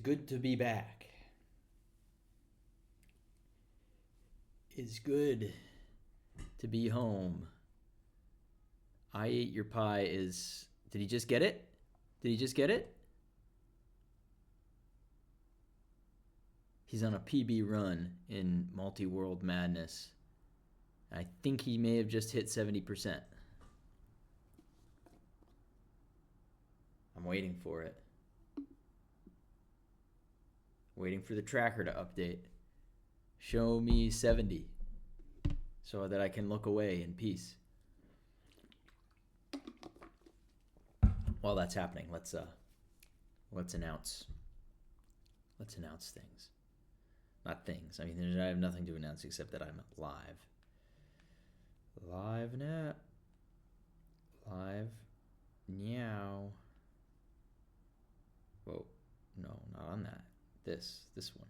good to be back. It's good to be home. I ate your pie is... Did he just get it? Did he just get it? He's on a PB run in Multi-World Madness. I think he may have just hit 70%. I'm waiting for it. Waiting for the tracker to update. Show me 70 so that I can look away in peace. While that's happening, let's announce things. Not things. I mean, I have nothing to announce except that I'm live. Live now. Live now. Whoa. No, not on that. This one.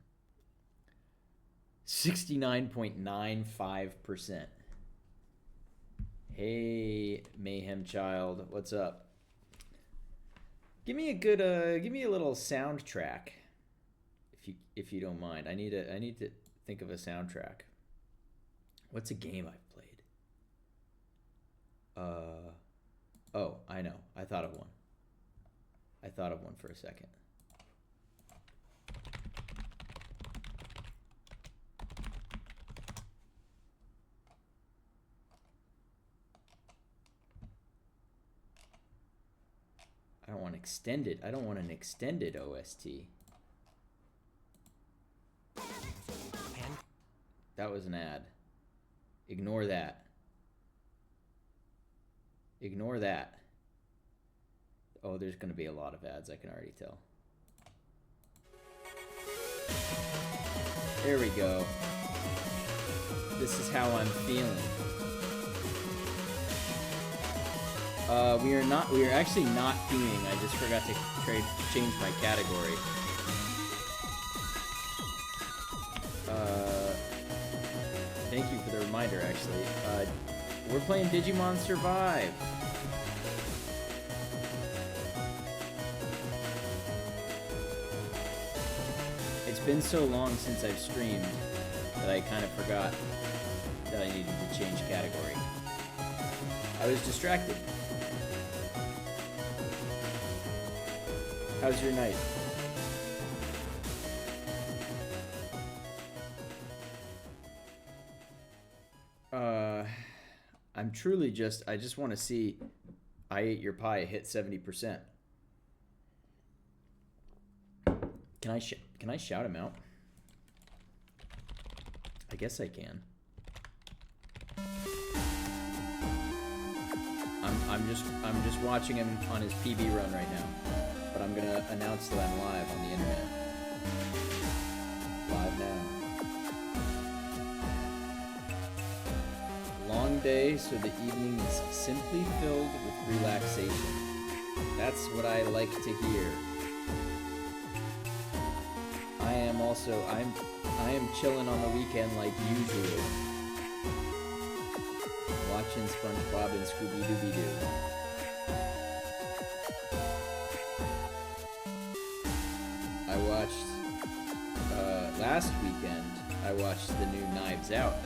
69.95%. Hey, Mayhem Child, what's up? Give me a little soundtrack, if you don't mind. I need to think of a soundtrack. What's a game I've played? Oh, I know. I thought of one for a second. I don't want extended. I don't want an extended OST. That was an ad. Ignore that. Ignore that. Oh, there's going to be a lot of ads, I can already tell. There we go. This is how I'm feeling. We are actually not queuing. I just forgot to change my category. Thank you for the reminder, actually. We're playing Digimon Survive. It's been so long since I've streamed that I kind of forgot that I needed to change category. I was distracted. How's your night? I'm truly I just want to see I Ate Your Pie hit 70%. Can I shout him out? I guess I can. I'm just watching him on his PB run right now. But I'm gonna announce that I'm live on the internet. Live now. Long day, so the evening is simply filled with relaxation. That's what I like to hear. I am chilling on the weekend like usual. Watching SpongeBob and Scooby-Dooby-Doo. I watched, last weekend, I watched the new Knives Out,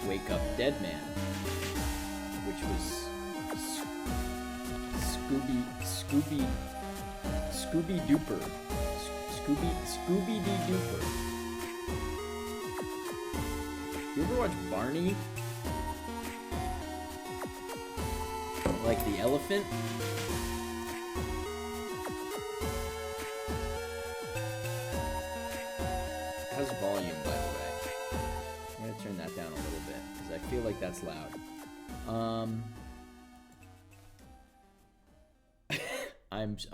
Wake Up Dead Man, which was Scooby-Dooper. Scooby-Dee-Dooper. You ever watch Barney? Like the elephant? How's volume, by the way? I'm gonna turn that down a little bit because I feel like that's loud.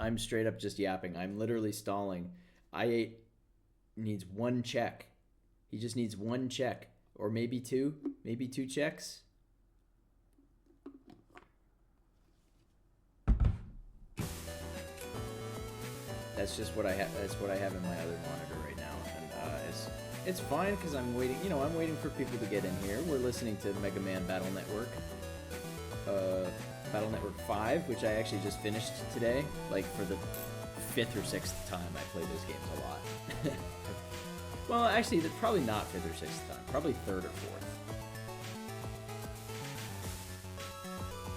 I'm straight up just yapping. I'm literally stalling. Needs one check. He just needs one check, or maybe two checks. That's just what I have. That's what I have in my other monitor right now, and it's fine because I'm waiting. I'm waiting for people to get in here. We're listening to Mega Man Battle Network, Battle Network 5, which I actually just finished today, like for the 5th or 6th time I play those games a lot. Well, actually, probably not 5th or 6th time. Probably 3rd or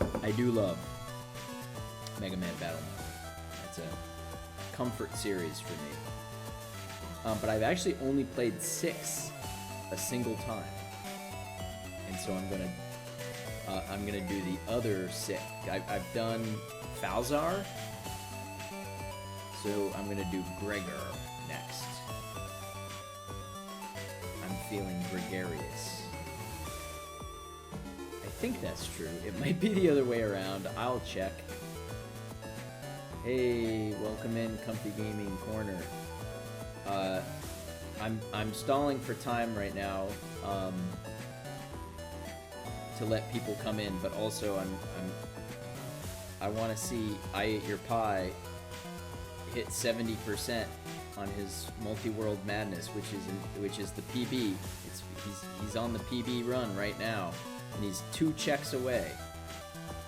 4th. I do love Mega Man Battle Mode. It's a comfort series for me. But I've actually only played 6 a single time, and so I'm gonna do the other 6. I've done Falzar, so I'm gonna do Gregor next. I'm feeling gregarious. I think that's true. It might be the other way around. I'll check. Hey, welcome in Comfy Gaming Corner. I'm stalling for time right now to let people come in, but also I want to see I Ate Your Pie hit 70% on his Multi-World Madness, which is the PB. He's on the PB run right now, and he's 2 checks away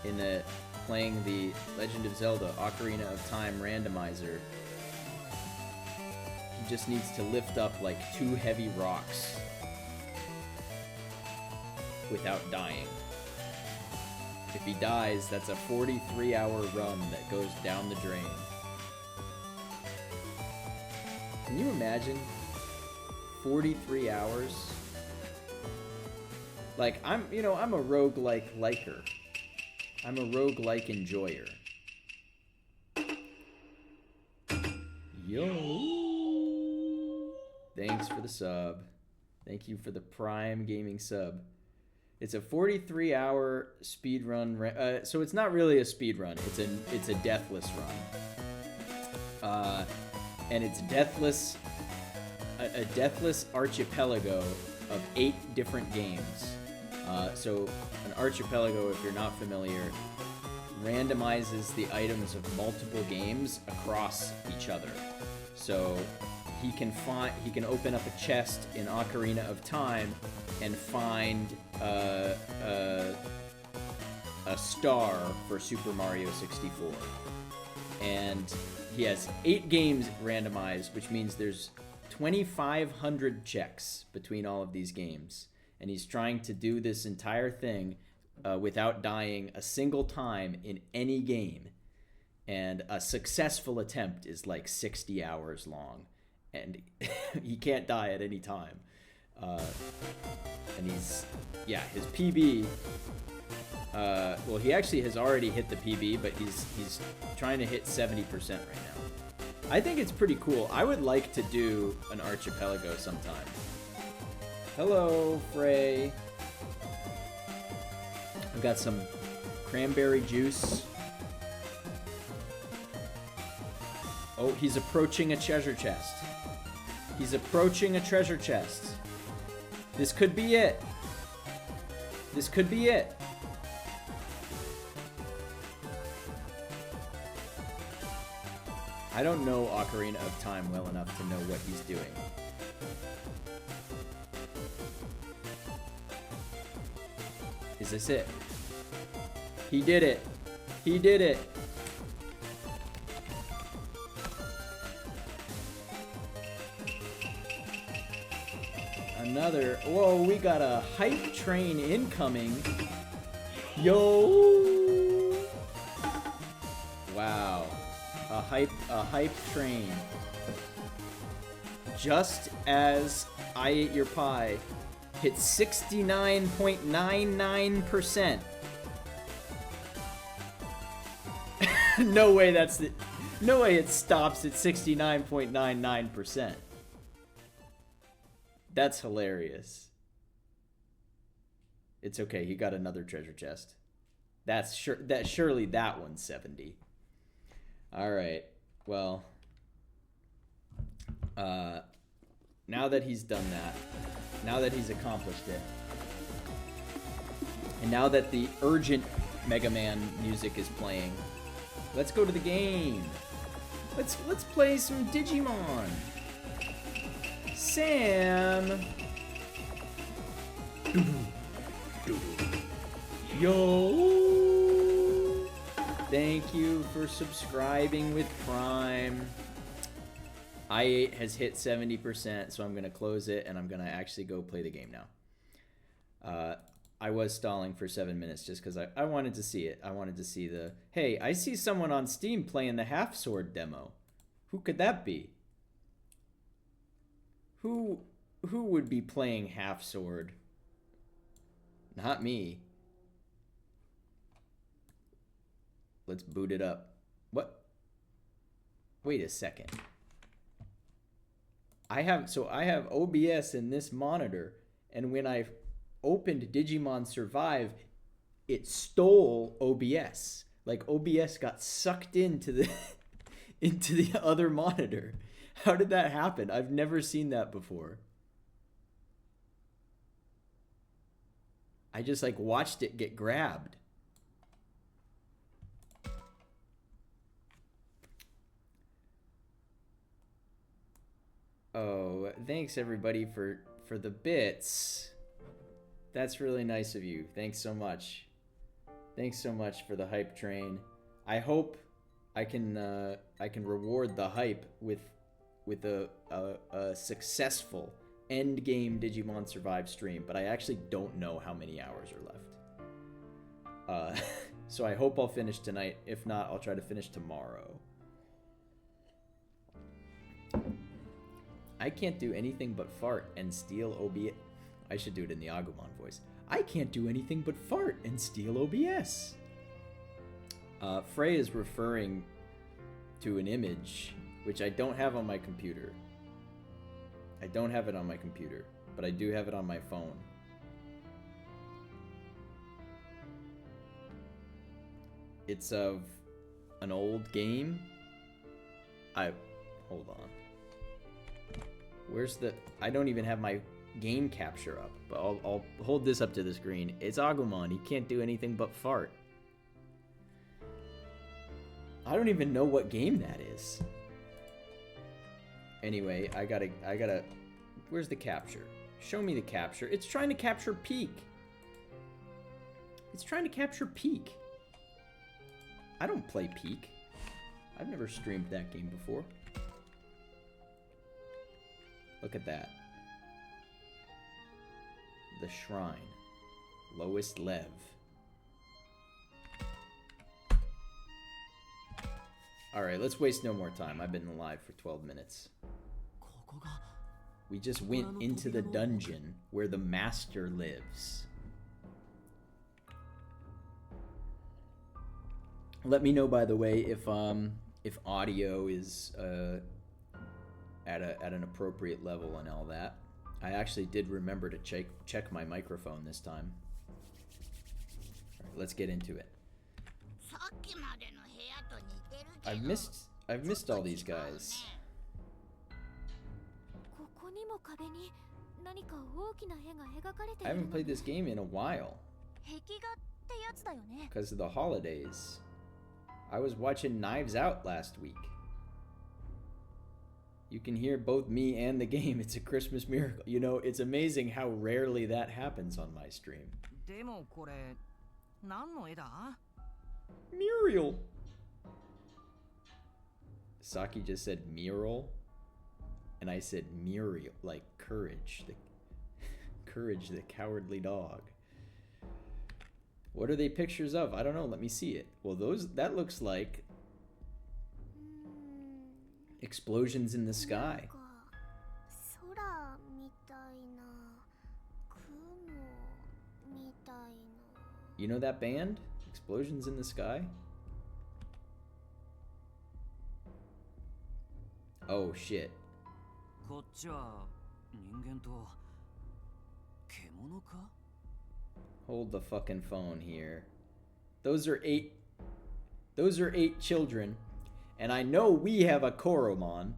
in playing the Legend of Zelda Ocarina of Time randomizer. He just needs to lift up like 2 heavy rocks without dying. If he dies, that's a 43-hour run that goes down the drain. Can you imagine? 43 hours? Like, I'm a roguelike liker. I'm a roguelike enjoyer. Yo! Thanks for the sub. Thank you for the Prime Gaming sub. It's a 43-hour speed run. So it's not really a speed run. It's a deathless run. And it's deathless. A deathless archipelago of 8 different games. So an archipelago, if you're not familiar, randomizes the items of multiple games across each other. So he can open up a chest in Ocarina of Time and find a star for Super Mario 64. And he has 8 games randomized, which means there's 2,500 checks between all of these games. And he's trying to do this entire thing without dying a single time in any game. And a successful attempt is like 60 hours long. And he can't die at any time. And his PB, well, he actually has already hit the PB, but he's trying to hit 70% right now. I think it's pretty cool. I would like to do an archipelago sometime. Hello, Frey. I've got some cranberry juice. Oh, he's approaching a treasure chest. He's approaching a treasure chest. This could be it. This could be it. I don't know Ocarina of Time well enough to know what he's doing. Is this it? He did it. He did it. Another. Whoa, we got a hype train incoming. Yo. Wow. A hype train. Just as I Ate Your Pie hit 69.99%. No way that's the... No way it stops at 69.99%. That's hilarious. It's okay, he got another treasure chest. Surely that one's 70. Alright, well... now that he's done that, now that he's accomplished it, and now that the urgent Mega Man music is playing, let's go to the game. Let's play some Digimon. Sam. Yo. Thank you for subscribing with Prime. I8 has hit 70%, so I'm going to close it, and I'm going to actually go play the game now. I was stalling for 7 minutes just because I wanted to see it. I wanted to see the... Hey, I see someone on Steam playing the Half Sword demo. Who could that be? Who would be playing Half Sword? Not me. Let's boot it up. What? Wait a second. I have OBS in this monitor, and when I opened Digimon Survive, it stole OBS. Like OBS got sucked into the into the other monitor. How did that happen? I've never seen that before. I just like watched it get grabbed. Oh, thanks everybody for the bits. That's really nice of you. Thanks so much. Thanks so much for the hype train. I hope I can reward the hype with a successful end game Digimon Survive stream, but I actually don't know how many hours are left. So I hope I'll finish tonight. If not, I'll try to finish tomorrow. I can't do anything but fart and steal OBS. I should do it in the Agumon voice. I can't do anything but fart and steal OBS. Frey is referring to an image which I don't have on my computer. I don't have it on my computer, but I do have it on my phone. It's of an old game. Hold on. Where's the... I don't even have my game capture up, but I'll hold this up to the screen. It's Agumon. He can't do anything but fart. I don't even know what game that is. Anyway, I gotta... Where's the capture? Show me the capture. It's trying to capture Peak. It's trying to capture Peak. I don't play Peak. I've never streamed that game before. Look at that. The Shrine. Lowest Lev. Alright, let's waste no more time. I've been alive for 12 minutes. We just went into the dungeon where the master lives. Let me know, by the way, if audio is at an appropriate level and all that. I actually did remember to check my microphone this time. All right, let's get into it. I've missed all these guys. I haven't played this game in a while because of the holidays. I was watching Knives Out last week. You can hear both me and the game. It's a Christmas miracle. You know, it's amazing how rarely that happens on my stream. Muriel. Saki just said mural, and I said Muriel, like courage, the cowardly dog. What are they pictures of? I don't know. Let me see it. Well, that looks like explosions in the sky. You know that band? Explosions in the Sky? Oh shit. Hold the fucking phone here. Those are eight children. And I know we have a Koromon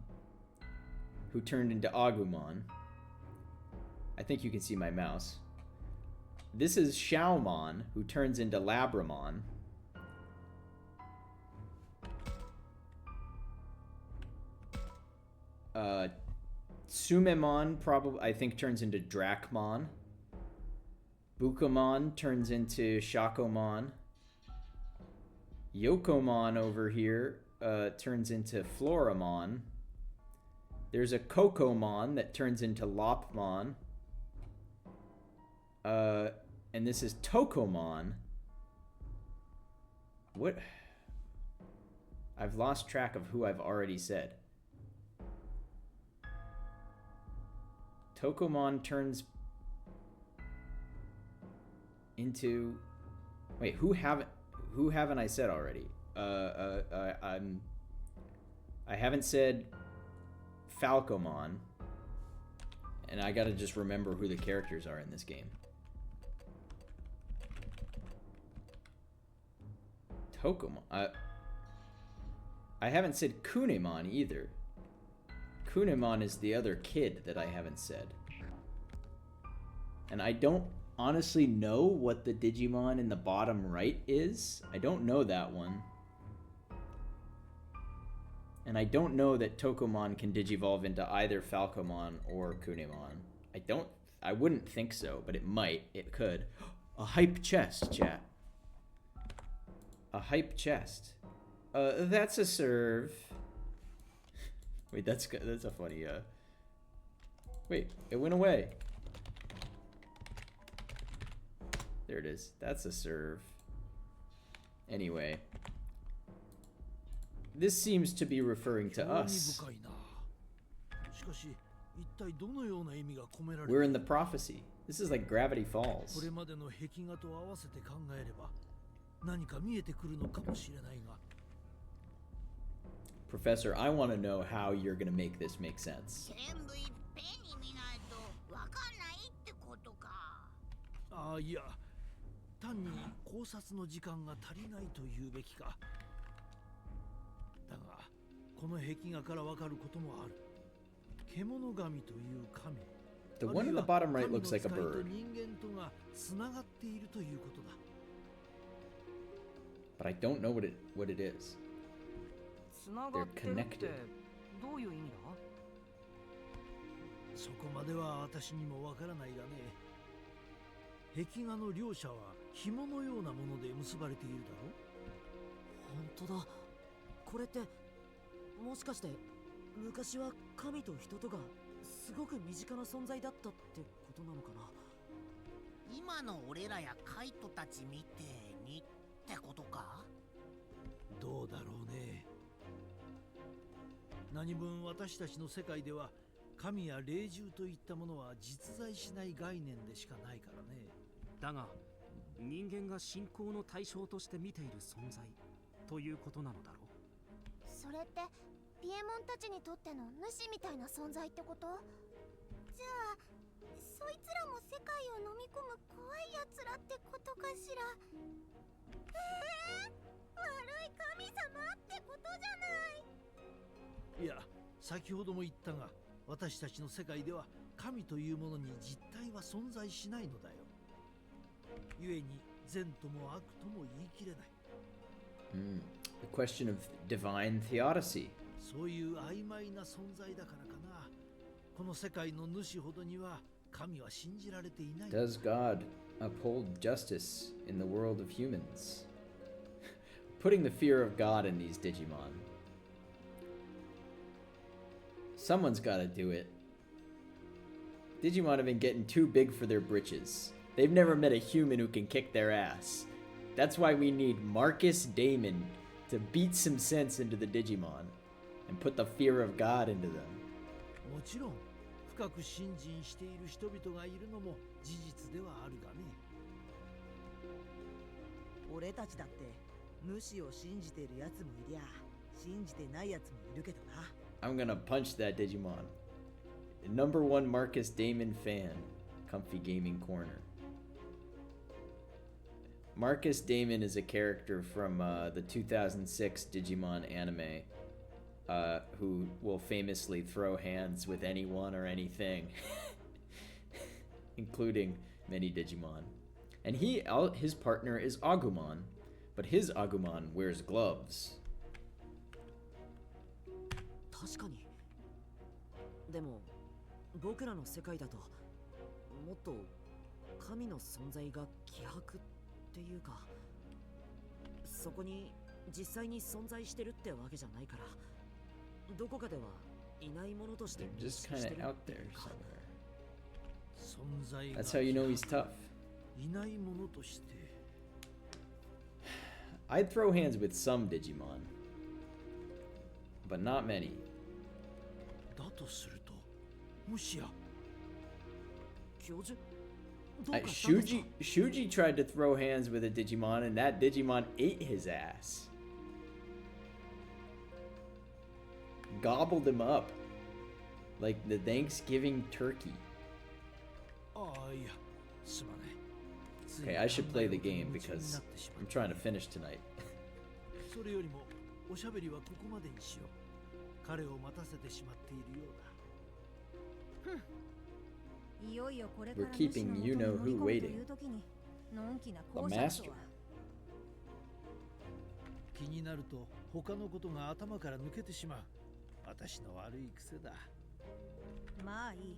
who turned into Agumon. I think you can see my mouse. This is Xiaomon, who turns into Labramon. Sumemon probably, I think, turns into Dracmon. Bukamon turns into Shakomon. Yokomon over here turns into Floramon. There's a Kokomon that turns into Lopmon. And this is Tokomon. What? I've lost track of who I've already said. Tokomon turns into... Wait, who haven't I said already? I haven't said Falcomon, and I gotta just remember who the characters are in this game. Tokomon. I haven't said Kunemon either. Kunemon is the other kid that I haven't said. And I don't honestly know what the Digimon in the bottom right is. I don't know that one. And I don't know that Tokomon can digivolve into either Falcomon or Kunemon. I wouldn't think so, but it might. It could. A hype chest, chat. A hype chest. That's a serve. Wait, that's a funny, Wait, it went away. There it is. That's a serve. Anyway. This seems to be referring to us. We're in the prophecy. This is like Gravity Falls. Professor, I want to know how you're going to make this make sense. Yeah. 単に考察の時間が足りないと言うべきか。だが、この壁画からわかることもある。獣神という神。The one in the bottom right looks like a bird. 人間とがつながっているということだ。But I don't know what it is. They're connected. どういう意味だ？そこまでは私にもわからないがね。壁画の両者は紐のようなもので結ばれているだろう。本当だ。これってもしかして昔は神と人とがすごく身近な存在だったってことなのかな。今の俺らやカイトたちみてえにってことか。どうだろうね。何分私たちの世界では神や霊獣といったものは実在しない概念でしかないからね。だが人間が信仰の対象として見ている存在ということなのだろう。それってピエモンたちにとっての主みたいな存在ってこと？じゃあそいつらも世界を飲み込む怖いやつらってことかしら。悪い神様ってことじゃない。いや、先ほども言ったが私たちの世界では神というものに実体は存在しないのだよ。故に善とも悪とも言い切れない。The question of divine theodicy. そういう曖昧な存在だからかな。この世界の主ほどには神は信じられていない。Does God uphold justice in the world of humans? Putting the fear of God in these Digimon. Someone's gotta do it. Digimon have been getting too big for their britches. They've never met a human who can kick their ass. That's why we need Marcus Damon to beat some sense into the Digimon and put the fear of God into them. もちろん深く信心している人々がいるのも事実ではあるがね。俺たちだって主を信じているやつもいりゃ信じてないやつもいるけどな。I'm gonna punch that Digimon. Number one Marcus Damon fan. Comfy Gaming Corner. Marcus Damon is a character from the 2006 Digimon anime who will famously throw hands with anyone or anything, including many Digimon. And his partner is Agumon, but his Agumon wears gloves. 確かに。でも僕らの世界だともっと神の存在が希薄っていうか、そこに実際に存在してるってわけじゃないから、どこかではいないものとして They're just kind of out there somewhere. 存在が That's how you know he's tough. いないものとして。 I'd throw hands with some Digimon, but not many. だとすると、もしや教授、どうかしたんですか？ Shuji tried to throw hands with a Digimon, and that Digimon ate his ass. Gobbled him up like the Thanksgiving turkey. ああ、いや、すまない。 Okay, I should play the game because I'm trying to finish tonight. それよりもおしゃべりはここまでにしよう。彼を待たせてしまっているようだ。 We're keeping you know who waiting. The master. 気になると他のことが頭から抜けてしまう。私の悪い癖だ。まあいい。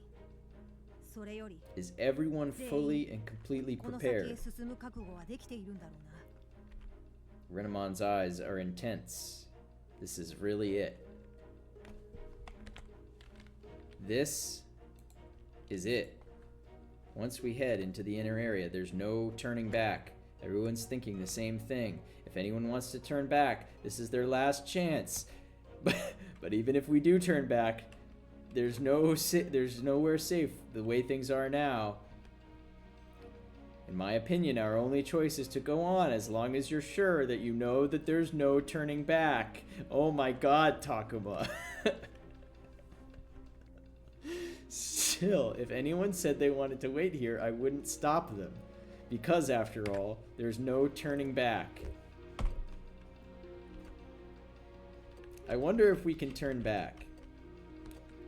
それより Is everyone fully and completely この先へ prepared? 進む覚悟はできているんだろうな。 Renamon's eyes are intense. This is really it. This is it. Once we head into the inner area, there's no turning back. Everyone's thinking the same thing. If anyone wants to turn back, this is their last chance. But even if we do turn back, there's nowhere safe the way things are now. In my opinion, our only choice is to go on as long as you're sure that you know that there's no turning back. Oh my god, Takuma. Still, if anyone said they wanted to wait here, I wouldn't stop them. Because, after all, there's no turning back. I wonder if we can turn back.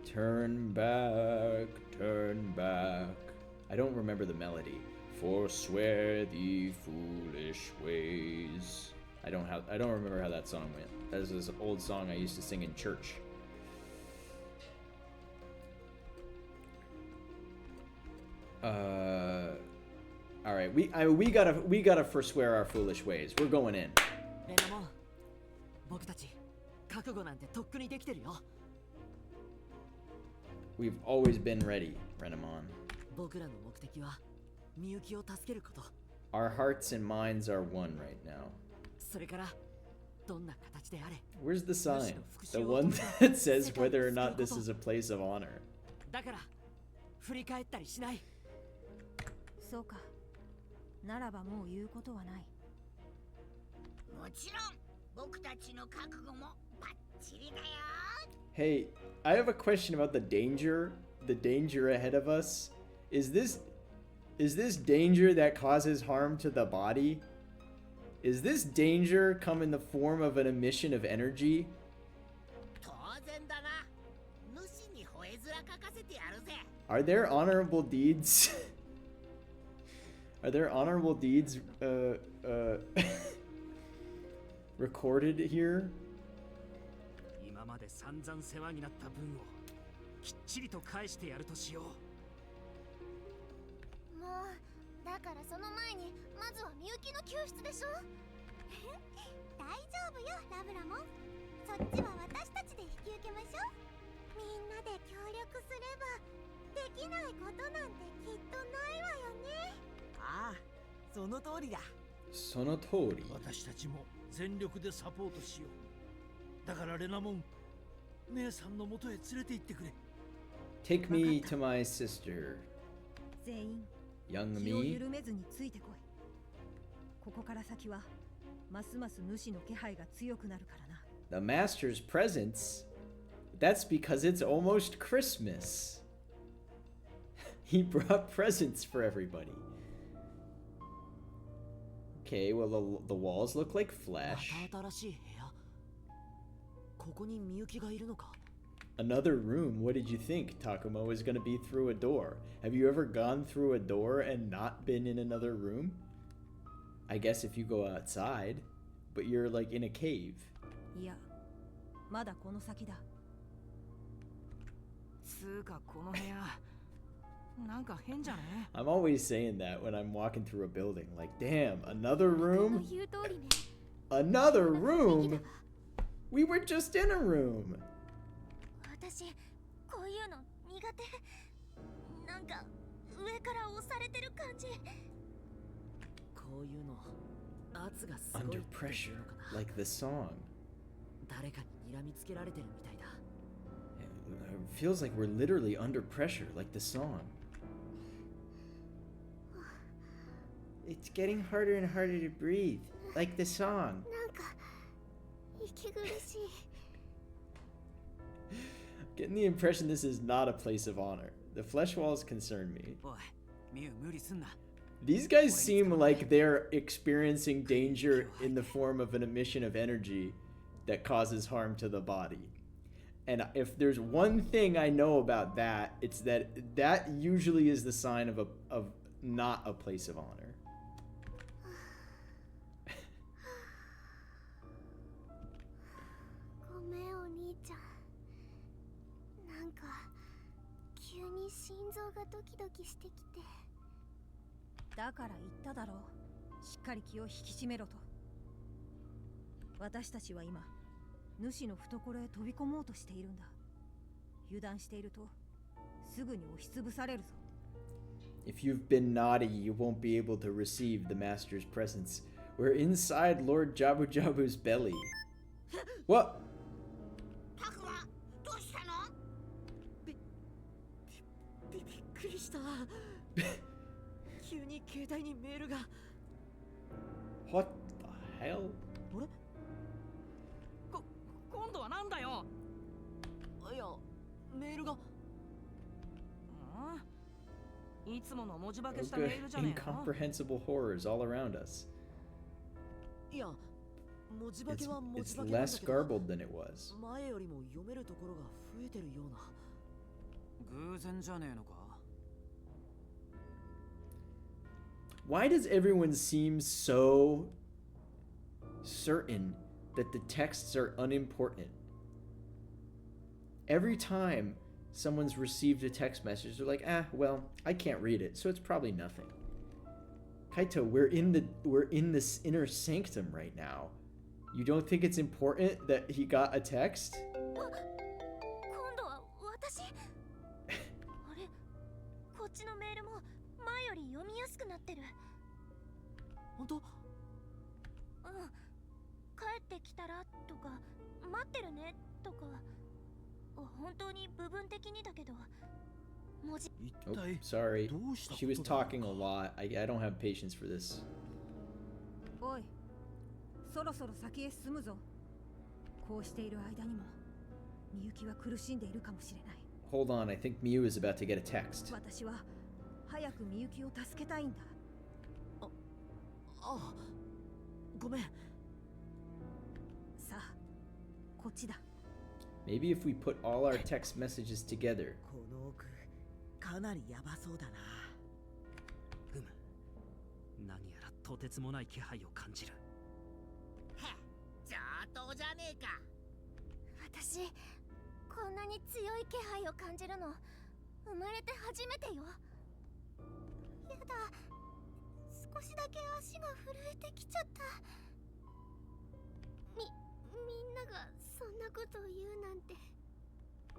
Turn back, turn back. I don't remember the melody. Forswear the foolish ways. I don't remember how that song went. That was this old song I used to sing in church. All right. We gotta forswear our foolish ways. We're going in. レナモン、僕たち覚悟なんてとっくにできてるよ。 We've always been ready, Renamon. 僕らの目的はみゆきを助けること。 Our hearts and minds are one right now. それからどんな形であれ。 Where's the sign? The one that says whether or not this is a place of honor. だから振り返ったりしない。そうか。ならばもう言うことはない。もちろん僕たちの覚悟もバッチリだよ。 Hey, I have a question about the danger ahead of us. Is this danger that causes harm to the body? Is this danger come in the form of an emission of energy? 当然だな。主に吠え面かかせてやるぜ。 Are there honorable deeds? Are there honorable deeds recorded here? 今まで散々世話になった分をきっちりと返してやるとしよう。もうだからその前にまずはみゆきの救出でしょ。大丈夫よラブラモン。そっちは私たちで引き受けましょう。みんなで協力すればできないことなんてきっとないわよね。ああ、その通りだ。その通り。私たちも全力でサポートしよう。だからレナモン、姉さんの元へ連れて行ってくれ。 Take me to my sister. 全員 Young 気を me. 緩めずについてこい。ここから先はますます主の気配が強くなるからな。 The master's presence? That's because it's almost Christmas. He brought presents for everybody. Okay, well, the walls look like ま flesh. た新しい部屋。ここにみゆきがいるのか。 Another room? What did you think Takuma was gonna be through a door? Have you ever gone through a door and not been in another room? I guess if you go outside, but you're like in a cave. いや、まだこの先だ。つうかこの部屋なんか変じゃね？ I'm always saying that when I'm walking through a building. Like, damn, another この room? 言う通りね。Another room? We were just in a room. 私こういうの苦手。なんか上から押されてる感じ。こういうの圧がすごい Under っていう pressure, のかな。 like the song. 誰かに睨みつけられてるみたいだ。 It feels like we're literally under pressure, like the song. It's getting harder and harder to breathe, like the song. なんか息苦しい。Getting the impression this is not a place of honor. The flesh walls concern me. おいミュウ無理すんな。 These guys seem like they're experiencing danger in the form of an emission of energy that causes harm to the body. And if there's one thing I know about that, it's that that usually is the sign of not a place of honor. ごめんお兄ちゃん。なんか急に心臓がドキドキしてきて。だから言っただろう。しっかり気を引き締めろと。私たちは今主の懐へ飛び込もうとしているんだ。油断しているとすぐに押しつぶされるぞ。 If you've been naughty, you won't be able to receive the master's presence. We're inside Lord Jabu Jabu's belly. What? タクマどうしたの？びっくりした。急に携帯にメールが。 What the hell? あれ？今度はなんだよ。いや、メールが。いつもの文字化けしたメ Okay, ールじゃねえの。 incomprehensible horrors all around us. いや、文字化 It's, けは文 it's 字化けなんだ less けど、 garbled than it was. 前よりも読めるところが増えてるような。偶然じゃねえのか。 Why does everyone seem so certain that the texts are unimportant? Every time someone's received a text message, they're like, well, I can't read it, so it's probably nothing. Kaito, we're in this inner sanctum right now. You don't think it's important that he got a text? 今度は私。あれ、こっちのメールも前より読みやすくなってる。本当？うん。帰ってきたらとか、待ってるねとか。本当に部分的にだけど。文字。一 Oh, 体 sorry. どうしたこ She was とだろうか。 talking a lot. I don't have patience for this. おい、そろそろ先へ進むぞ。こうしている間にもみゆきは苦しんでいるかもしれない。 Hold on, I think Miu is about to get a text. 私は早くみゆきを助けたいんだ。ああ、ごめん。さあ、こっちだ。 Maybe if we put all our text messages together. この奥、かなりヤバそうだな。何やらとてつもない気配を感じる。へっ、上等じゃねえか。私、こんなに強い気配を感じるの生まれて初めてよ。やだ、少しだけ足が震えてきちゃった。みんながそんなことを言うなんて。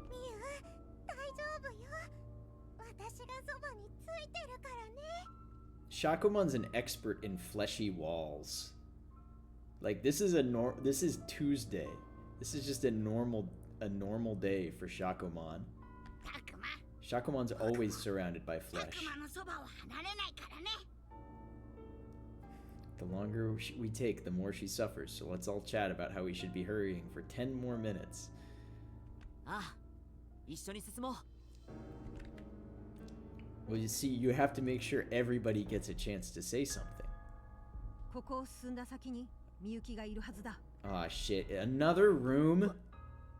みゆ、大丈夫よ。私がそばについてるからね。 Shakumon's an expert in fleshy walls. Like this is Tuesday. This is just a normal day for Shakumon. タクマ、 Shakumon's always surrounded by タ flesh. クマのそばを離れないからね。 The longer we take, the more she suffers. So let's all chat about how we should be hurrying for 10 more minutes. ああ、一緒に進もう。 Well, you see, you have to make sure everybody gets a chance to say something. ここを進んだ先にみゆきがいるはずだ。 Ah, shit. Another room?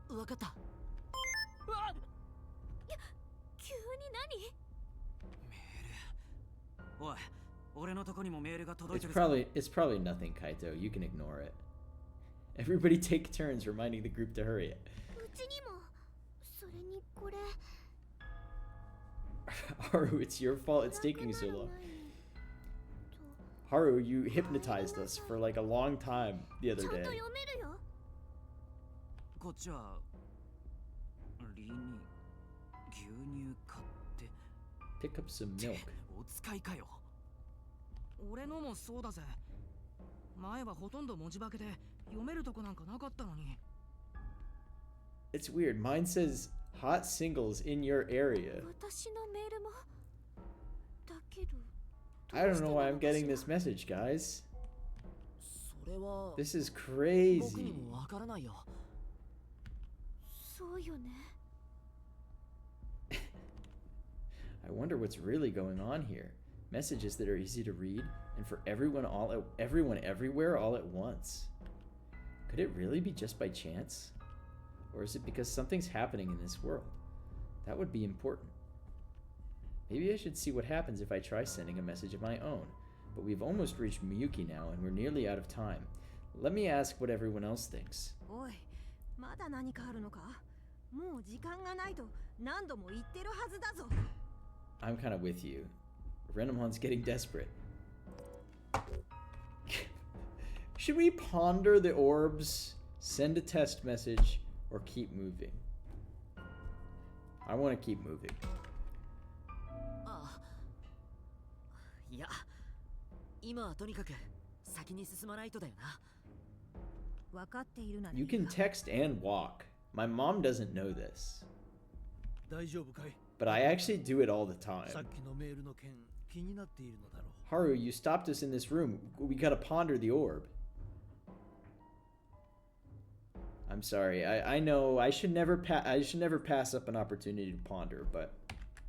わかった。急に何？おい、俺のとこにもメールが届い It's てるぞ。 probably nothing, Kaito. You can ignore it. Everybody take turns reminding the group to hurry. うちにも。それにこれ。 Haru, it's your fault it's taking so long. Haru, you hypnotized us for like a long time the ちゃ other んと day. 読めるよ。こっちはリに牛乳買って Pick up some milk. お使いかよ。俺のもそうだぜ。前はほとんど文字化けで読めるとこなんかなかったのに。It's weird. Mine says hot singles in your area. 私のメールも。だけど。 I don't know why I'm getting this message, guys. それは This is 僕 crazy. にもわからないよ。そうよね。I wonder what's really going on here. Messages that are easy to read and for everyone everywhere all at once. Could it really be just by chance? Or is it because something's happening in this world? That would be important. Maybe I should see what happens if I try sending a message of my own. But we've almost reached Miyuki now and we're nearly out of time. Let me ask what everyone else thinks. おい、まだ何かあるのか？もう時間がないと何度も言ってるはずだぞ。I'm kind of with you. Renamon's getting desperate. Should we ponder the orbs, send a test message, or keep moving? I want to keep moving. ああ。いや、今はとにかく先に進まないとだよな。分かっているなら You can text and walk. My mom doesn't know this, 大丈夫かい？ but I actually do it all the さ time. っきのメールの件気になっているのだろう。 Haru, you stopped us in this room. We gotta ponder the orb. I'm sorry. I know I should never pass up an opportunity to ponder, but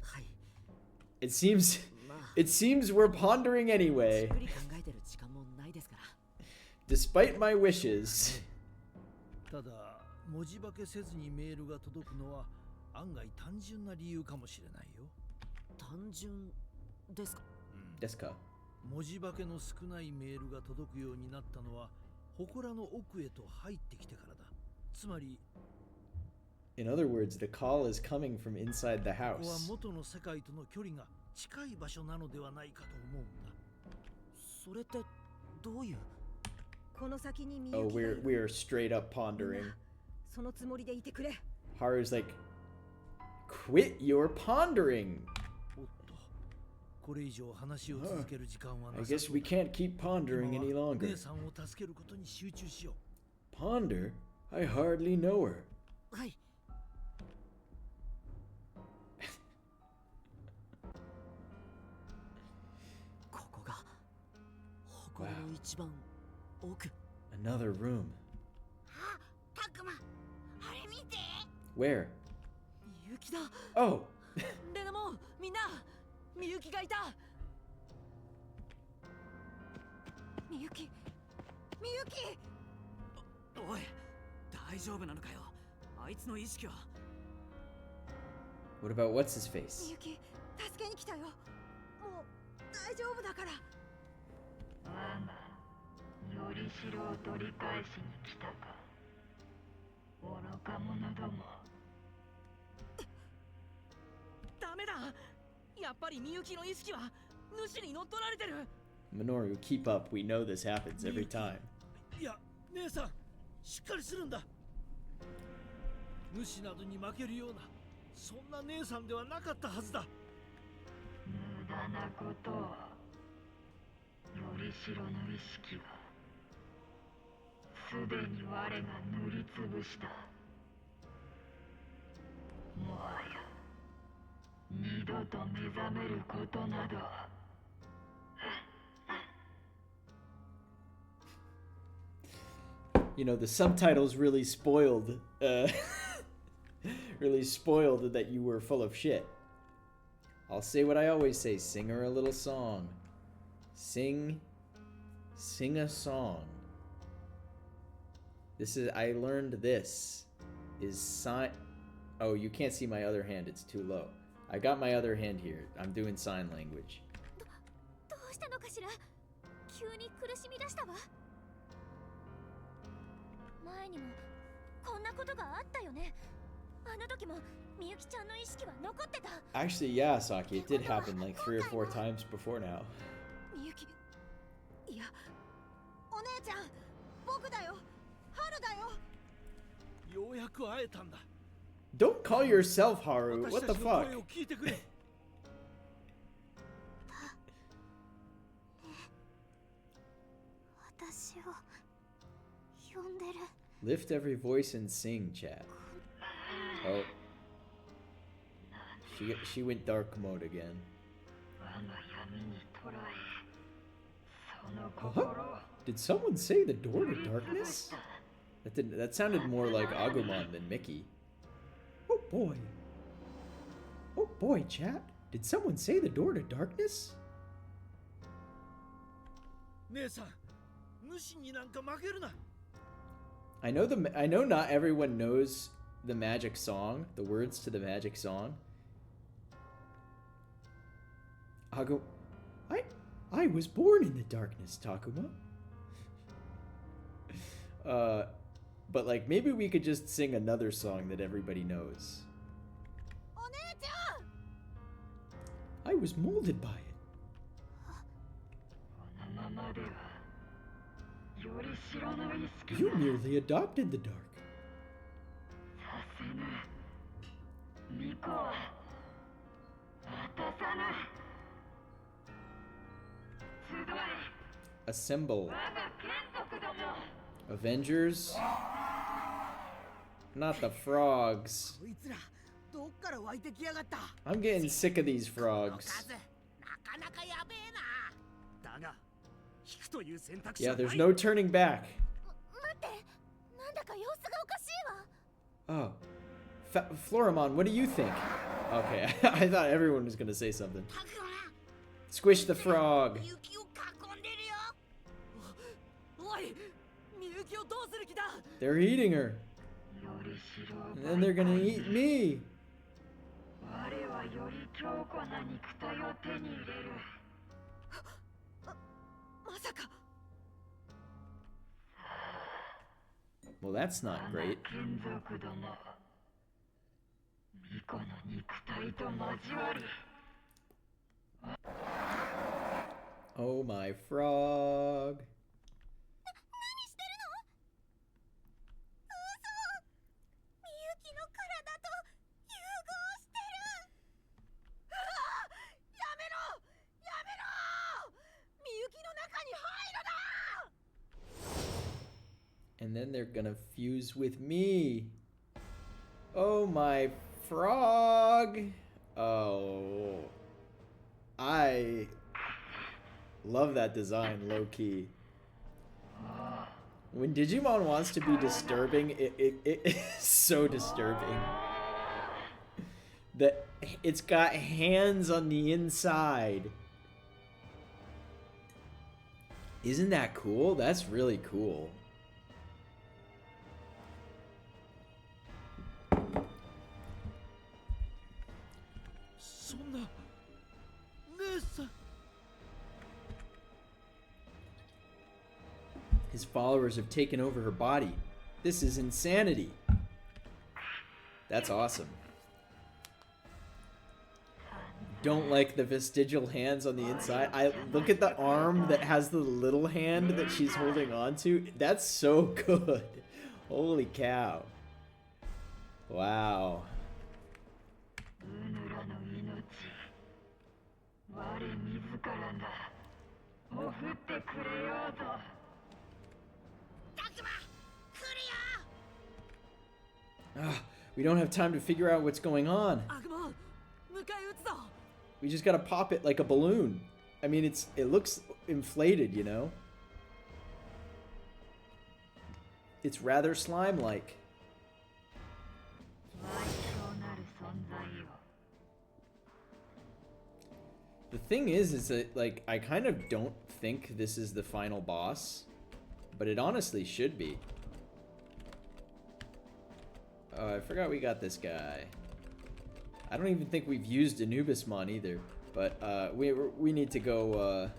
はい。 it seems まあ、 it seems we're pondering じ anyway, っくり考えてる時間もないですから。 despite my wishes. ただ文字化けせずにメールが届くのは案外単純な理由かもしれないよ。単純ですか？ Deska. 文字化けの少ないメールが届くようになったのは祠の奥へと入ってきてからだ。つまり In other words, the call is coming from inside the ここは house. 元の世界との距離が近い場所なのではないかと思うんだ。それってどういう？この先にみゆ Oh, きがい we're る。 we're straight up pondering. そのつもりでいてくれ。 Haru's like, quit your pondering. おっと、これ以上話を続ける時間は I なさ guess そう we だ。 can't keep pondering 今 any は longer. 姉さんを助けることに集中しよう。 Ponder? I hardly know her. はい。ここが祠の一番奥。 Another room. あ、たくま、あれ見て。 Where? みゆきだ。 Oh, レナモン、みんな、みゆきがいた。みゆき、みゆき。おい、大丈夫なのかよ。あいつの意識は。 what about what's his み face? ゆき、助けに来たよ。もう大丈夫だから。よりしろを取り返しに来たか。愚か者ども。ダメだ。やっぱりみゆきの意識は主に乗っ取られてる。 Minoru, keep up. We know this happens every time. いや、姉さん、しっかりするんだ。主などに負けるような、そんな姉さんではなかったはずだ。無駄なことを。よりしろの意識はすでに我が塗りつぶした。もはや二度と目覚めることなど。 You know, the subtitles really spoiled, really spoiled that you were full of shit. I'll say what I always say, sing her a little song. Sing a song. I learned this is sign. Oh, you can't see my other hand, it's too low. I got my other hand here. I'm doing sign language. どうしたのかしら。急に苦しみ出したわ。前にもこんなことがあったよね。あの時もみゆきちゃんの意識は残ってた。 Actually, yeah, Saki, it did happen like 3 or 4 times before now. みゆき、ようやく会えたんだ。 Don't call yourself Haru. 私 What た the ちの fuck? 声を聞いてくれ。私を呼んでる。 Lift every voice and sing, chat. Oh. She went dark mode again. What? Did someone say the door to darkness? That sounded more like Agumon than Mickey. Oh boy. Oh boy, chat. Did someone say the door to darkness? 姉さん、主になんか負けるな。 I know not everyone knows the magic song, the words to the magic song. I was born in the darkness, Takuma. But like maybe we could just sing another song that everybody knows. お姉ちゃん。 I was molded by it. You merely adopted the dark. Assemble. Avengers? Not the frogs. こいつらどっから湧いてきやがった。 I'm getting sick of these frogs. なかなかやべえな。だが引くという選択肢 Yeah, はない there's no turning back. 待って、なんだか様子がおかしいわ。 Oh. Floramon, what do you think? Okay, I thought everyone was gonna say something. タクラ、 Squish the frog. みゆきを囲んでるよ。おい、みゆきをどうする気だ。 They're eating her. And then they're gonna eat me. まさか。 Well, that's not great. Oh, my frog. 何してるの？嘘。みゆきの体と融合してる。うわ！やめろ！やめろ！みゆきの中に入るな！ And then they're gonna fuse with me. Oh, my frog. Oh. I love that design, low-key. When Digimon wants to be disturbing, it is so disturbing. That it's got hands on the inside. Isn't that cool? That's really cool. His followers have taken over her body. This is insanity. That's awesome. Don't like the vestigial hands on the inside. I look at the arm that has the little hand that she's holding on to. That's so good. Holy cow. Wow. We don't have time to figure out what's going on. アグモン、迎え撃つぞ。 We just gotta pop it like a balloon. I mean, it looks inflated, you know? It's rather slime-like. The thing is that, like, I kind of don't think this is the final boss, but it honestly should be. Oh, I forgot we got this guy. I don't even think we've used Anubismon either, but we need to go.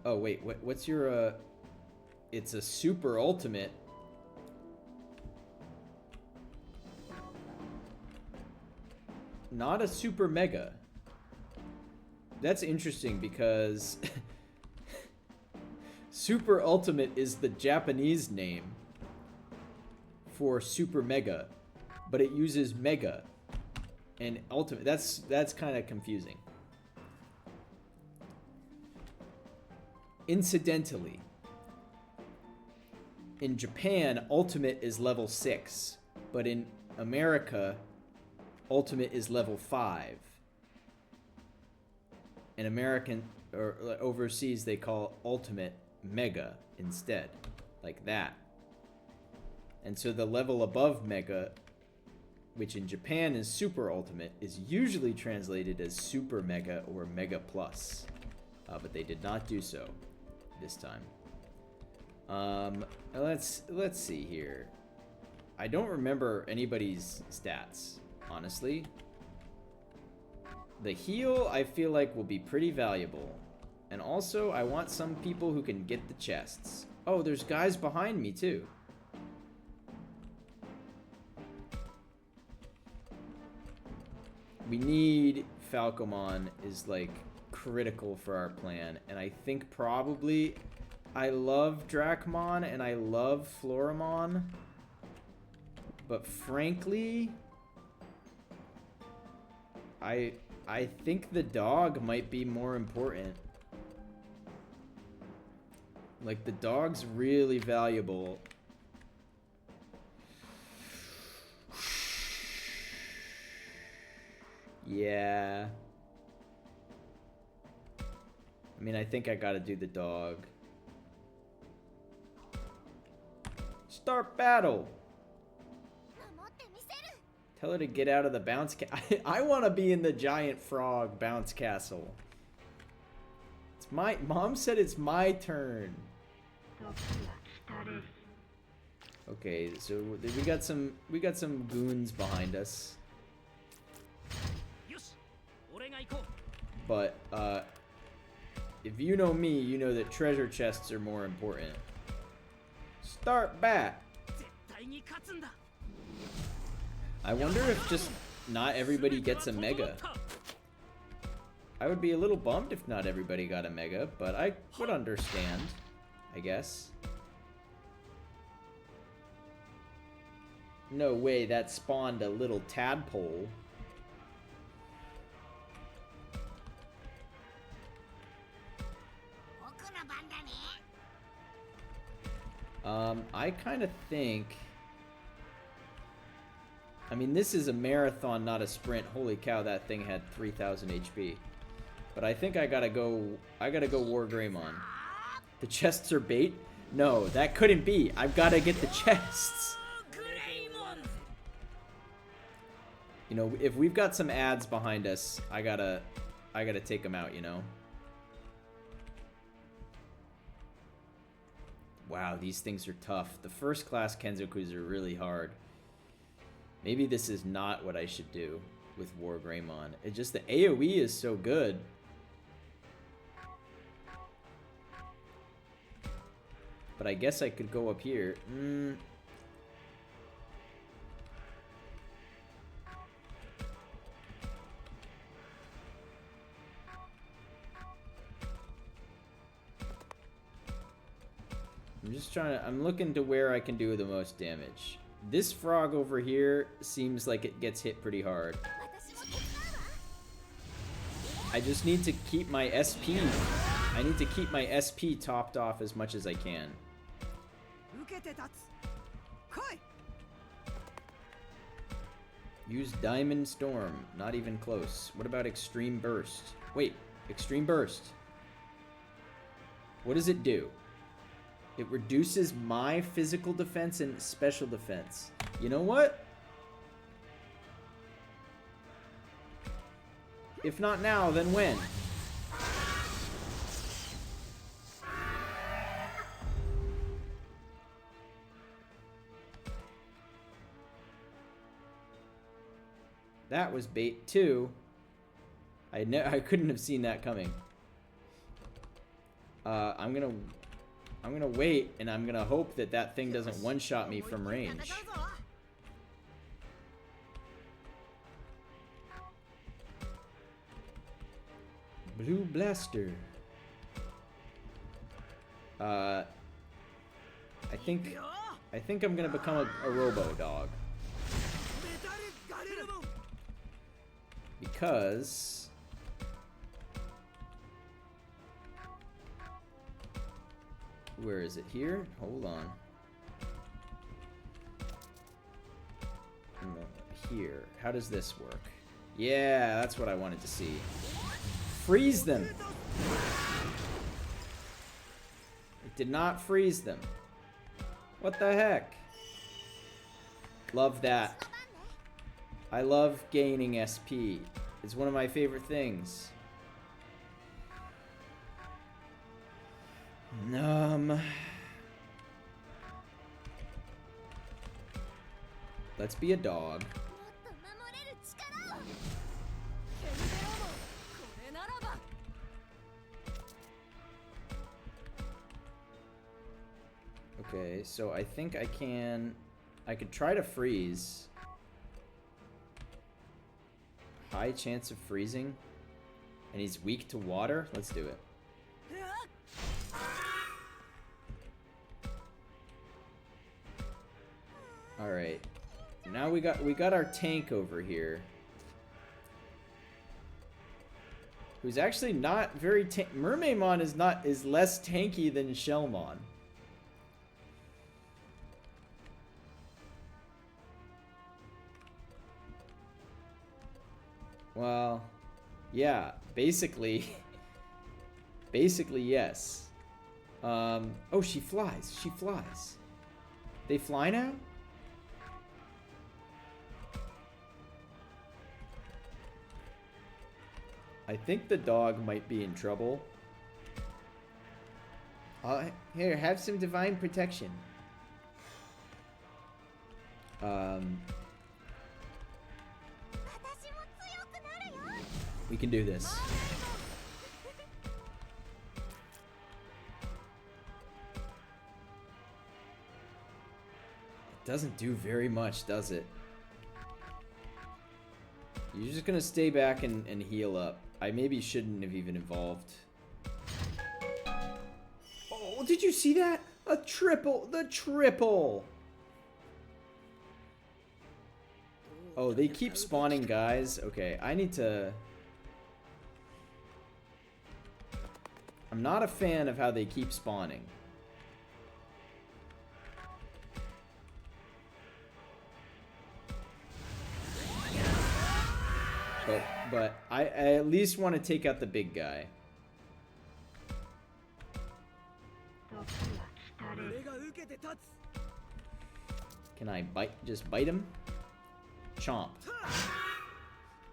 Oh wait, what's your? It's a super ultimate. Not a super mega. That's interesting because super ultimate is the Japanese name. for Super Mega, but it uses Mega and Ultimate. That's kind of confusing. Incidentally, in Japan, Ultimate is level 6, but in America, Ultimate is level 5. In American or overseas, they call Ultimate Mega instead, like that. And so the level above Mega, which in Japan is Super Ultimate, is usually translated as Super Mega or Mega Plus, but they did not do so this time. Let's see here. I don't remember anybody's stats, honestly. The heal, I feel like, will be pretty valuable. And also, I want some people who can get the chests. Oh, there's guys behind me, too. We need Falcomon is, like, critical for our plan. And I think probably... I love Dracmon and I love Floramon. But frankly... I think the dog might be more important. Like, the dog's really valuable. Yeah. I mean, I think I gotta do the dog. Start battle! Tell her to get out of the bounce I want to be in the giant frog bounce castle. It's my... Mom said it's my turn. Okay, so we got some goons behind us. But, if you know me, you know that treasure chests are more important. Start bat! I wonder if just not everybody gets a Mega. I would be a little bummed if not everybody got a Mega, but I would understand, I guess. No way, that spawned a little tadpole. I kind of think... I mean, this is a marathon, not a sprint. Holy cow, that thing had 3,000 HP. But I think I gotta go War Greymon. The chests are bait? No, that couldn't be. I've gotta get the chests. You know, if we've got some ads behind us, I gotta take them out, you know? Wow, these things are tough. The first class Kenzokus are really hard. Maybe this is not what I should do with War Greymon. It's just the AoE is so good. But I guess I could go up here. I'm looking to where I can do the most damage. This frog over here seems like it gets hit pretty hard. I just need to keep my SP. I need to keep my SP topped off as much as I can. Use Diamond Storm. Not even close. What about Extreme Burst? Wait, Extreme Burst. What does it do? It reduces my physical defense and special defense. You know what? If not now, then when? That was bait too. I couldn't have seen that coming. I'm gonna wait, and I'm gonna hope that that thing doesn't one-shot me from range. Blue Blaster. I think I think I'm gonna become a robo dog. Because where is it? Here? Hold on. Here. How does this work? Yeah, that's what I wanted to see. Freeze them. It did not freeze them. What the heck? Love that. I love gaining SP. It's one of my favorite things. Let's be a dog. Okay, so I think I could try to freeze. High chance of freezing. And he's weak to water? Let's do it. Alright. Now we got our tank over here. Who's actually not very Mermaidmon is less tanky than Shellmon. Well, yeah, basically yes. Oh, she flies. She flies. They fly now? I think the dog might be in trouble. Here, have some divine protection. We can do this. It doesn't do very much, does it? You're just gonna stay back and heal up. I maybe shouldn't have even evolved. Oh, did you see that? A triple! The triple! Oh, they keep spawning guys. Okay, I need to... I'm not a fan of how they keep spawning. But I at least want to take out the big guy. Can I just bite him? Chomp.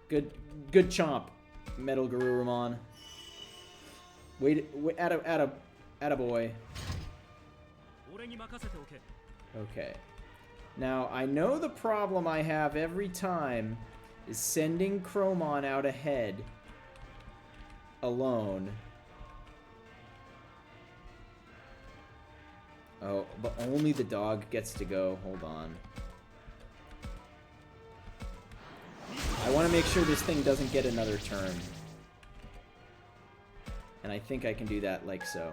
Good chomp, Metal Garurumon. Wait, atta boy. Okay. Now, I know the problem I have every time is sending Chromon out ahead alone. Oh, but only the dog gets to go. Hold on. I want to make sure this thing doesn't get another turn. And I think I can do that like so.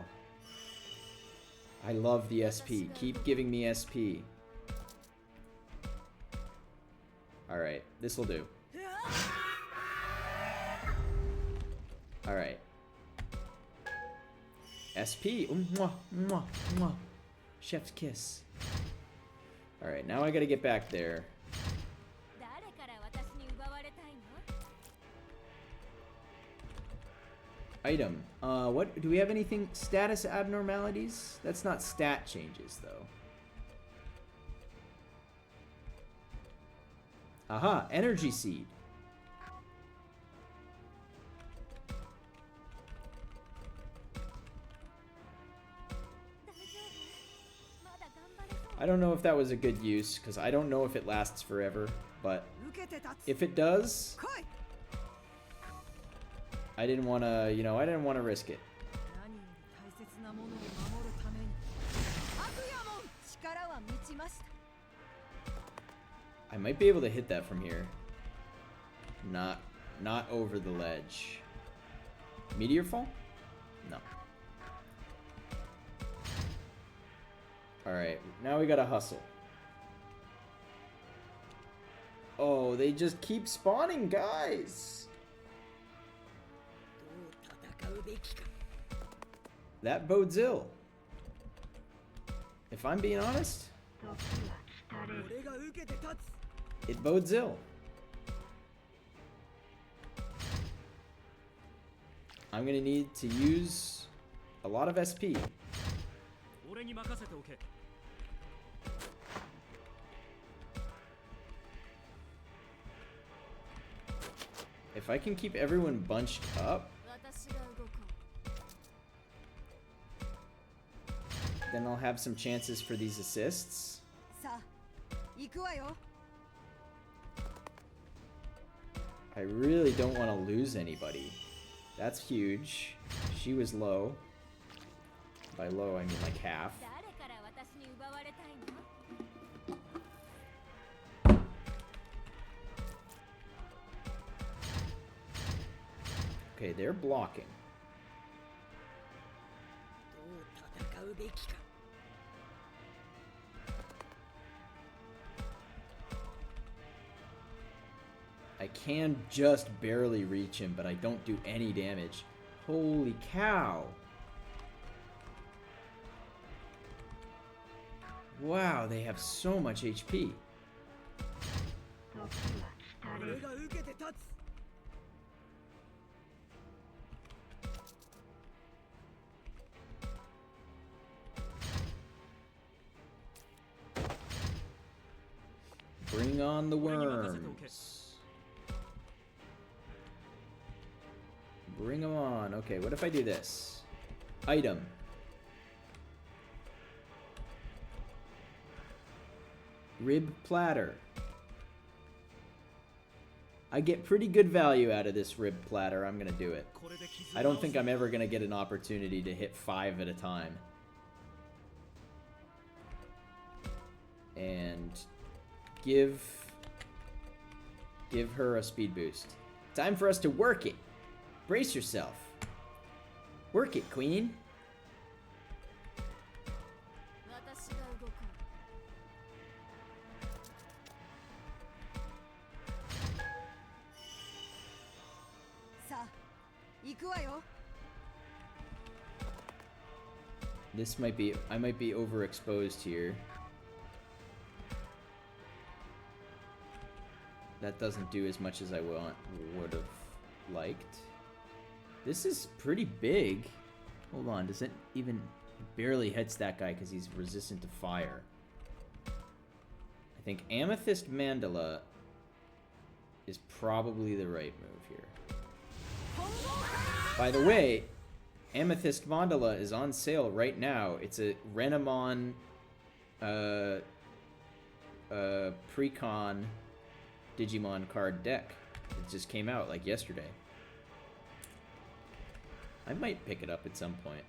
I love the SP. Keep giving me SP. Alright, this'll do. Alright. SP. Mwah, mwah, mwah. Chef's kiss. Alright, now I gotta get back there. Item. What? Do we have anything? Status abnormalities? That's not stat changes, though. Aha, energy seed. I don't know if that was a good use, because I don't know if it lasts forever, but if it does, I didn't want to, you know, I didn't want to risk it. I might be able to hit that from here. Not over the ledge. Meteor fall? No. Alright, now we gotta hustle. Oh, they just keep spawning, guys! That bodes ill. If I'm being honest, it bodes ill. I'm gonna need to use a lot of SP. If I can keep everyone bunched up, then I'll have some chances for these assists. I really don't want to lose anybody. That's huge. She was low. By low, I mean like half. Okay, they're blocking. I can just barely reach him, but I don't do any damage. Holy cow! Wow, they have so much HP. Bring on the worms. Bring them on. Okay, what if I do this? Item. Rib platter. I get pretty good value out of this rib platter. I'm gonna do it. I don't think I'm ever gonna get an opportunity to hit 5 at a time. And give her a speed boost. Time for us to work it. Brace yourself. Work it, queen. This might be, I might be overexposed here. That doesn't do as much as I would have liked. This is pretty big. Hold on, does it even barely hits that guy because he's resistant to fire? I think Amethyst Mandala is probably the right move here. By the way, Amethyst Mandala is on sale right now. It's a Renamon Precon Digimon card deck. It just came out like yesterday. I might pick it up at some point.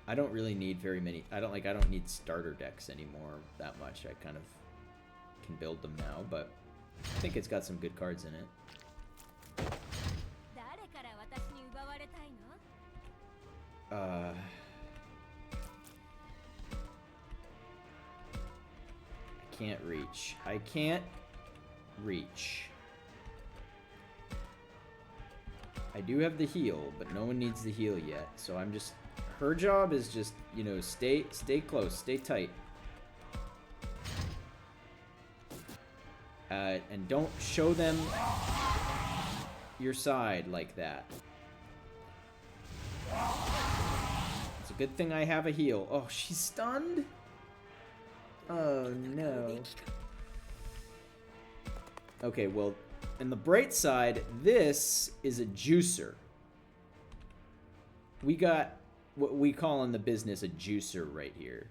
I don't really need very many. I don't need starter decks anymore that much. I kind of can build them now, but I think it's got some good cards in it. I can't reach. I can't reach. I do have the heal, but no one needs the heal yet. So I'm just, her job is just, you know, stay close, stay tight. And don't show them your side like that. It's a good thing I have a heal. Oh, she's stunned? Oh, no. Okay, well, on the bright side, this is a juicer. We got what we call in the business a juicer right here.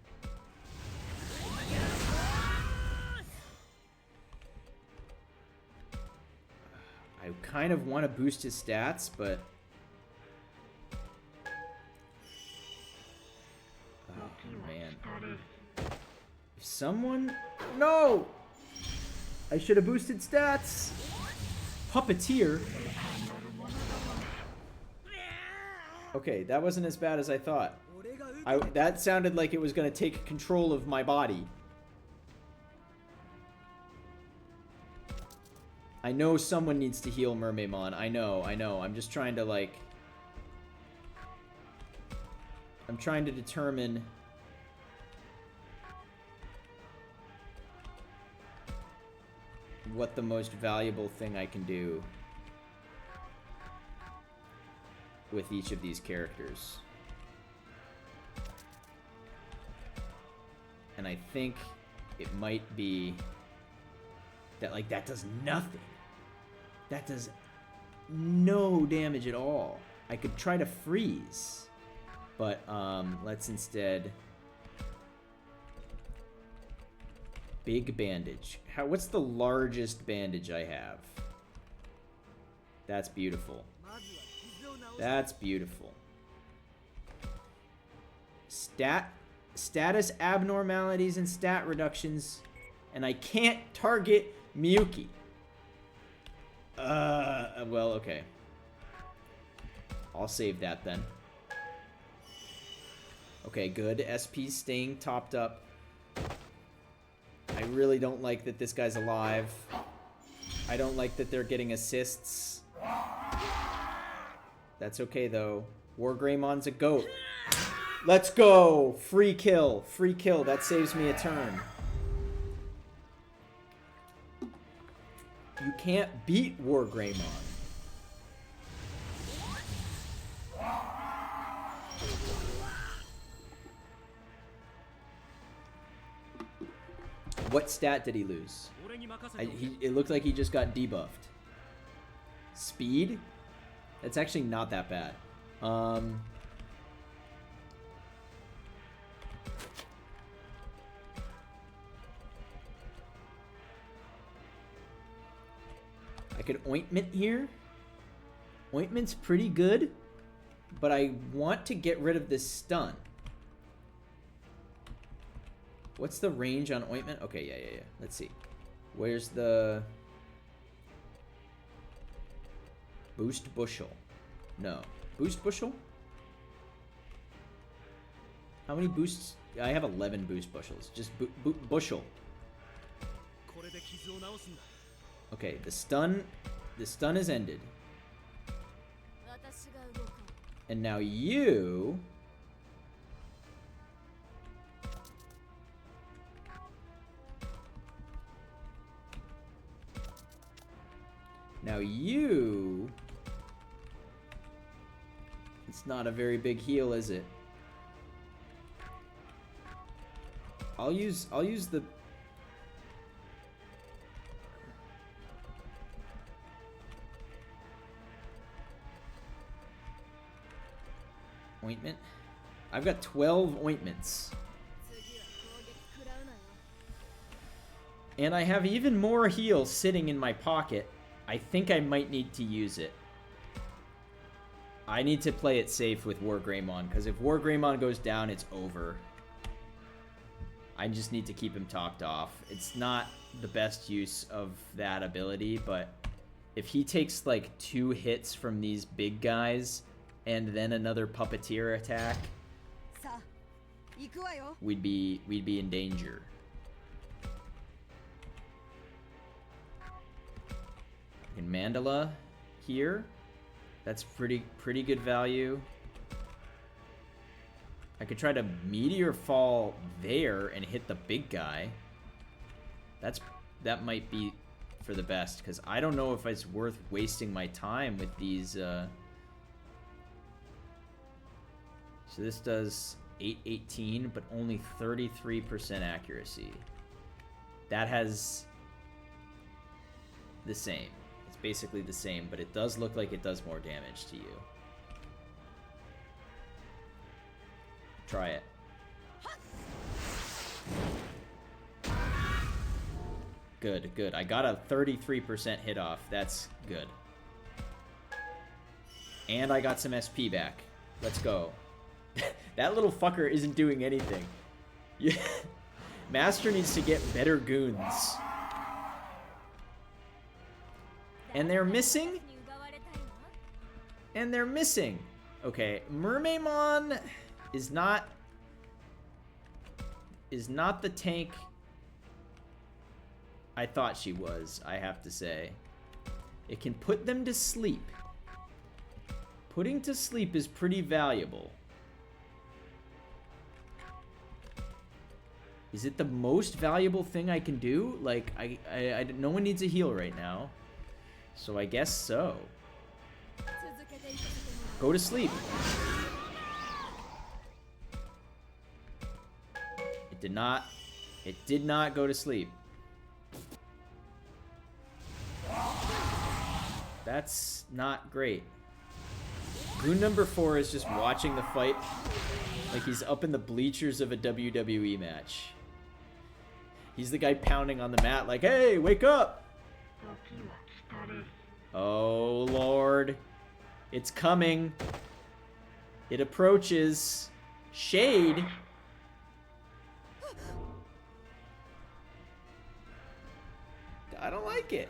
I kind of want to boost his stats, but... oh, man. If someone... No! I should have boosted stats! Puppeteer? Okay, that wasn't as bad as I thought. That sounded like it was going to take control of my body. I know someone needs to heal Mermaimon. I know. I'm just trying to, like... I'm trying to determine... what the most valuable thing I can do with each of these characters. And I think it might be that, like, that does nothing. That does no damage at all. I could try to freeze, but let's instead... Big bandage. What's the largest bandage I have? That's beautiful. That's beautiful. Status abnormalities and stat reductions, and I can't target Miyuki. Well, okay. I'll save that then. Okay, good. SP's staying topped up. I really don't like that this guy's alive. I don't like that they're getting assists. That's okay, though. Wargreimon's a goat. Let's go! Free kill. Free kill. That saves me a turn. You can't beat Wargreymon. What stat did he lose? It looked like he just got debuffed. Speed? That's actually not that bad. I could ointment here. Ointment's pretty good, but I want to get rid of this stun. What's the range on ointment? Okay, yeah. Let's see. Where's the... Boost bushel? No. Boost bushel? How many boosts? I have 11 boost bushels. Just bushel. Okay, the stun is ended. And now you... It's not a very big heal, is it? I'll use the... Ointment? I've got 12 ointments. And I have even more heal sitting in my pocket. I think I might need to use it. I need to play it safe with Wargreymon, because if Wargreymon goes down, it's over. I just need to keep him topped off. It's not the best use of that ability, but if he takes like 2 hits from these big guys and then another puppeteer attack, we'd be in danger. And Mandala here. That's pretty good value. I could try to Meteor Fall there and hit the big guy. That might be for the best, because I don't know if it's worth wasting my time with these. So this does 818, but only 33% accuracy. That has the same. It's basically the same, but it does look like it does more damage to you. Try it. Good, good. I got a 33% hit off. That's good. And I got some SP back. Let's go. That little fucker isn't doing anything. Yeah. Master needs to get better goons. And they're missing? And they're missing. Okay, Mermaimon... is not the tank I thought she was, I have to say. It can put them to sleep. Putting to sleep is pretty valuable. Is it the most valuable thing I can do? Like, no one needs a heal right now. So I guess so. Go to sleep. It did not go to sleep. That's not great. Goon number 4 is just watching the fight like he's up in the bleachers of a WWE match. He's the guy pounding on the mat like, hey, wake up! Oh, Lord. It's coming. It approaches. Shade. I don't like it.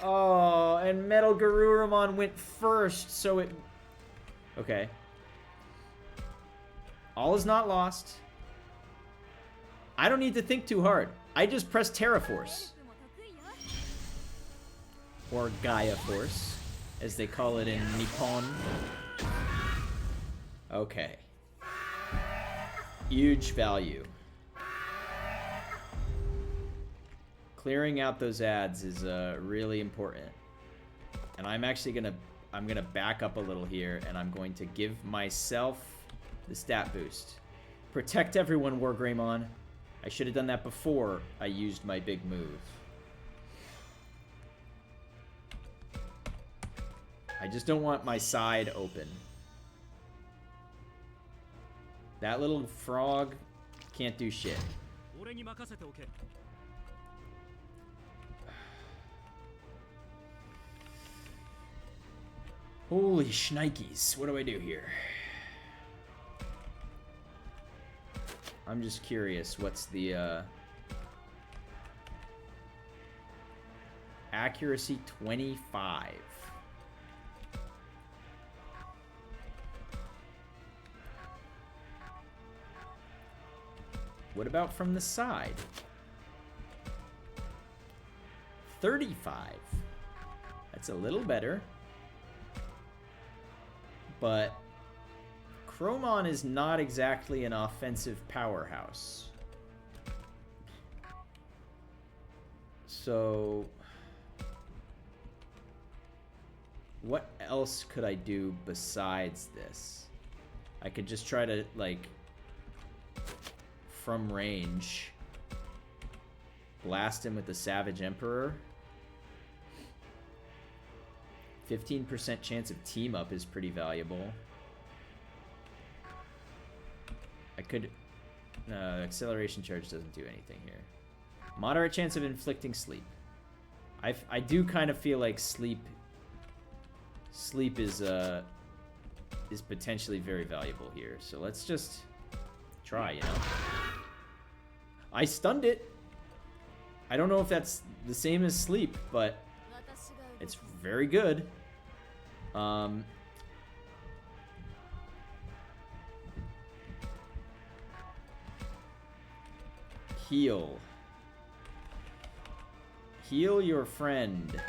Oh, and Metal Garurumon went first, so it... Okay. All is not lost. I don't need to think too hard. I just press Terra Force. Or Gaia Force, as they call it in Nippon. Okay. Huge value. Clearing out those ads is really important. And I'm actually gonna back up a little here, and I'm going to give myself the stat boost. Protect everyone, Wargreymon. I should have done that before I used my big move. I just don't want my side open. That little frog can't do shit. Holy shnikes, what do I do here? I'm just curious, what's the, accuracy 25. What about from the side? 35. That's a little better. But Chromon is not exactly an offensive powerhouse. So what else could I do besides this? I could just try to, like, from range, blast him with the Savage Emperor. 15% chance of team up is pretty valuable. I could... No, acceleration charge doesn't do anything here. Moderate chance of inflicting sleep. I do kind of feel like sleep is potentially very valuable here. So let's just try, you know. I stunned it. I don't know if that's the same as sleep, but it's very good. Heal. Heal your friend.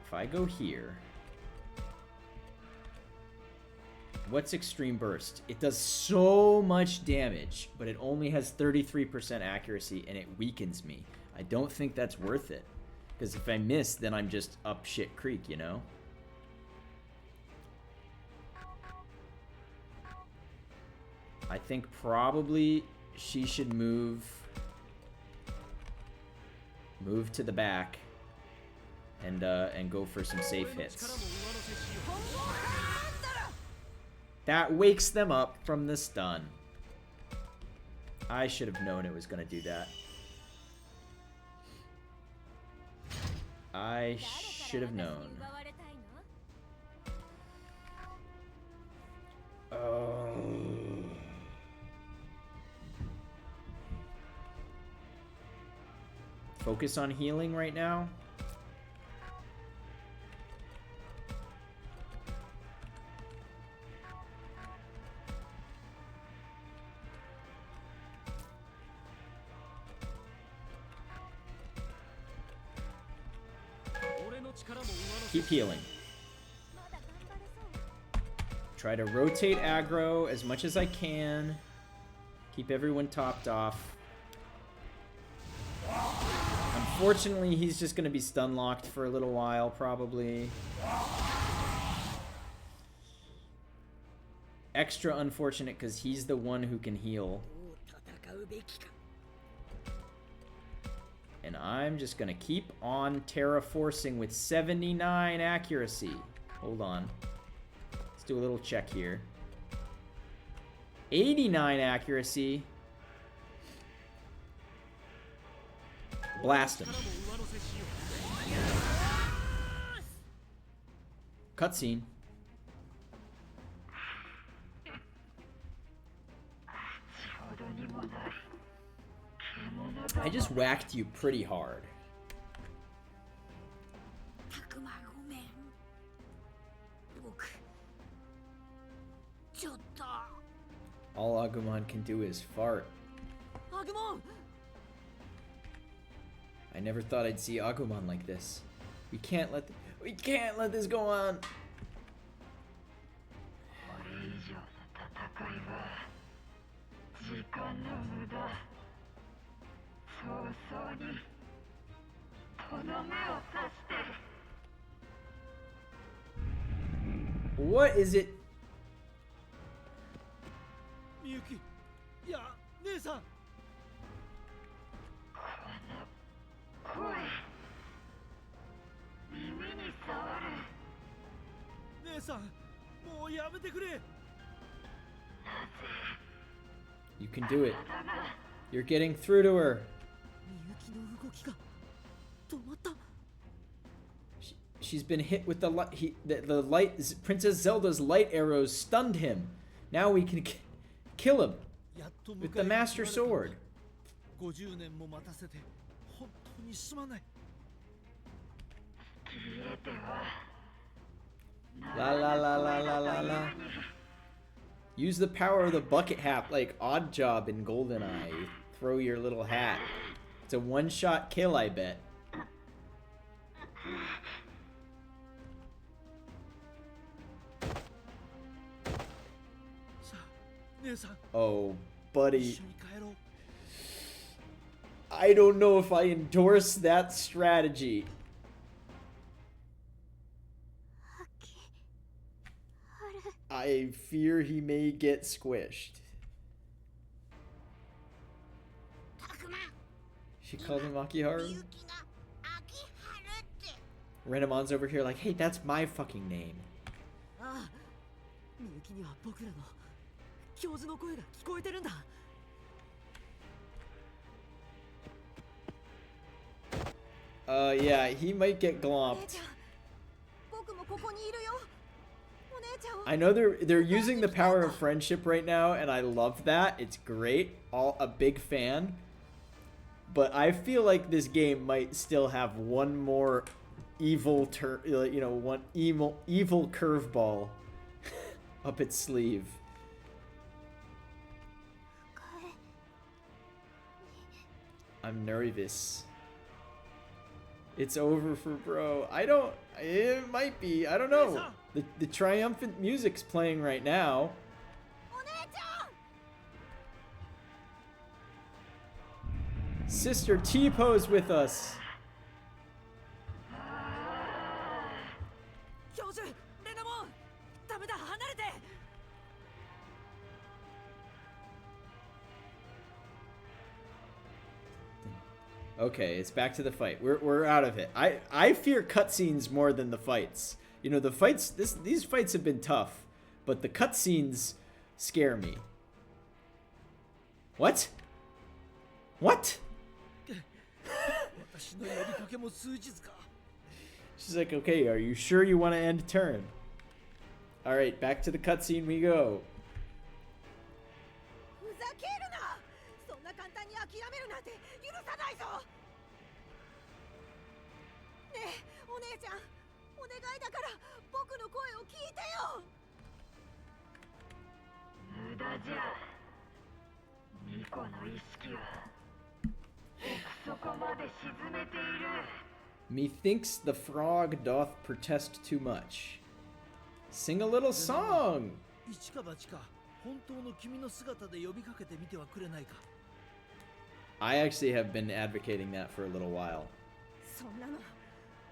If I go here... What's Extreme Burst? It does so much damage, but it only has 33% accuracy, and it weakens me. I don't think that's worth it. Because if I miss, then I'm just up shit creek, you know? I think probably she should move to the back and go for some safe hits. That wakes them up from the stun. I should have known it was going to do that. I should have known. Oh. focus on healing right now. Keep healing. Try to rotate aggro as much as I can. Keep everyone topped off. Unfortunately, he's just going to be stun locked for a little while, probably. Extra unfortunate because he's the one who can heal. And I'm just going to keep on terraforcing with 79 accuracy. Hold on. Let's do a little check here. 89 accuracy. Blast him. Cutscene. I just whacked you pretty hard. All Agumon can do is fart. Agumon! I never thought I'd see Agumon like this. We can't let this go on. What is it? Miyuki! Yeah, Nessa! 姉さん、もうやめてくれ。 You can do it. You're getting through to her. She's been hit with the light. The light. Princess Zelda's light arrows stunned him. Now we can kill him with the Master Sword. 50年も待たせて本当にすまない。 La la la la la la la. Use the power of the bucket hat like Odd Job in GoldenEye. Throw your little hat. It's a one-shot kill, I bet. Oh, buddy. I don't know if I endorse that strategy. I fear he may get squished. She called him Akiharu? Renamon's over here like, hey, that's my fucking name. Yeah, he might get glomped. I know they're using the power of friendship right now, and I love that. It's great. A big fan. But I feel like this game might still have one more evil one evil curveball up its sleeve. I'm nervous. It's over for bro. It might be. I don't know. The triumphant music's playing right now. Sister T-Pose with us. Okay, it's back to the fight. We're out of it. I fear cutscenes more than the fights. You know, the fights, these fights have been tough, but the cutscenes scare me. What? What? She's like, okay, are you sure you want to end turn? Alright, back to the cutscene we go. えお姉ちゃん、お願いだから僕の声を聞いてよ。無駄じゃ。巫女の意識は奥底まで沈めている。 Methinks the frog doth protest too much. Sing a little song! 一か八か本当の君の姿で呼びかけてみてはくれないか。 I actually have been advocating that for a little while. そんなの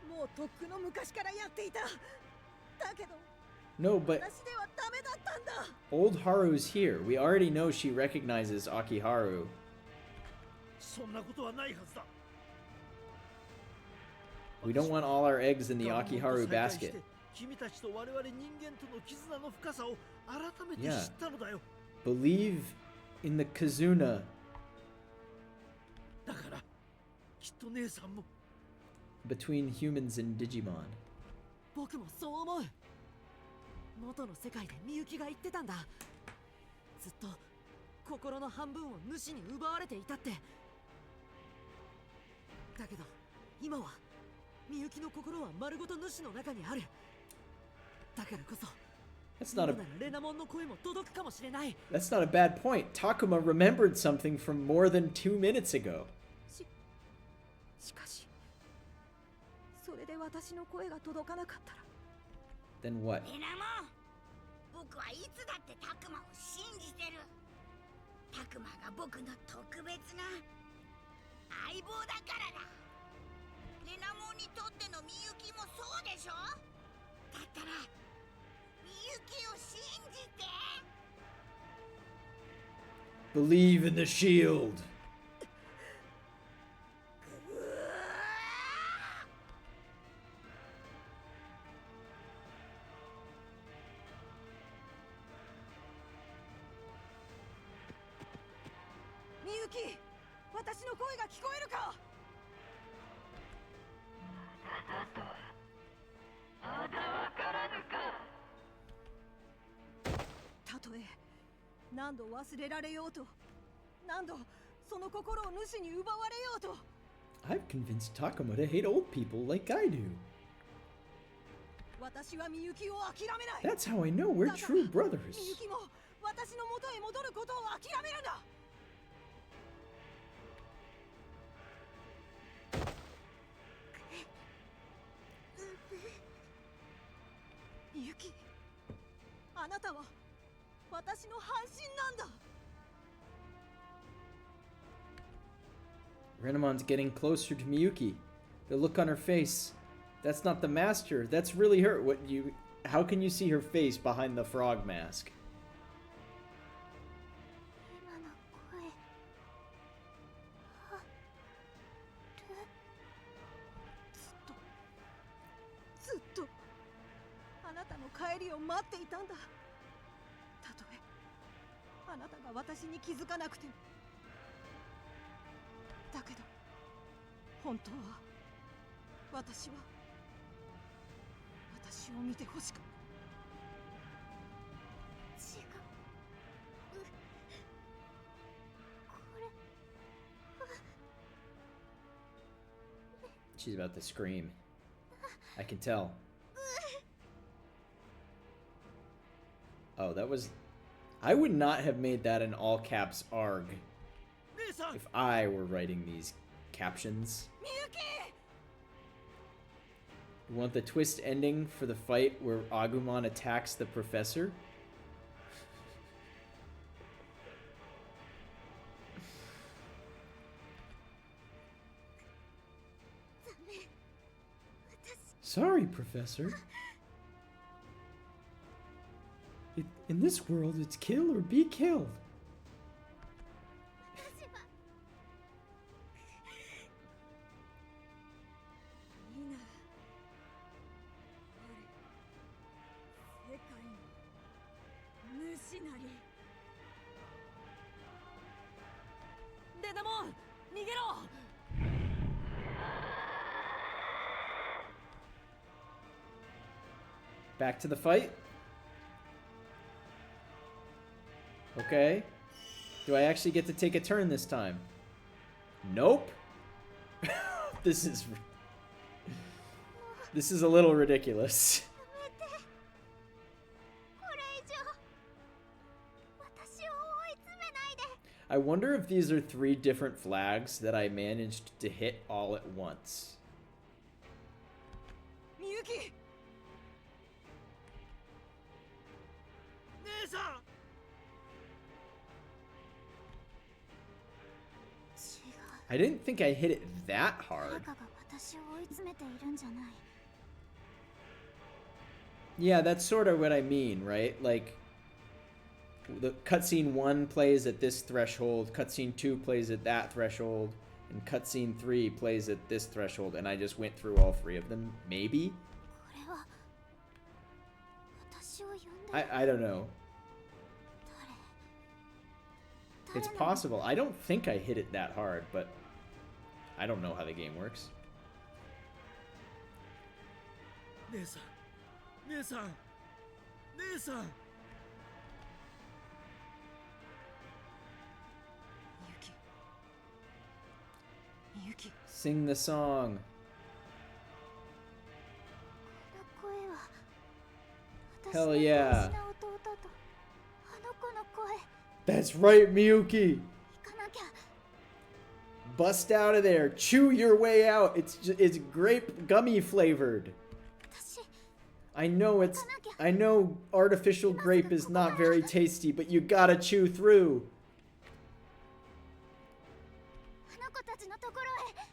もうとっくの昔からやっていた。だけど No, but 私ではダメだったんだ。 old Haru's here. We already know she recognizes Akiharu. そんなことはないはずだ。 We don't want all our eggs in the Akiharu basket. 君たちと我々人間との絆の深さを改めて知ったのだよ。 Believe in the Kazuna. だからきっと姉さんも Between humans and Digimon. 僕もそう思う。元の世界でみゆきが言ってたんだ。ずっと心の半分を主に奪われていたって。だけど今はみゆきの心は丸ごと主の中にある。だからこそ That's not 今 a ならレナモンの声も届くかもしれない。 that's not a bad point. Takuma remembered something from more than 2 minutes ago. しかしそれで私の声が届かなかったら Then what? レナモン、僕はいつだってタクマを信じてる。タクマが僕の特別な相棒だからだ。レナモンにとってのみゆきもそうでしょ。だったらみゆきを信じて。 Believe in the shield. みゆき、私の声が聞こえるか。まだわからぬか。たとえ何度忘れられようと、何度その心を主に奪われようと、 I've convinced Takuma to hate old people like I do. 私はみゆきを諦めない。 That's how I know we're true brothers. みゆきも私の元へ戻ることを諦めるんだ。みゆき、あなたは私の半身なんだ。 Renamon's getting closer to Miyuki. The look on her face. That's not the master. That's really her. How can you see her face behind the frog mask? 今の声はずっとあなたの帰りを待っていたんだ。たとえあなたが私に気づかなくても。だけど本当は私を見てほしかった。違う。これは She's about to scream. I can tell. Oh, that was... I would not have made that an all caps ARG 姉さん。 if I were writing these captions. みゆき、 You want the twist ending for the fight where Agumon attacks the professor? ダメ。私 Sorry, Professor. In this world, it's kill or be killed. 私は。いいな。我世界の主なり。レナモン、逃げろ。 Back to the fight. Okay. Do I actually get to take a turn this time? Nope. This is... This is a little ridiculous. これ以上私を追い詰めないで。 I wonder if these are 3 different flags that I managed to hit all at once. みゆき姉さん I didn't think I hit it that hard. 誰かが私を追い詰めているんじゃない。 Yeah, that's sort of what I mean, right? Like, the cutscene 1 plays at this threshold, cutscene 2 plays at that threshold, and cutscene 3 plays at this threshold, and I just went through all 3 of them, maybe? これは私を呼んでる。 I don't know. It's 誰なの？ possible. I don't think I hit it that hard, but I don't know how the game works. 姉さん姉さん姉さんみゆきみゆき Sing the song. この声は Hell 私の yeah. 大事な弟とあの子の声。 That's right, Miyuki. 行かなきゃ。 Bust out of there. Chew your way out. It's grape gummy flavored. 私 I know artificial grape is not very tasty, but you gotta chew through. あの子たちのところへ。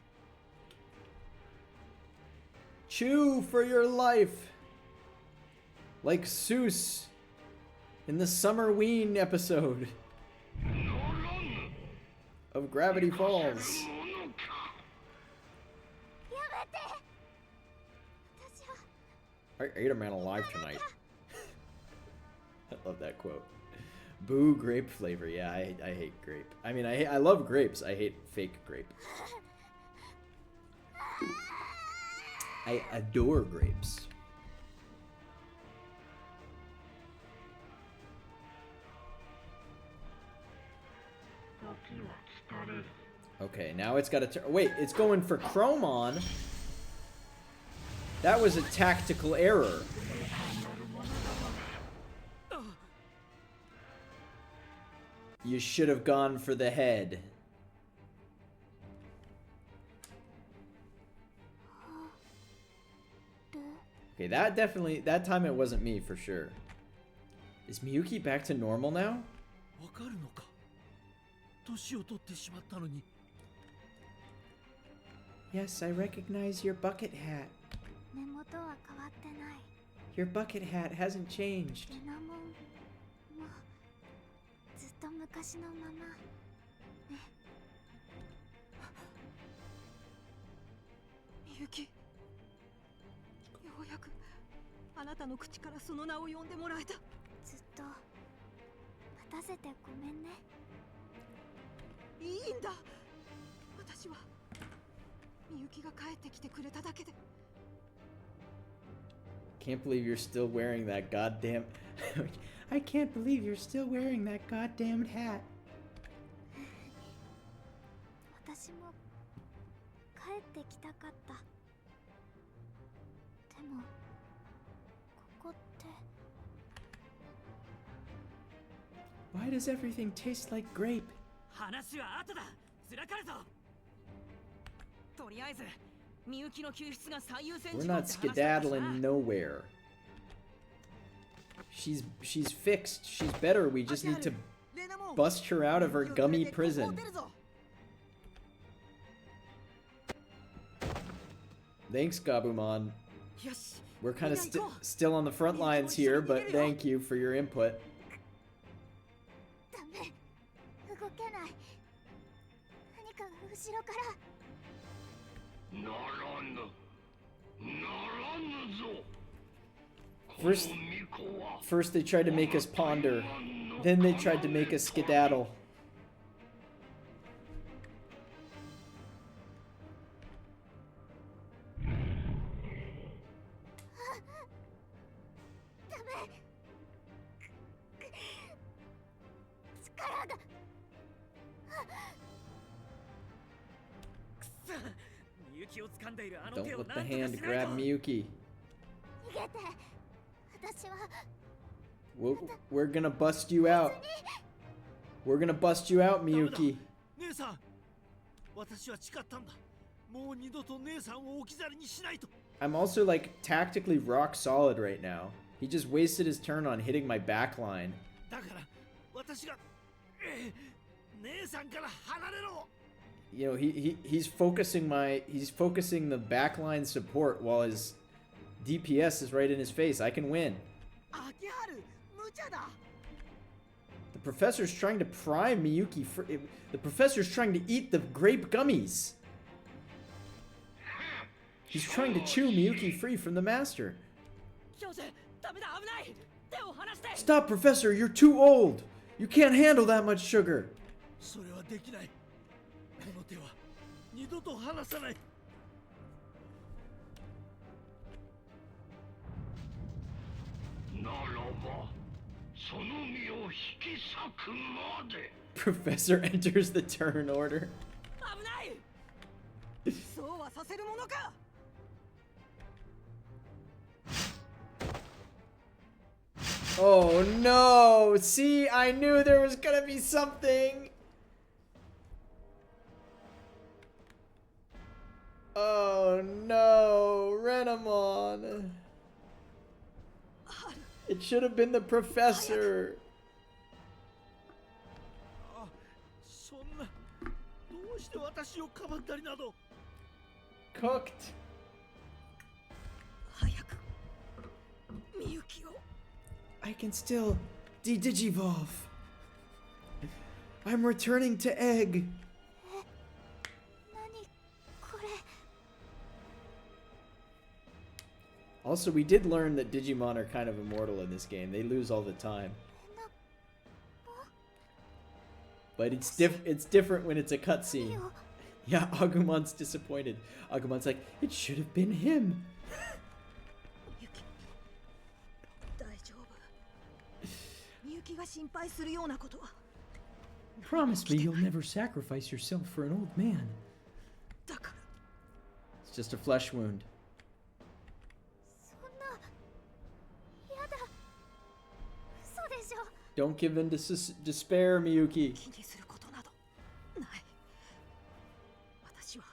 Chew for your life. Like Seuss in the Summerween episode of Gravity Falls. やめて。私は I ate a man alive tonight. I love that quote. Boo grape flavor. Yeah, I hate grape. I mean, I love grapes. I hate fake grape. I adore grapes. Okay, now it's got to turn. Wait, it's going for Chromon. That was a tactical error. You should have gone for the head. Okay, that time it wasn't me for sure. Is Miyuki back to normal now? わかるのか年を取ってしまったのに Yes, I recognize your bucket hat. 根元は変わってない。 Your bucket hat hasn't changed. レナモンもずっと昔のままね。みゆき、ようやくあなたの口からその名を呼んでもらえた。ずっと待たせてごめんね。いいんだ。私はみゆきが帰ってきてくれただけで。 Can't believe you're still wearing that goddamn... I can't believe you're still wearing that goddamn hat. 私も帰ってきたかった。でもここって Why does everything taste like grape? 話は後だ。ずらかるぞ。とりあえずみゆきの救出が最優先 We're 事項 not って話だったしな。 skedaddling nowhere. She's fixed. She's better. We just need to bust her out of her gummy prison. Thanks, Gabumon. よし。 We're kind of still on the front lines here, but thank you for your input. ダメ。動けない。何かが後ろから。 First they tried to make us ponder. Then they tried to make us skedaddle. Don't let the hand grab Miyuki. 逃げて。私は We're gonna bust you out. We're gonna bust you out, Miyuki. 姉さん、私は誓ったんだ。もう二度と姉さんを置き去りにしないと。 I'm also like tactically rock solid right now. He just wasted his turn on hitting my back line. だから私が、姉さんから離れろ。 You know, he's focusing the backline support while his DPS is right in his face. I can win. 秋春、無茶だ。 The professor's trying to prime Miyuki for the professor's trying to eat the grape gummies. He's trying to chew Miyuki free from the master. 教授、ダメだ、危ない。手を離して。 Stop, Professor, you're too old. You can't handle that much sugar. それはできない。この手は二度と離さない。 ならばその身を引き裂くまで。 Professor enters the turn order. 危ない。そうはさせるものか。 Oh no! See, I knew there was gonna be something! Oh no, Renamon! It should have been the professor! そんな、どうして私をかばったりなど。 Cooked! 早く、みゆきを。 I can still de-digivolve! I'm returning to egg! 何これ。 Also, we did learn that Digimon are kind of immortal in this game. They lose all the time. But it's different when it's a cutscene. Yeah, Agumon's disappointed. Agumon's like, it should have been him. 大丈夫。みゆきが心配するようなことは。 Promise me you'll never sacrifice yourself for an old man. だから。 It's just a flesh wound. そんな。やだ。嘘でしょ。 Don't give in to despair, Miyuki. 気にすることなどない。私は。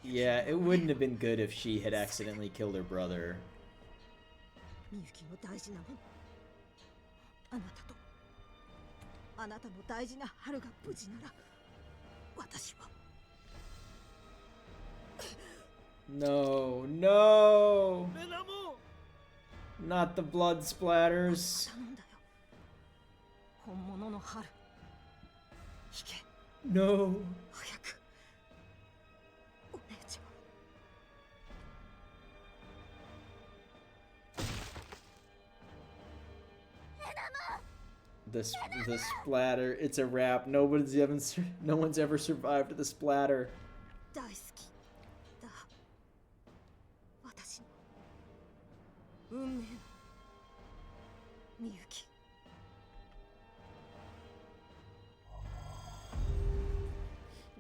Yeah, it wouldn't have been good if she had accidentally killed her brother. みゆきの大事なもの。あなたと。あなたの大事な春が無事なら。私は。 No, no! レナモ Not the blood splatters. 頼んだよ。本物の春。引け。 No. 早く。お姉ちゃん。 The splatter. It's a wrap. No one's ever survived the splatter. 大好きだ。私の運命のみゆき。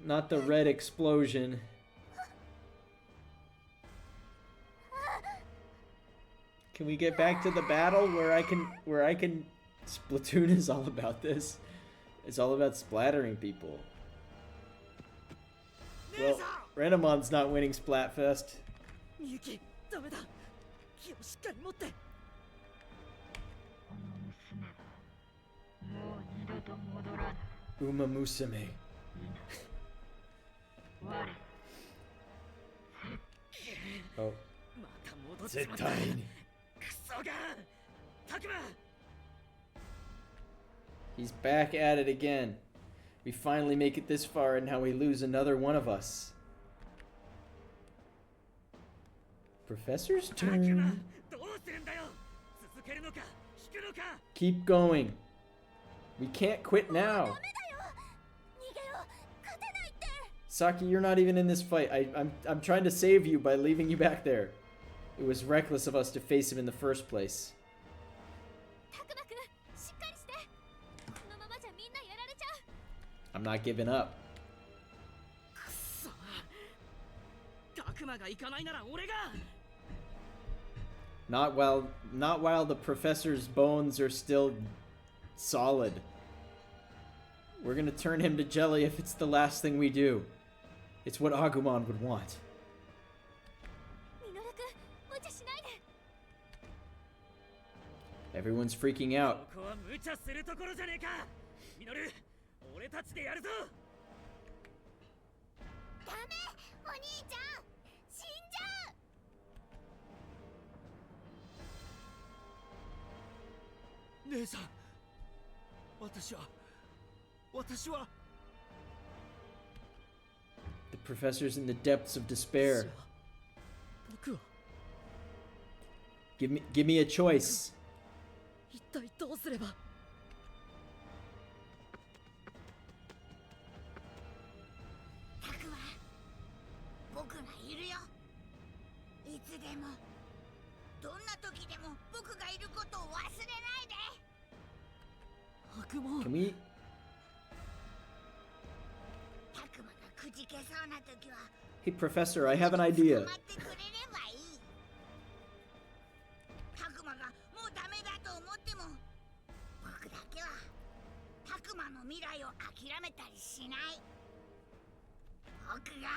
Not the red explosion. Can we get back to the battle where I can Splatoon is all about this. It's all about splattering people. Well, Renamon's not winning Splatfest. みゆき、ダメだ。気をしっかり持って。この娘はもう二度と戻らぬ。 Uma Musume. 我 Oh. また戻っちまった。 Zettai. クソが。タクマ。 He's back at it again. We finally make it this far and now we lose another one of us. Professor's turn. どうするんだよ。続けるのか、引くのか。 Keep going. We can't quit now. 逃げよう。勝てないって。 Saki, you're not even in this fight. I'm trying to save you by leaving you back there. It was reckless of us to face him in the first place. タクマくん、しっかりして。このままじゃみんなやられちゃう。 I'm not giving up. くそ。悪魔が行かないなら俺が。 Not while the professor's bones are still solid. We're gonna turn him to jelly if it's the last thing we do. It's what Agumon would want. ミノル君、無茶しないで。 Everyone's freaking out. ここは無茶するところじゃねえか。ミノル、俺たちでやるぞ。ダメ、お兄ちゃん、死んじゃう。姉さん、私は The professor's in the depths of despair. 僕は Give me a choice. 一体どうすれば。タクは僕がいるよ。いつでもどんな時でも僕がいることを忘れないで。悪魔 Can we? タクマがくじけそうな時は Hey, Professor, I have an idea. 捕まってくれればいい。タクマがもうダメだと思っても僕だけはタクマの未来を諦めたりしない。僕が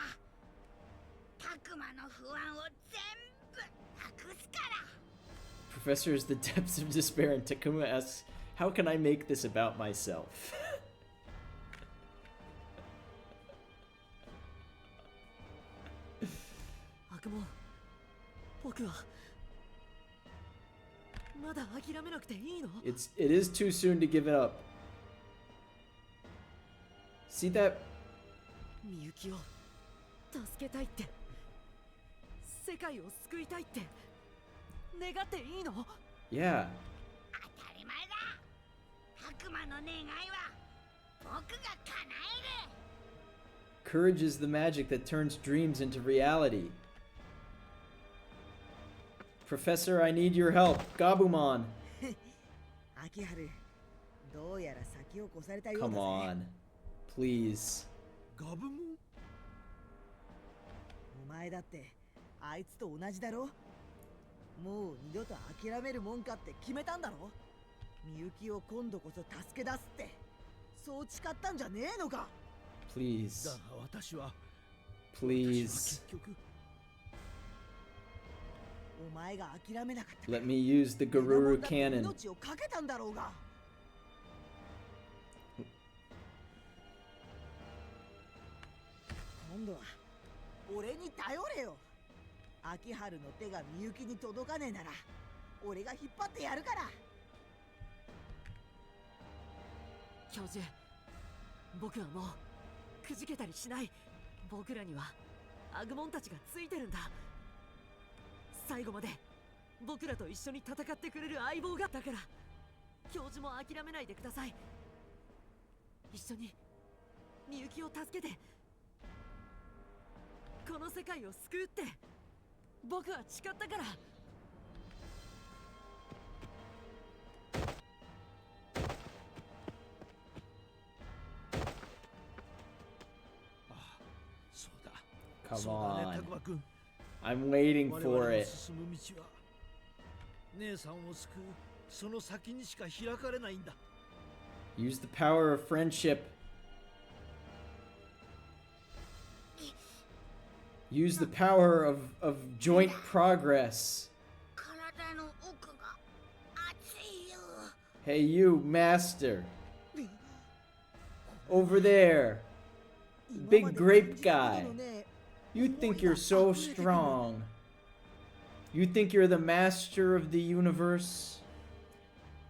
タクマの不安を全部なくすから。 Professor is the depths of despair, and Takuma asks, "How can I make this about myself?" 悪魔、僕はまだ諦めなくていいの？ It is too soon to give it up. See that? みゆきを助けたいって、世界を救いたいって願っていいの？ Yeah. 当たり前だ。タクマの願いは僕が叶える。 Courage is the magic that turns dreams into reality. Professor, I need your help. Gabumon. 秋春、どうやら先を越されたようだ Come ぜ。 on. Please. ガブモン。お前だってあいつと同じだろ。もう二度と諦めるもんかって決めたんだろ。みゆきを今度こそ助け出すってそう誓ったんじゃねえのか。 Please. だが私は Please. 結局お前が諦めなかった。 Let me use the Garuru cannon. 命をかけたんだろうが。今度は俺に頼れよ。秋春の手がみゆきに届かねえなら俺が引っ張ってやるから。教授、僕はもうくじけたりしない。僕らにはアグモンたちがついてるんだ。最後まで僕らと一緒に戦ってくれる相棒がだから、教授も諦めないでください。一緒にみゆきを助けてこの世界を救うって僕は誓ったから。そうだ。 Come そうだね、 on. タクマ君。 I'm waiting 我々 for の it. 進む道は姉さんを救うその先にしか開かれないんだ。 Use the power of friendship. Use the power of joint progress. 体の奥が熱いよ。 Hey, you, master. Over there. Big grape guy. You think you're so strong. You think you're the master of the universe.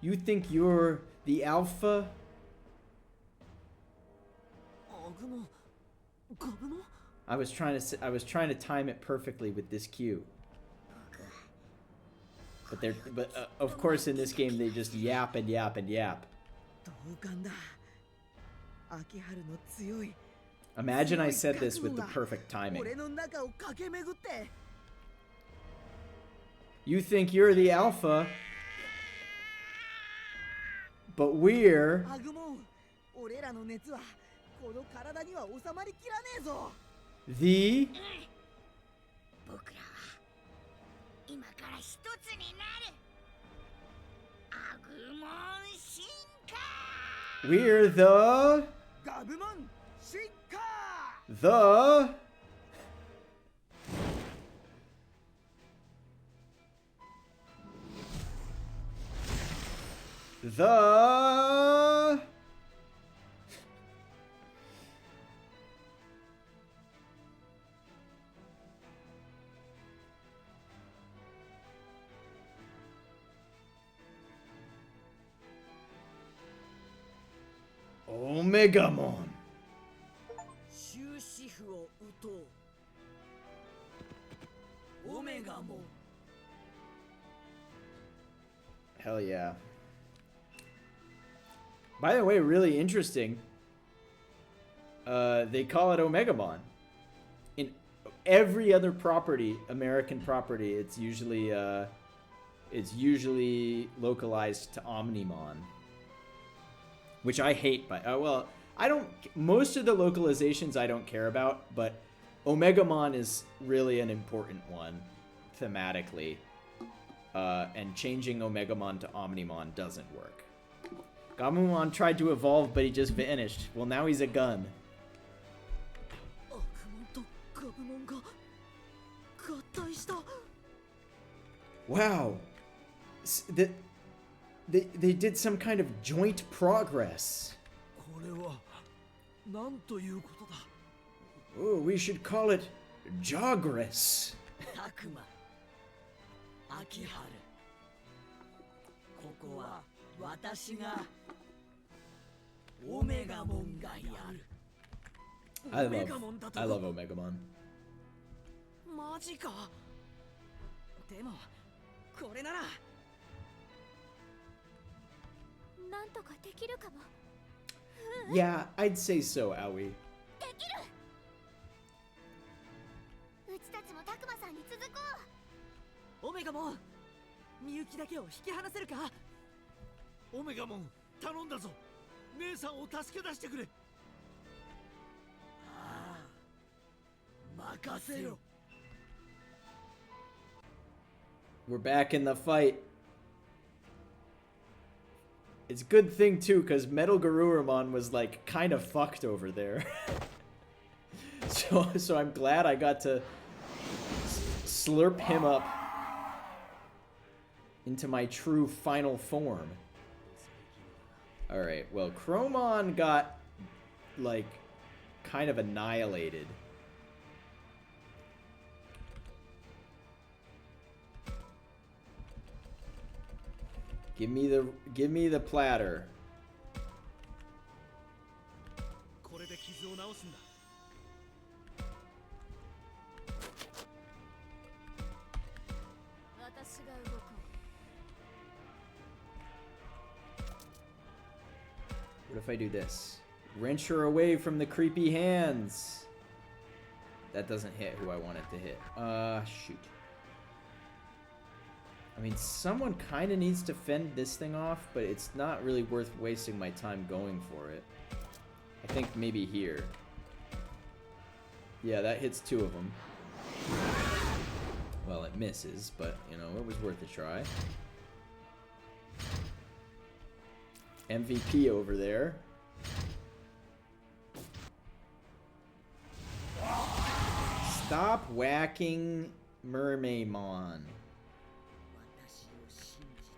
You think you're the alpha. アグモン、ガブモン。 I was trying to time it perfectly with this cue. But of course in this game they just yap and yap and yap. 同感だ。秋春の強い。 Imagine I said this with the perfect timing. 俺の中を駆け巡って。 You think you're the alpha, but we're アグモン、俺らの熱はこの体には収まりきらねえぞ。 the 僕らは今から一つになる。アグモン進化。 We're the ガブモン進化。 the Omegamon. 終止符を打とう。オメガモン。 Hell yeah. By the way, really interesting. They call it Omegamon. In every other property, American property, it's usually localized to Omnimon, which I hate. But well, I don't. Most of the localizations I don't care about, but Omegamon is really an important one thematically. And changing Omegamon to Omnimon doesn't work. Gabumon tried to evolve, but he just vanished. Well, now he's a gun. アグモンとガブモンが合体した。 Wow. They did some kind of joint progress. これはなんということだ。 Oh, we should call it Jogress. タクマ。秋春。ここは私がオメガモンがやる。 I オメガモンだと love Omegamon. マジか。でもこれなら。なんとかできるかも。 Yeah, I'd say so, Aoi. できる。うちたちもタクマさんに続こう。オメガモン、みゆきだけを引き離せるか。オメガモン頼んだぞ。姉さんを助け出してくれ。ああ、任せろ。 We're back in the fight. It's a good thing too, because Metal Garurumon was like kind of fucked over there. so I'm glad I got to slurp him up into my true final form. Alright, well, Chromon got like kind of annihilated. Give me the platter. これで傷を治すんだ。私が動こう。 What if I do this? Wrench her away from the creepy hands. That doesn't hit who I want it to hit. Shoot. I mean, someone kind of needs to fend this thing off, but it's not really worth wasting my time going for it. I think maybe here. Yeah, that hits two of them. Well, it misses, but, you know, it was worth a try. MVP over there. Stop whacking Mermaidmon. 私を信じて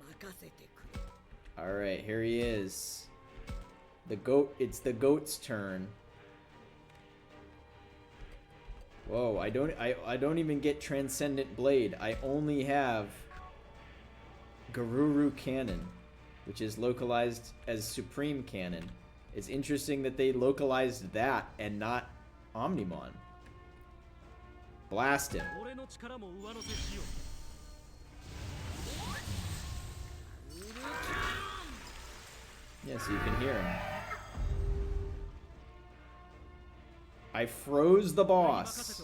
任せてくれ。 Alright, here he is. The goat, it's the goat's turn. Whoa, I don't even get Transcendent Blade. I only have Garuru Cannon, which is localized as Supreme Cannon. It's interesting that they localized that and not Omnimon. Blast him. 俺の力も上乗せしよう。 Yeah, so you can hear him. I froze the boss,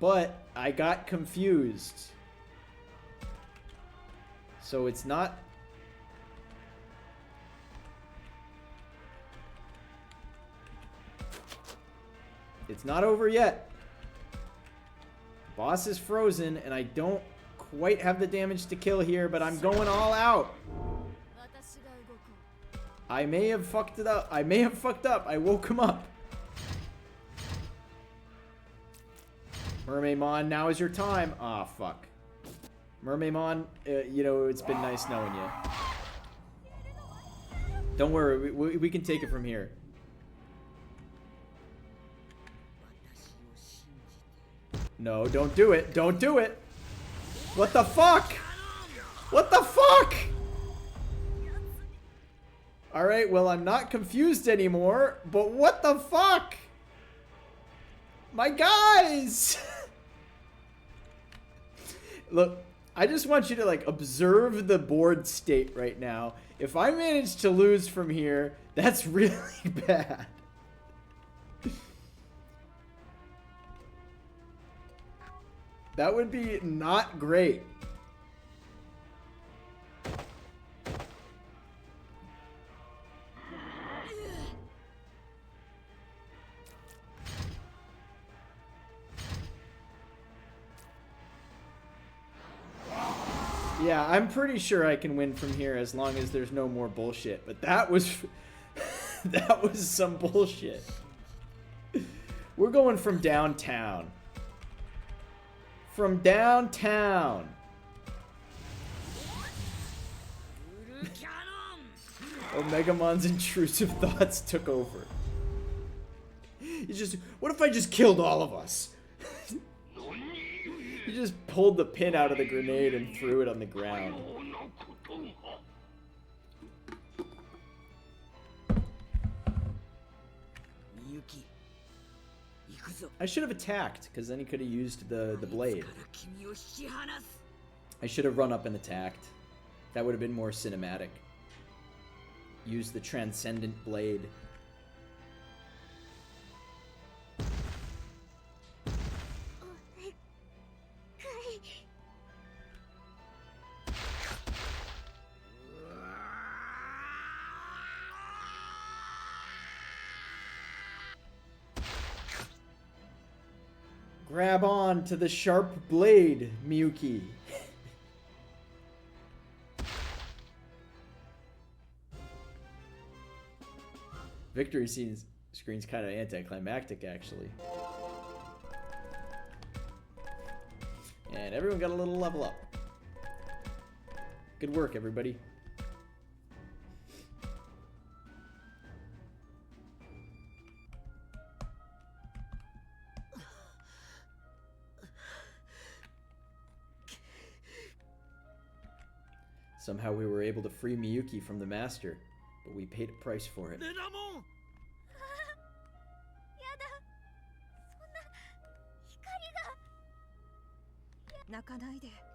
but I got confused. So it's not... It's not over yet. Boss is frozen, and I don't quite have the damage to kill here, but I'm going all out. I may have fucked it up. I may have fucked up. I woke him up. Mermaidmon, now is your time. Ah, fuck. Mermaidmon, you know, it's been nice knowing you. Don't worry, we can take it from here. No, don't do it. Don't do it. What the fuck? What the fuck? Alright, well, I'm not confused anymore, but what the fuck? My guys! Look, I just want you to, like, observe the board state right now. If I manage to lose from here, that's really bad. That would be not great. Yeah, I'm pretty sure I can win from here as long as there's no more bullshit. But that was... that was some bullshit. We're going from downtown. From downtown. Omegamon's intrusive thoughts took over. You just... What if I just killed all of us? He just pulled the pin out of the grenade and threw it on the ground. I should have attacked, because then he could have used the blade. I should have run up and attacked. That would have been more cinematic. Use the transcendent blade. Grab on to the sharp blade, Miyuki. Victory screen's kind of anticlimactic, actually. And everyone got a little level up. Good work, everybody. Somehow we were able to free Miyuki from the master, but we paid a price for it.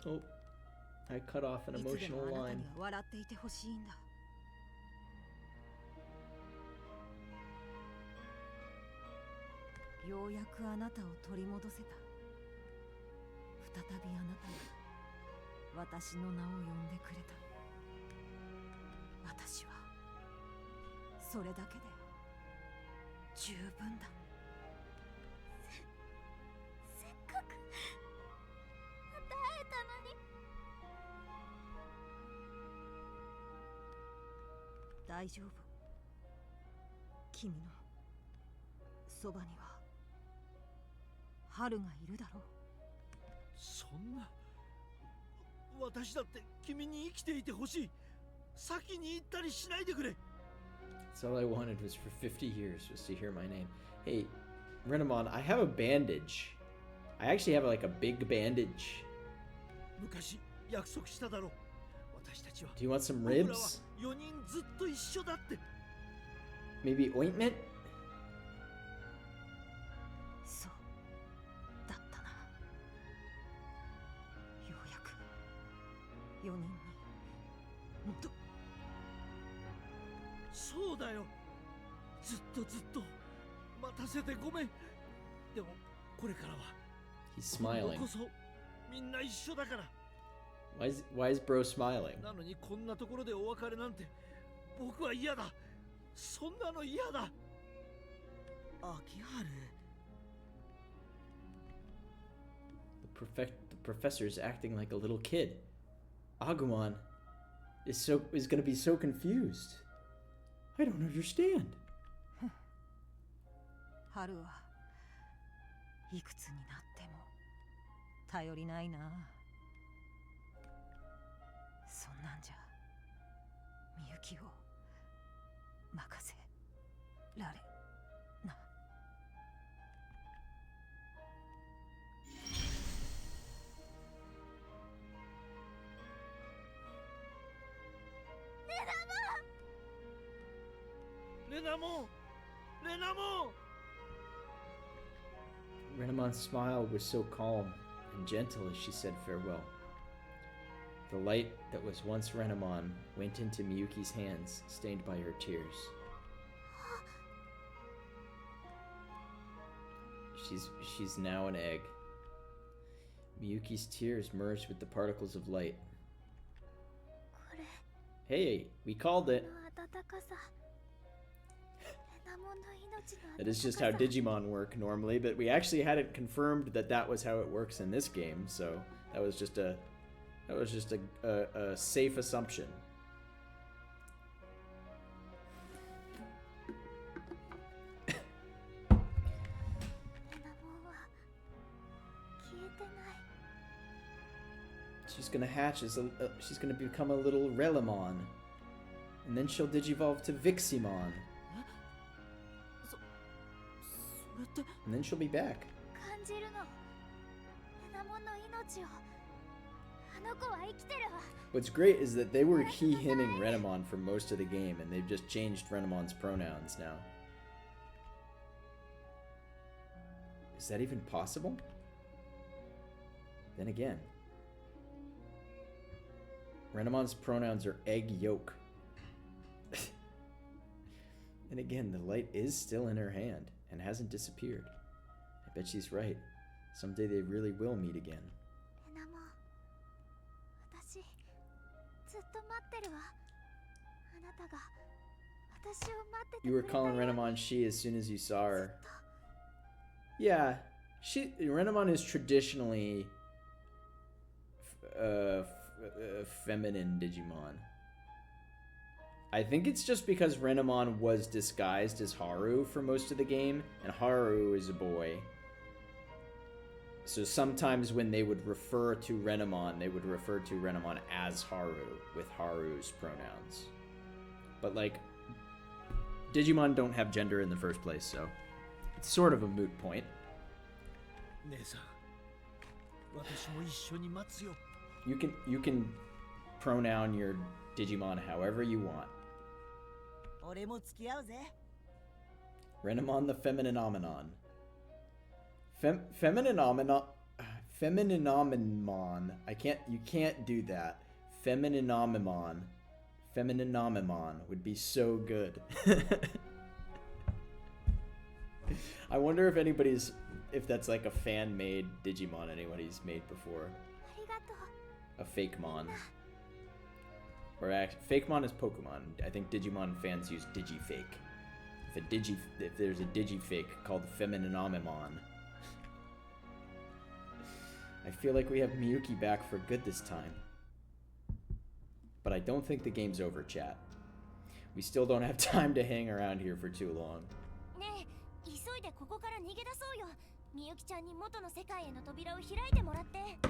Oh, I cut off an emotional line. That's all I wanted was for 50 years was to hear my name. Hey, Renamon, I have a bandage. I actually have like a big bandage. Do you want some ribs? Maybe ointment? He's smiling. Why is bro smiling? The the professor's acting like a little kid. Agumon is gonna be so confused. I don't understand. 春はいくつになっても頼りないな。そんなんじゃみゆきを任せられな。レナモンレナモン Renamon's smile was so calm and gentle as she said farewell. The light that was once Renamon went into Miyuki's hands, stained by her tears. She's now an egg. Miyuki's tears merged with the particles of light. Hey, we called it. That is just how Digimon work normally, but we actually hadn't confirmed that that was how it works in this game, so that was just a safe assumption. She's gonna hatch as she's gonna become a little Relamon, and then she'll digivolve to Viximon. And then she'll be back. What's great is that they were he-himing Renamon for most of the game, and they've just changed Renamon's pronouns now. Is that even possible? Then again, Renamon's pronouns are egg yolk. And again, the light is still in her hand and hasn't disappeared. I bet she's right. Someday they really will meet again. You were calling Renamon she as soon as you saw her. Yeah, Renamon is traditionally feminine Digimon. I think it's just because Renamon was disguised as Haru for most of the game, and Haru is a boy. So sometimes when they would refer to Renamon, they would refer to Renamon as Haru, with Haru's pronouns. But like, Digimon don't have gender in the first place, so it's sort of a moot point. You can pronoun your Digimon however you want. Renamon the Femininomenon. Femininomenon. You can't do that. Femininomenon would be so good. I wonder if that's like a fan-made Digimon anybody's made before. A Fakemon. Or Fakemon is Pokemon. I think Digimon fans use Digifake. If there's a Digifake called Femininomenon. I feel like we have Miyuki back for good this time. But I don't think the game's over, chat. We still don't have time to hang around here for too long.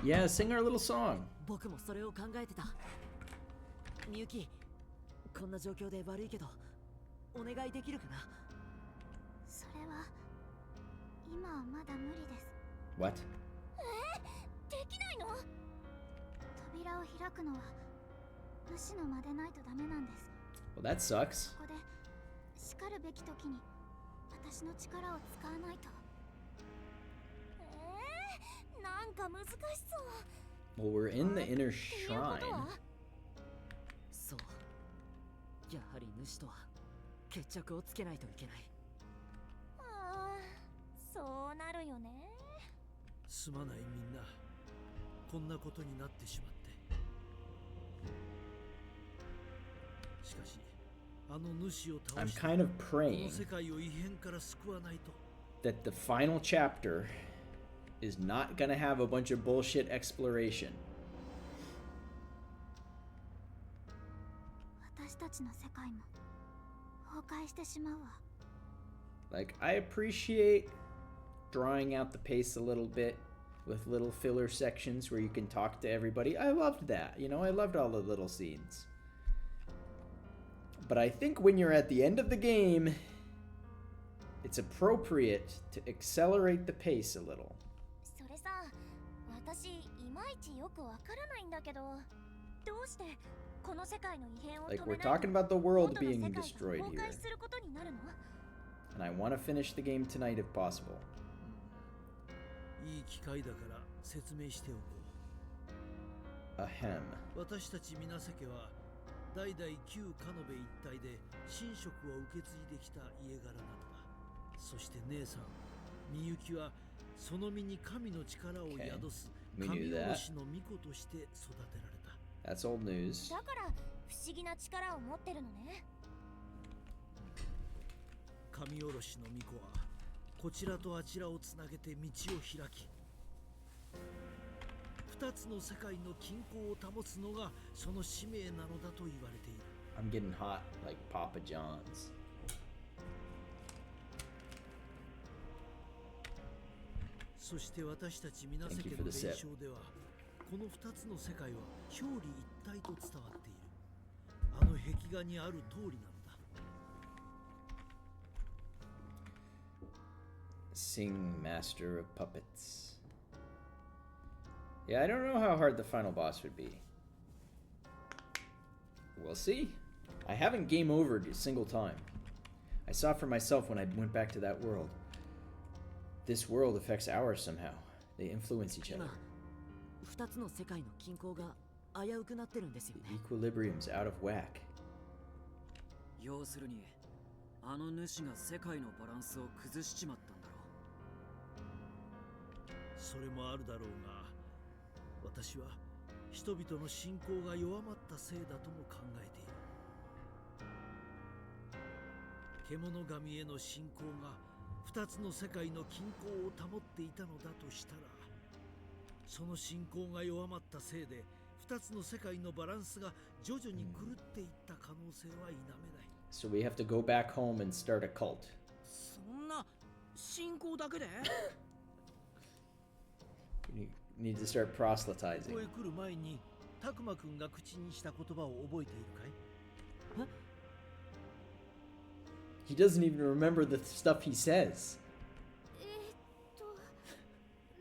Yeah, sing our little song. みゆき、こんな状況で悪いけど、お願いできるかな。それは今はまだ無理です。What? できないの？扉を開くのは主の間でないとダメなんです。Well, that sucks. ここで叱るべき時に私の力を使わないと。なんか難しそう。Well, we're in the inner shrine. そう。やはり主とは決着をつけないといけない。そうなるよね。すまないみんな。こんなことになってしまって。しかし、あの主を倒して、 I'm kind of praying この世界を異変から救わないと。 that the final chapter is not gonna have a bunch of bullshit exploration. 私たちの世界も崩壊してしまうわ。 Like, I appreciate drawing out the pace a little bit with little filler sections where you can talk to everybody. I loved that. You know, I loved all the little scenes. But I think when you're at the end of the game, it's appropriate to accelerate the pace a little. それさ、私いまいちよくわからないんだけど、どうしてこの世界の異変を止め Like, ない we're と talking about the world 元の世 being 界が destroyed 崩 here. 壊することになるの？ And I want to finish the game tonight if possible. いい機会だから説明しておこ Ahem. う。私たち皆瀬家は代々旧カノベ一帯で神職を受け継いできた家柄なのだ。そして姉さんみゆきはその身に神の力を宿す We 神 knew おろ that. しの巫女として育てられた。 That's old news. だから不思議な力を持ってるのね。神おろしの巫女はこちらとあちらをつなげて道を開き、二つの世界の均衡を保つのがその使命なのだと言われている。 I'm getting hot like Papa John's. そして私たち皆瀬家の伝承ではこの二つの世界は表裏一体と伝わっている。あの壁画にある通りなのだ。 Sing Master of Puppets. Yeah, I don't know how hard the final boss would be. We'll see. I haven't game overed a single time. I saw for myself when I went back to that world. This world affects ours somehow. They influence each other. 2つの世界の均衡が危うくなってるんですよ The ね。 equilibrium's out of whack. 要するにあの主が世界のバランスを崩しちまったんだろう。それもあるだろうが、私は人々の信仰が弱まったせいだとも考えている。獣神への信仰が二つの世界の均衡を保っていたのだとしたら、その信仰が弱まったせいで二つの世界のバランスが徐々に狂っていった可能性は否めない。 So we have to go back home and start a cult. そんな信仰だけで We need to start こ proselytizing. こへ来る前にタクマくんが口にした言葉を覚えているかい？ He doesn't even remember the stuff he says.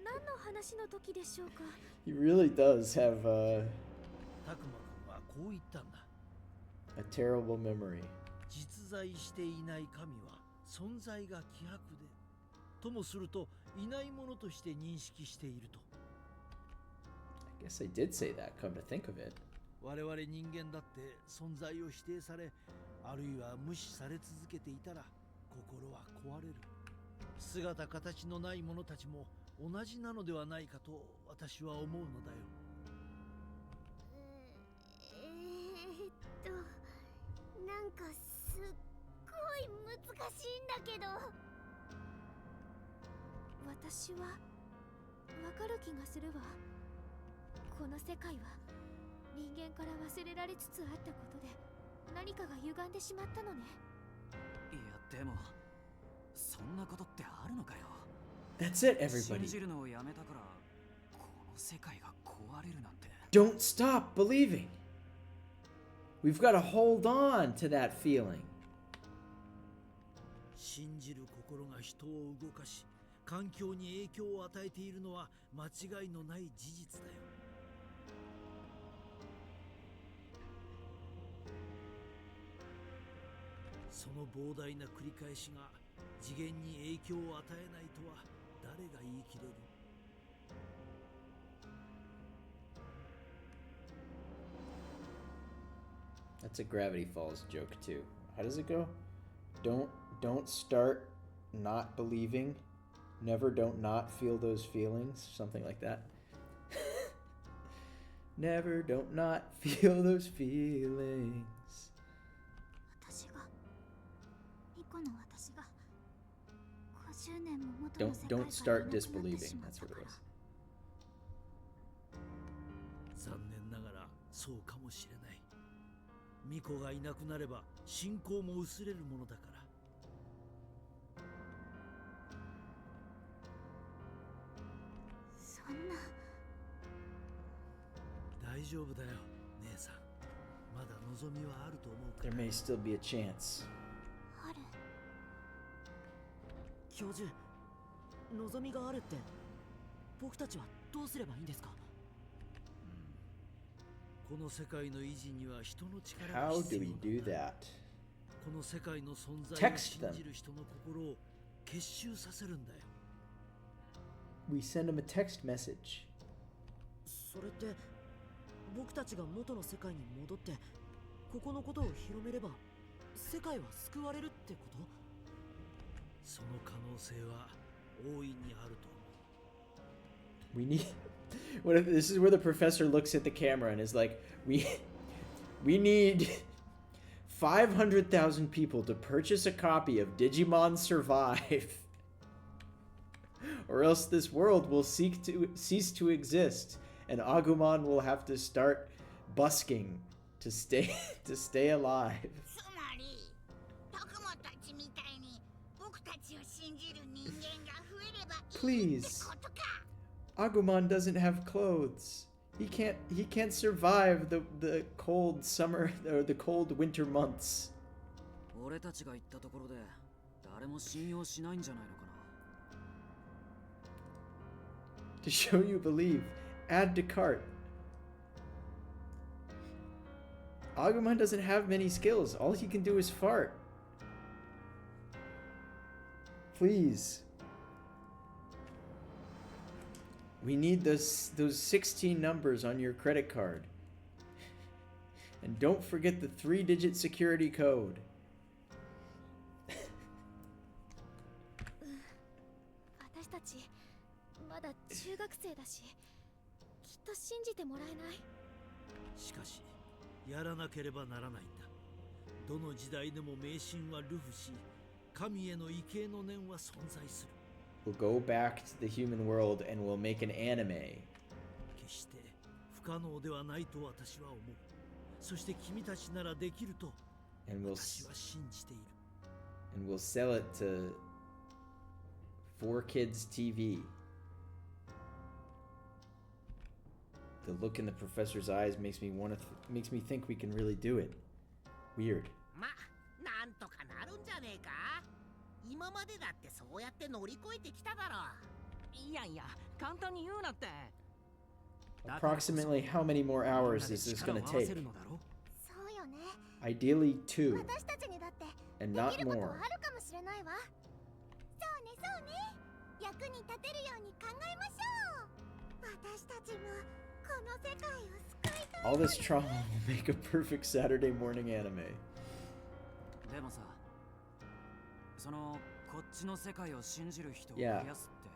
何の話の時でしょうか。 He really does have タクマくんはこう言ったんだ。 a terrible memory. 実在していない神は存在が希薄で、ともするといないものとして認識していると。 I guess I did say that, come to think of it. 我々人間だって存在を否定され、あるいは無視され続けていたら心は壊れる。姿形のない者たちも同じなのではないかと私は思うのだよ。なんかすっごい難しいんだけど。私はわかる気がするわ。この世界は人間から忘れられつつあったことで何かが歪んでしまったのね。いやでもそんなことってあるのかよ。 That's it, 信 everybody. じるのをやめたからこの世界が壊れるなんて。 Don't stop believing. We've got to hold on to that feeling. 信じる心が人を動かし、環境に影響を与えているのは間違いのない事実だよ。その膨大な繰り返しが次元に影響を与えないとは誰が言い切れる。 That's a Gravity Falls joke too. How does it go? Don't start not believing. Never don't not feel those feelings. Something like that. Never don't not feel those feelings. 私が巫女の私がこ50年も元の世界から Don't いなくなって start し disbelieving. まっ That's た what か it ら was. 残念ながらそうかもしれない。巫女がいなくなれば信仰も薄れるものだから。そんな。大丈夫だよ、姉さん。まだ望みはあると思うか There ら。 may still be a chance. ある。教授、望みがあるって僕たちはどうすればいいんですか？この世界の維持には人の力が How 必 do 要 we だ。 do that? この世界の存在を Text 信 them. じる人の心を結集させるんだよ。We send him a text message. それって僕たちが元の世界に戻ってここのことを広めれば世界は救われるってこと？その可能性は大いにあると思う。 We need. What if this is where the professor looks at the camera and is like, we need 500,000 people to purchase a copy of Digimon Survive, or else this world will cease to exist, and Agumon will have to start busking to stay alive. つまりタクマたちみたいに僕たちを信じる人間が増えればいいって Please. ことか。 Agumon doesn't have clothes. He can't survive the cold summer or the cold winter months. 俺たちが言ったところで誰も信用しないんじゃないのかな。 To show you believe, add to cart. Agumon doesn't have many skills. All he can do is fart. Please. We need those 16 numbers on your credit card. And don't forget the 3-digit security code. 私たちまだ中学生だし、きっと信じてもらえない。しかし、やらなければならないんだ。どの時代でも迷信は流布し、神への畏敬の念は存在する。 We'll go back to the human world and we'll make an anime. 決して不可能ではないと私は思う。そして君たちならできると And we'll 私は信じている。 and we'll sell it to 4Kids TV. The look in the professor's eyes makes me think we can really do it. Weird. ま、なんとかなるんじゃねえか。今までだってそうやって乗り越えてきただろ。いやいや、簡単に言うなって。 Approximately how many more hours is this going to take? そうよね。 Ideally 2, 私たちにだって and で not きること more. あるかもしれないわ。そうねそうね。役に立てるように考えましょう。私たちもこの世界を救いたい。 All this trauma will make a perfect Saturday morning anime. でもさ、そのこっちの世界を信じる人を増 Yeah. やすって、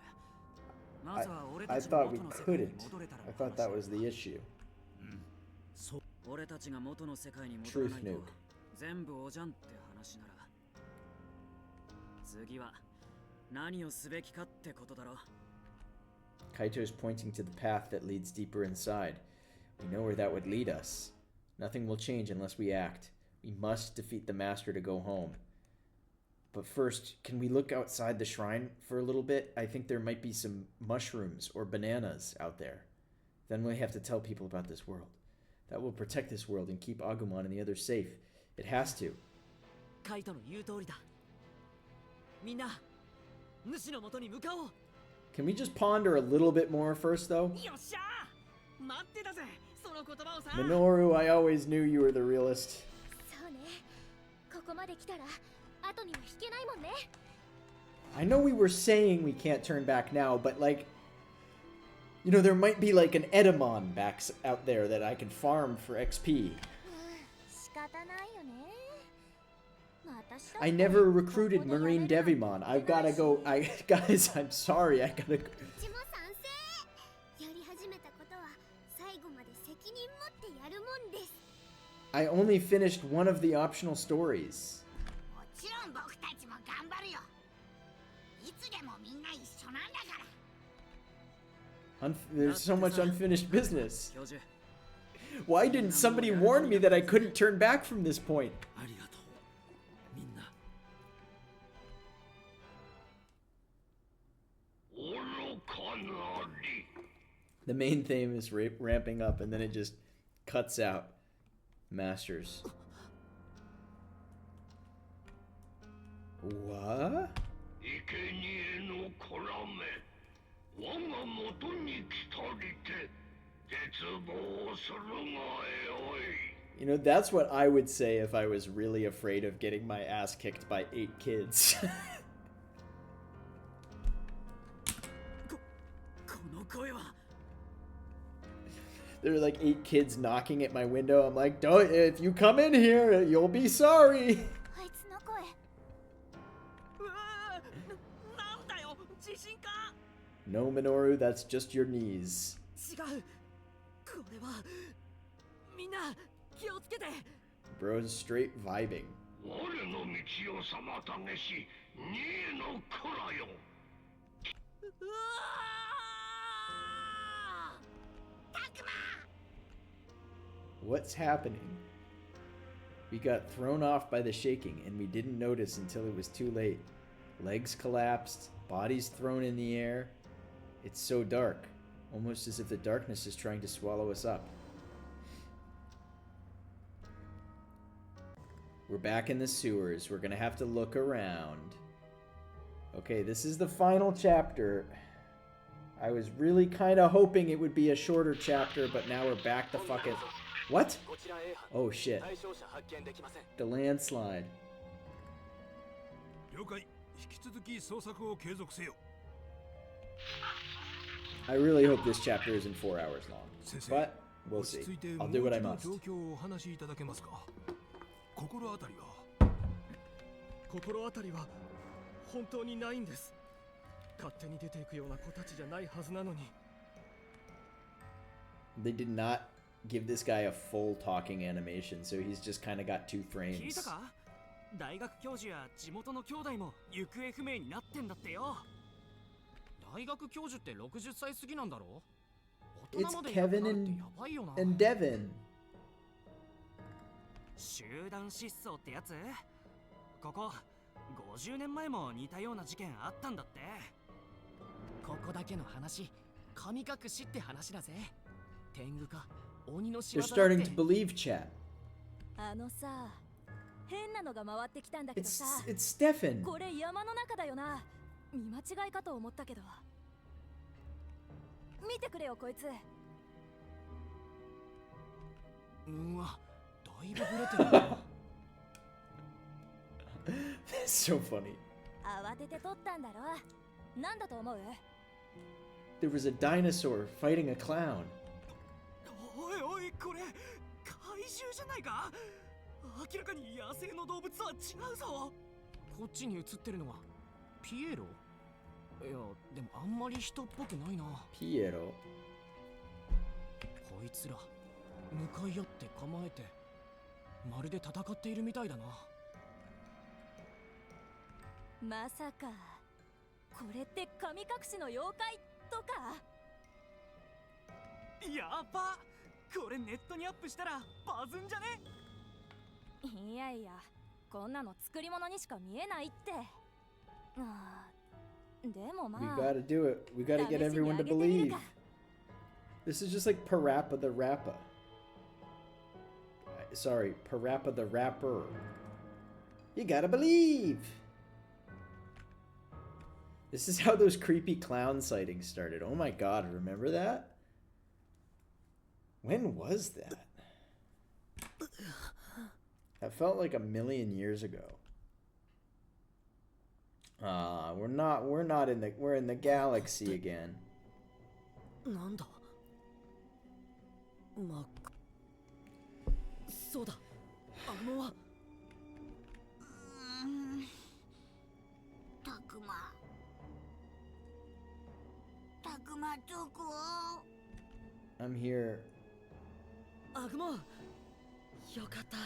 まずは俺 I たちが thought we 元の世界に couldn't. 戻れたら I thought that was the issue. そう。俺たちが元の世界に戻らない Truth と nuke. 全部おじゃんって話なら、次は何をすべきかってことだろ。 Kaito is pointing to the path that leads deeper inside. We know where that would lead us. Nothing will change unless we act. We must defeat the master to go home. But first, can we look outside the shrine for a little bit? I think there might be some mushrooms or bananas out there. Then we have to tell people about this world. That will protect this world and keep Agumon and the others safe. It has to. カイトの言う通りだ。みんな、主の元に向かおう。 Can we just ponder a little bit more first, though? よっしゃー、待ってたぜ、その言葉をさ。 Minoru, I always knew you were the realist. そうね。ここまで来たら後には引けないもんね。 I know we were saying we can't turn back now, but like, you know, there might be like an Edamon back out there that I can farm for XP. 仕方ないよね。I never recruited Marine Devimon. I've gotta go. Guys, I'm sorry. I gotta go. うちも賛成。やり始めたことは最後まで責任持ってやるもんです。 I only finished one of the optional stories. もちろん僕たちも頑張るよ。いつでもみんな一緒なんだから。 There's so much unfinished business. 教授 Why didn't somebody warn me that I couldn't turn back from this point? ありがとうみんな。The main theme is ramping up, and then it just cuts out. Masters. What? You know, that's what I would say if I was really afraid of getting my ass kicked by 8 kids. この声は。 There were like 8 kids knocking at my window. I'm like, don't, if you come in here, you'll be sorry. あいつの声。うわーなんだよ地震か。 No, Minoru, that's just your knees. 違う。これはみんな気をつけて。 Bro's straight vibing. 我の道を妨げし二への子らよ。 うわー。たくま。 What's happening? We got thrown off by the shaking, and we didn't notice until it was too late. Legs collapsed, bodies thrown in the air. It's so dark, almost as if the darkness is trying to swallow us up. We're back in the sewers. We're gonna have to look around. Okay, this is the final chapter. I was really kind of hoping it would be a shorter chapter, but now we're back to fucking... What? Oh shit. The landslide. 了解。引き続き捜索を継続せよ。 I really hope this chapter isn't 4 hours long, but we'll see. I'll do what I must. 状況をお話しいただけますか。心当たりは。心当たりは本当にないんです。勝手に出ていくような子たちじゃないはずなのに。 They did not give this guy a full talking animation, so he's just kind of got 2 聞いた frames. か大学教授や地元の兄弟も行方不明になってんだってよ。大学教授って60歳過ぎなんだろ。大人 It's までいなく Kevin なるってやばいよな。 and Devin. 集団失踪ってやつ。ここ50年前も似たような事件あったんだって。ここだけの話、神隠しって話だぜ。天狗か鬼の仕 They're 業だって。 starting to believe chat. あのさ、変なのが回ってきたんだけどさ。 It's Stefan. これ山の中だよな。見間違いかと思ったけど。見てくれよこいつ。うわ、だいぶブレてるな。That's so funny. 慌てて撮ったんだろ。なんだと思う？ There was a dinosaur fighting a clown. おいおい、これ怪獣じゃないか。明らかに野生の動物は違うぞ。こっちに映ってるのはピエロ。いや、でもあんまり人っぽくないな。 Piero. こいつら向かい合って構えてまるで戦っているみたいだな。まさかこれって神隠しの妖怪とか？やば、これネットにアップしたらバズんじゃね？いやいや、こんなの作り物にしか見えないって。でもま We あ gotta do it. We gotta get everyone to believe. This is just like Parappa the Rappa. Sorry, Parappa the Rapper. You gotta believe. This is how those creepy clown sightings started. Oh my god, remember that? When was that? That felt like a million years ago. We're in the galaxy again. なんだ。そうだ。あのは。たくまどこ？ I'm here. アグモン。よかった。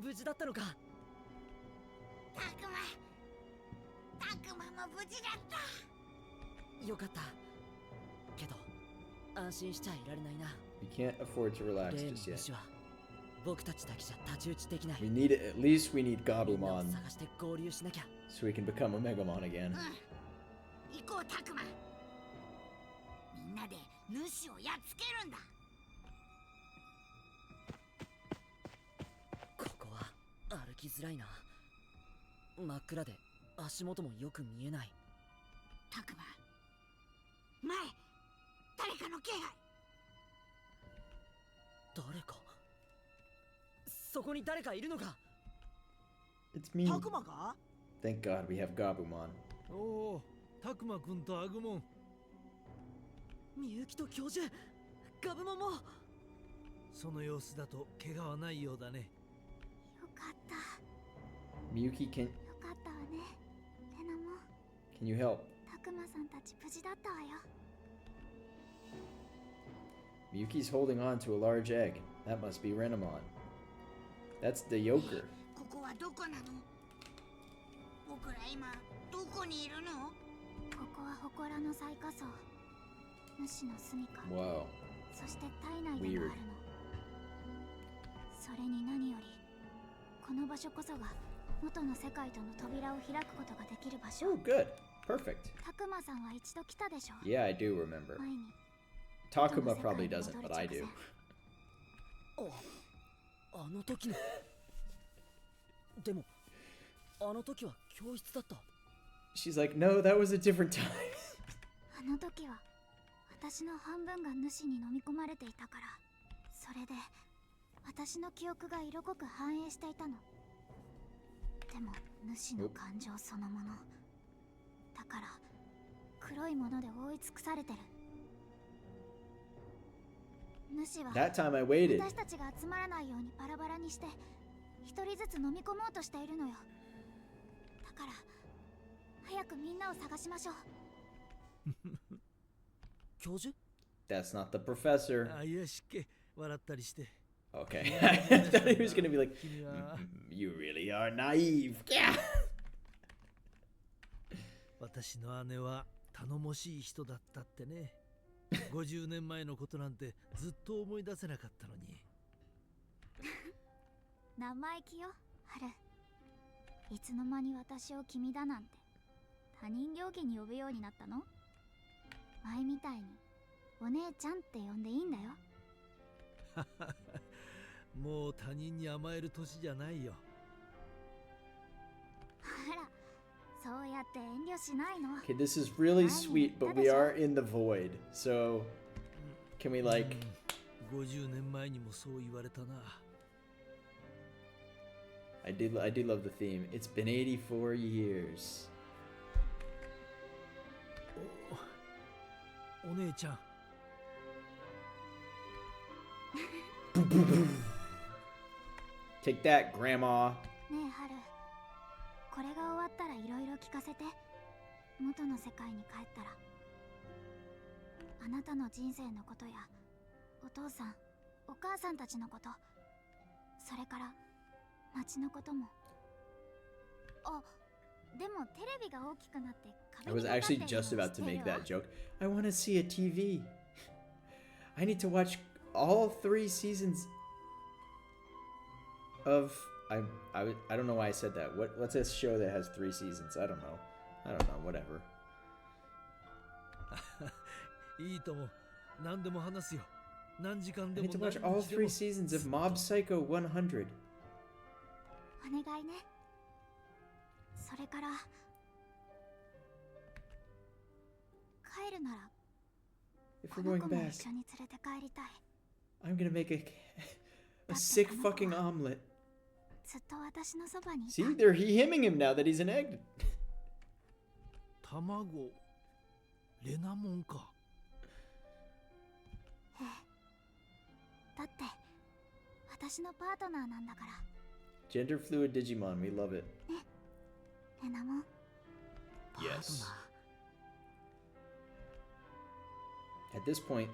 無事だったのか。たくまも無事だった。よかった。けど安心しちゃいられないな。 We can't afford to relax 例の just yet. 主は僕たちだけじゃ太刀打ちできない。 We need at least we need みんなを Gabumon 探して合流しなきゃ。 so we can become a Megamon again. 行こうタクマ。みんなで主をやっつけるんだ。ここは歩きづらいな。真っ暗で足元もよく見えない。タクマ、前、誰かの気配。誰か。そこに誰かいるのか。 It's me. タクマか？ Thank God we have Gabumon. おお、タクマくんとアグモン。みゆきと教授、ガブモンも。その様子だと怪我はないようだね。よかった。 Miyuki, よかったわね。レナも can you help? タクマさんたち無事だったわよ。 Miyuki's holding on to a large egg. That must be Renamon. That's the Yoker. ここはどこなの？僕ら今どこにいるの？ここは祠の最下層。主の住処。 Wow. そして体内でもあるの。それに何よりこの場所こそが元の世界との扉を開くことができる場所。 Oh, good. Perfect. タクマさんは一度来たでしょ。 Yeah, I do remember. 前に。 Takuma probably doesn't, but I do. あの時の。でもあの時は教室だった。 She's like, no, that was a different time. あの時は私の半分が主に飲み込まれていたから、それで私の記憶が色濃く反映していたの。でも主の感情そのものだから黒いもので覆い尽くされてる。主は That time I waited. 私たちが集まらないようにバラバラにして一人ずつ飲み込もうとしているのよ。だから早くみんなを探しましょう。教授？ That's not the professor. あ、いやしっけ、笑ったりして。Okay. I thought he was gonna be like, 君は you really are naive. Yeah. 私の姉は頼もしい人だったってね。50年前のことなんてずっと思い出せなかったのに。生意気よ、ハル。いつの間に私を君だなんて他人行儀に呼ぶようになったの？前みたいにお姉ちゃんって呼んでいいんだよ。もう他人に甘える年じゃないよ。あら、そうやって遠慮しないの。 Okay, this is really sweet, but we are in the void. So, can we like... 50年前にもそう言われたな。I do love the theme. It's been 84 years. お姉ちゃん。Take that, Grandma. ねえ、ハル。これが終わったらいろいろ聞かせて。元の世界に帰ったら。あなたの人生のことや、お父さん、お母さんたちのこと、それから街のことも。あ、でもテレビが大きくなって I was actually just about to make that joke. I want to see a TV. I need to watch all 3 seasons of... I don't know why I said that. What's a show that has 3 seasons? I don't know. Whatever. いいとも。何でも話すよ。何時間で I も need to 何 watch 日 all でも 3 seasons of Mob Psycho 100. お願いね。それから帰るなら If こ we're の going 子も back, 一緒に連れて帰りたい。 I'm gonna make a sick fucking omelet. ずっと私のそばにいた。 See, they're hemming him now that he's an egg. 卵、レナモンか。ええ。だって私のパートナーなんだから。 Gender fluid Digimon, we love it. ね、レナモン。 Yes. At this point,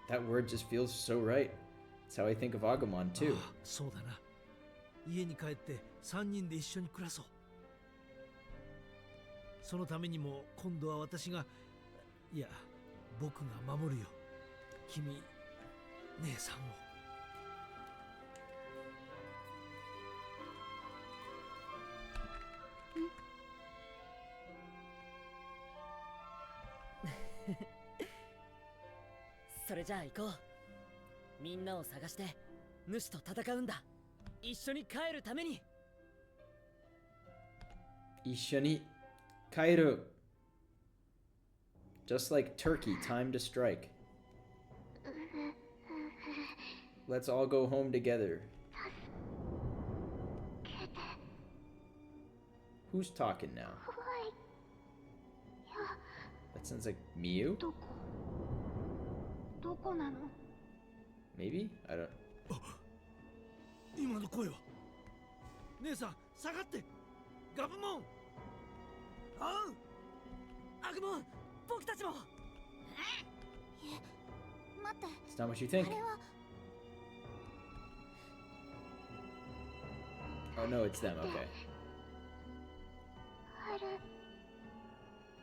that word just feels so right. It's how I think of Agumon too. ああ、そうだな。家に帰って3人で一緒に暮らそう。そのためにも今度は私が、いや、僕が守るよ。君、姉さんを。それじゃあ行こう。みんなを探して主と戦うんだ。一緒に帰るために。一緒に帰る。Just like Turkey, time to strike. Let's all go home together. Who's talking now? That sounds like Miu? どこなの？ Maybe? I don't... 今の声は。姉さん、下がって。ガブモン。あう。アグモン、僕たちも。待って。 It's not what you think. あれは。 Oh no, it's them, okay. ある。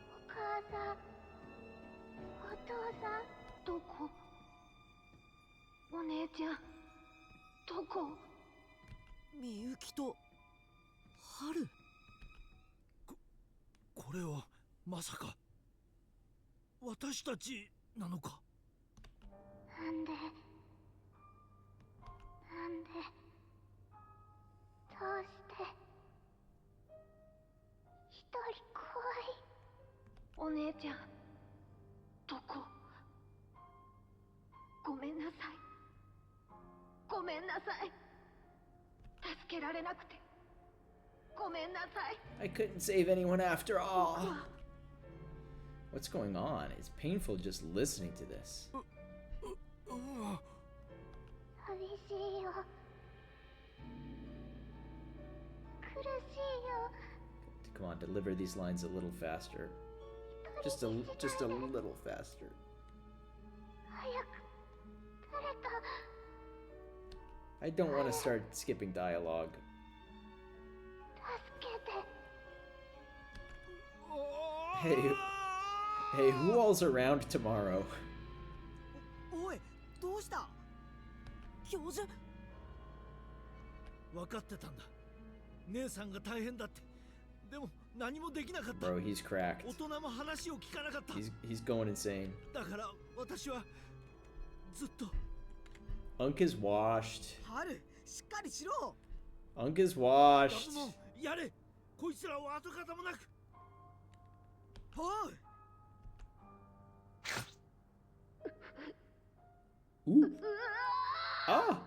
お母さん。お父さん。どこ？お姉ちゃん、どこ？みゆきとハル。これはまさか私たちなのか？なんでどうして一人怖い。お姉ちゃん、どこ？ごめんなさい。ごめんなさい。助けられなくて。ごめんなさい。I couldn't save anyone after all. What's going on? It's painful just listening to this. 寂しいよ。苦しいよ。 Come on, deliver these lines a little faster. Just a little faster. 早く誰か。 I don't want to start skipping dialogue. 助けて。 Hey, who all's around tomorrow? おい、どうした？教授。分かってたんだ。姉さんが大変だって。でも何もできなかった。 Bro, he's cracked. 大人も話を聞かなかった。He's going insane. だから私はずっと。Unk is washed. ハル、しっかりしろ。 Unk is ガ washed. ブモン、やれ。こいつらを跡形もなく。おい。 Ooh. Ah!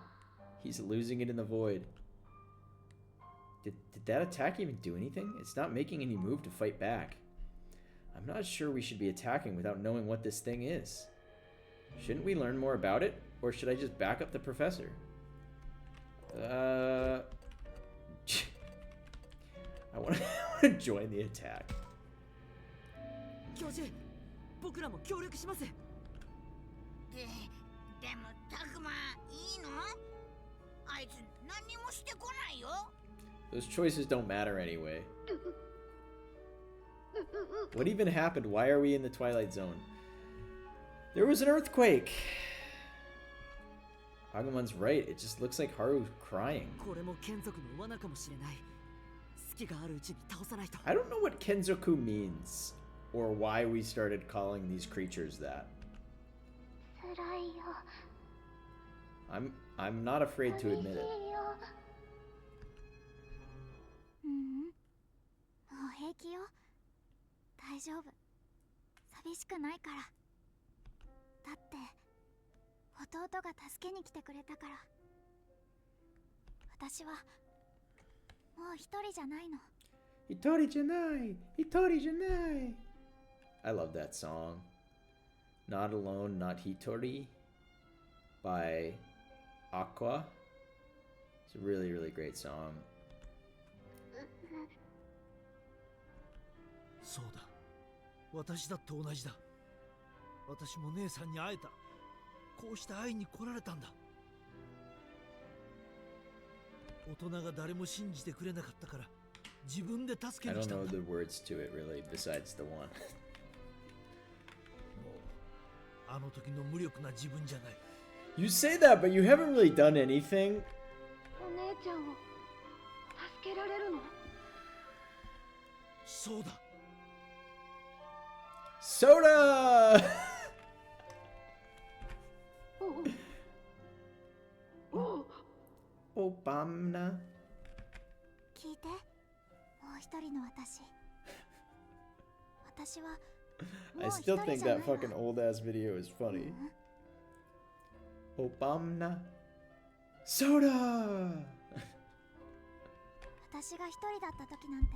He's losing it in the void. Did that attack even do anything? It's not making any move to fight back. I'm not sure we should be attacking without knowing what this thing is. Shouldn't we learn more about it? Or should I just back up the professor? I want to join the attack. 教授、僕らも協力します。でもタクマいいの？あいつ何にもしてこないよ。 Those choices don't matter anyway. What even happened? Why are we in the Twilight Zone? There was an earthquake! Agumon's right. It just looks like Haru's crying. これも眷属の罠かもしれない。隙があるうちに倒さないと。 I don't know what Kenzoku means, or why we started calling these creatures that. 辛いよ。 I'm not afraid to admit it. ううん、もう平気よ。大丈夫。寂しくないから。だって弟が助けに来てくれたから。私はもう一人じゃないの。Hitori janai! Hitori janai! I love that song. Not Alone, Not Hitori by Aqua. It's a really, really great song. そうだ。私だって同じだ。私も姉さんに会えた。こうして会いに来られたんだ。大人が誰も信じてくれなかったから自分で助 I けに don't 来たん know だ。 the words to it really, besides the one. もうあの時の無力な自分じゃない。 You say that, but you haven't really done anything. お姉ちゃんを助けられるの？そうだ。 Soda! お Obama. 聞いて、もう一人の私。私は I still think that fucking old ass video is funny. Obama. Soda! 私が一人だった時なんて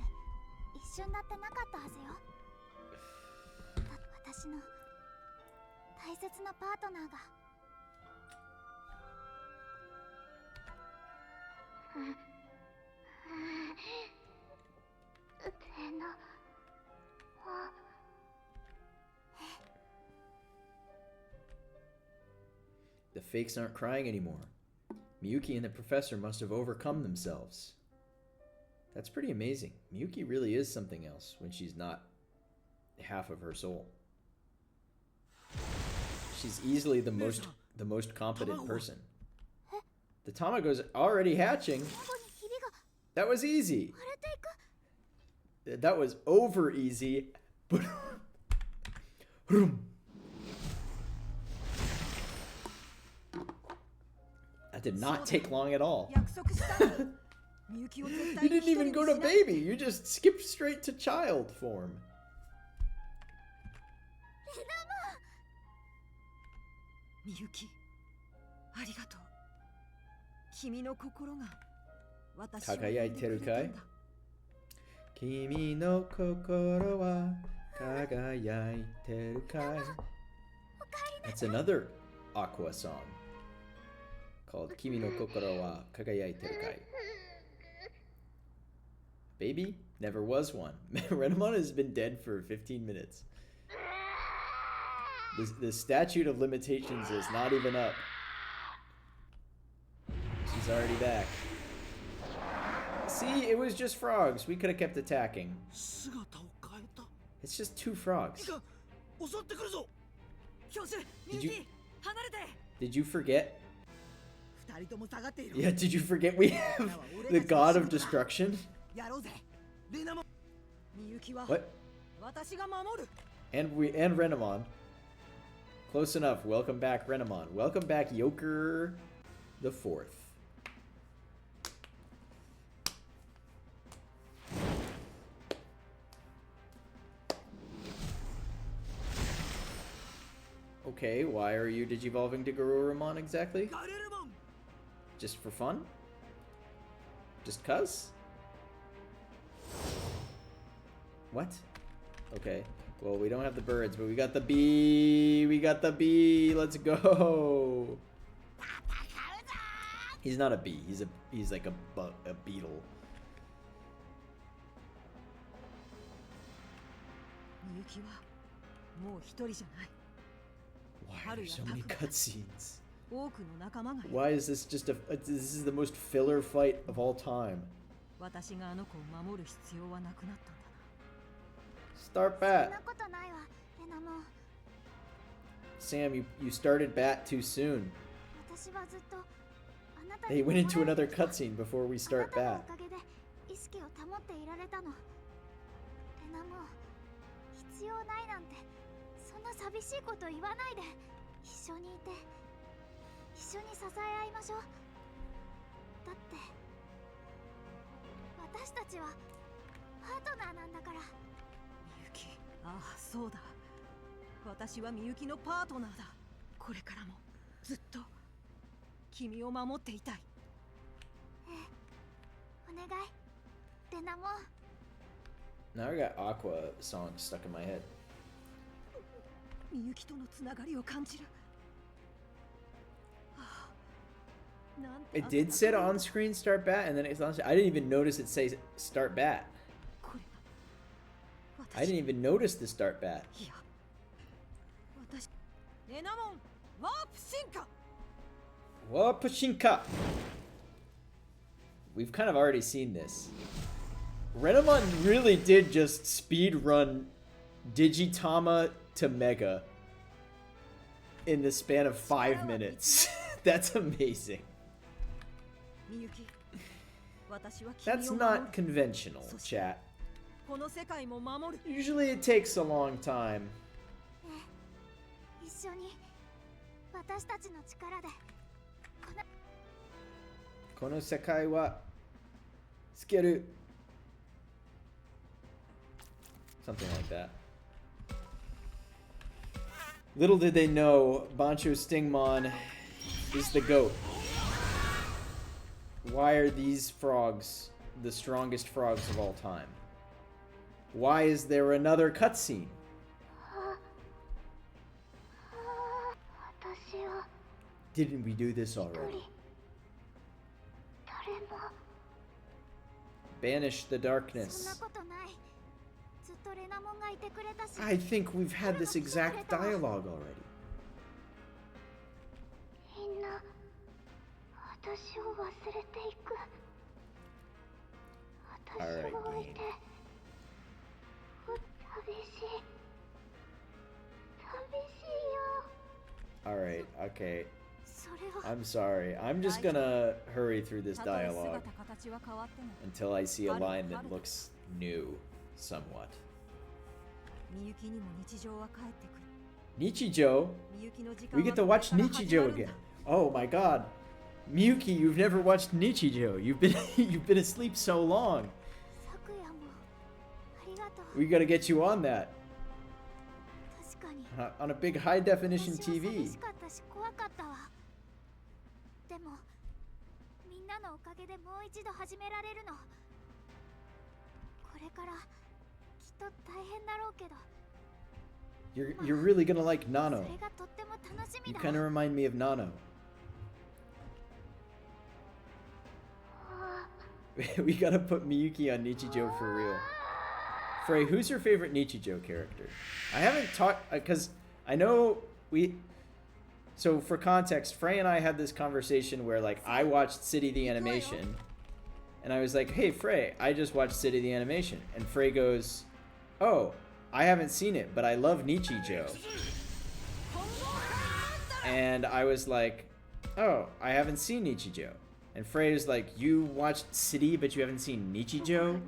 一瞬だってなかったはずよ。私の大切なパートナーが。でな The fakes aren't crying anymore. Miyuki and the professor must have overcome themselves. That's pretty amazing. Miyuki really is something else when she's not half of her soul. She's easily the most competent person. The Tamago's already hatching. That was easy. That was over easy. That did not take long at all. You didn't even go to baby. You just skipped straight to child form. みゆき、ありがとう。君の心が私を輝いてるかい？君の心は輝いてるかい？ That's another Aqua song called 君の心は輝いてるかい? Baby? Never was one. Renamon has been dead for 15 minutes. The statute of limitations is not even up. She's already back. See, it was just frogs. We could have kept attacking. It's just 2 frogs. Did you forget? Yeah, did you forget we have the god of destruction? What? And Renamon. Close enough. Welcome back, Renamon. Welcome back, Yoker the 4th. Okay, why are you digivolving to Garurumon exactly? Just for fun? Just cuz? What? Okay. Well, we don't have the birds, but we got the bee. We got the bee. Let's go. He's not a bee. He's like a beetle. Why are there so many cutscenes? Why is this just this is the most filler fight of all time? Start bat. Sam, you started bat too soon. He went into another cutscene before we start bat. Now I got Aqua song stuck in my head. It did say on screen start bat, and then it's on. I didn't even notice it say start bat. I didn't even notice the start bat. Warp Shinka. We've kind of already seen this. Renamon really did just speed run Digitama to Mega in the span of 5 minutes. That's amazing. That's not conventional, chat. Usually it takes a long time. 一緒に私たちの力でこの世界は透ける something like that. Little did they know, Bancho Stingmon is the GOAT. Why are these frogs the strongest frogs of all time? Why is there another cutscene? Didn't we do this already? Banish the darkness. I think we've had this exact dialogue already. Alright, game. Alright, okay. I'm sorry. I'm just gonna hurry through this dialogue until I see a line that looks new, somewhat. Nichijou? We get to watch Nichijou again. Oh my god. Miyuki, you've never watched Nichijou. You've been asleep so long. We gotta get you on that. On a big high definition TV. でもみんなのおかげでもう一度始められるの。これからきっと大変だろうけど。You're really gonna like Nano. You kind of remind me of Nano. We gotta put Miyuki on Nichijou for real. Frey, who's your favorite Nichijou character? I haven't talked because I know we. So for context, Frey and I had this conversation where like I watched City the Animation, and I was like, "Hey Frey, I just watched City the Animation," and Frey goes, "Oh, I haven't seen it, but I love Nichijou." And I was like, "Oh, I haven't seen Nichijou." And Frey is like, "You watched City, but you haven't seen Nichijou?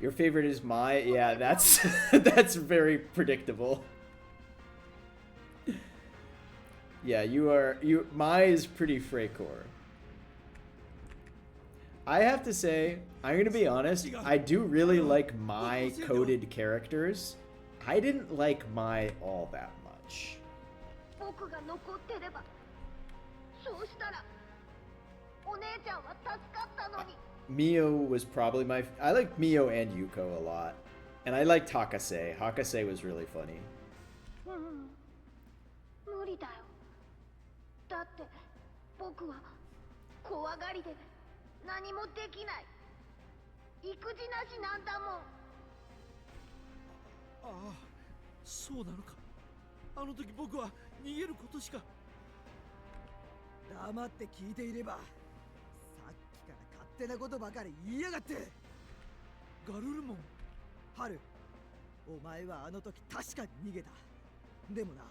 Your favorite is Mai?" Yeah, that's that's very predictable. Yeah, Mai is pretty Freycore. I have to say, I'm gonna be honest, I do really like Mai coded characters. I didn't like Mai all that much. Mio was probably I like Mio and Yuko a lot. And I like Hakase. Hakase was really funny. 無理だよ。だって僕は怖がりで何もできない。育児なしなんだもん。ああ、そうなのか。あの時僕は逃げることしか。黙って聞いていれば、さっきから勝手なことばかり言いやがって。ガルルモン、ハル、お前はあの時確かに逃げた。でもな、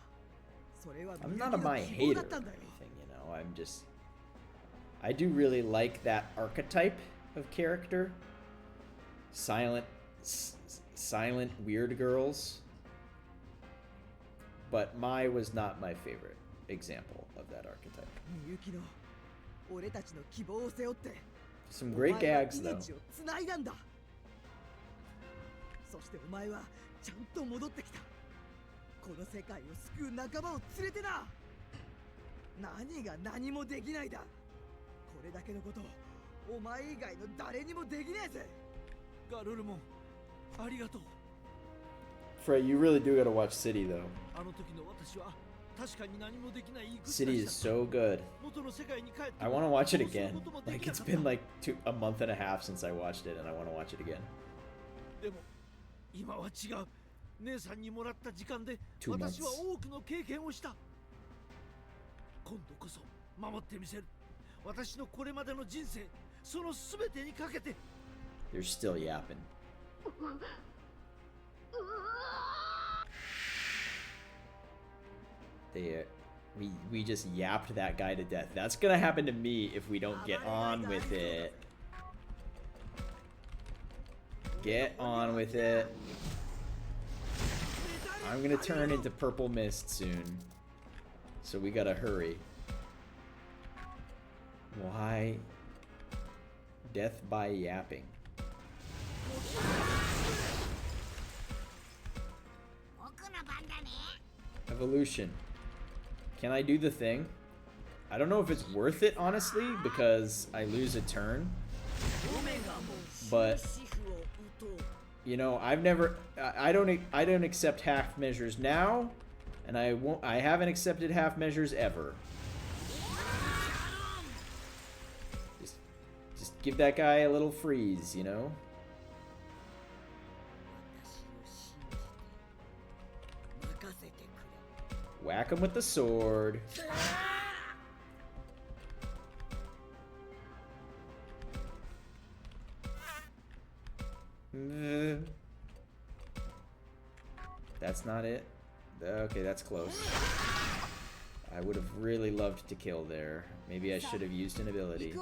それは I'm not a Mai hater or anything, you know. I'm just I do really like that archetype of character. Silent weird girls. But Mai was not my favorite example of that archetype. Some great gags though. そしてお前はちゃんと戻ってきた。この世界を救う仲間を連れてな。何が何もできないだ。これだけのことをお前以外の誰にもできねえぜ。ガルルモン、ありがとう。Frey, you really do gotta watch City though. あの時の私は確かに何もできない。 City is so good. I want to watch it again. Like it's been like a month and a half since I watched it, and I want to watch it again. でも今は違う。姉さんにもらった時間で私は多くの経験をした。今度こそ守ってみせる。私のこれまでの人生、その全てにかけて。They're still yapping. We just yapped that guy to death. That's gonna happen to me if we don't get on with it. Get on with it. I'm gonna turn into purple mist soon. So we gotta hurry. Why? Death by yapping. Evolution. Can I do the thing? I don't know if it's worth it, honestly, because I lose a turn. But you know, I've never I don't accept half measures now, and I haven't accepted half measures ever. Just give that guy a little freeze, you know? Whack him with the sword. That's not it. Okay, that's close. I would have really loved to kill there. Maybe I should have used an ability.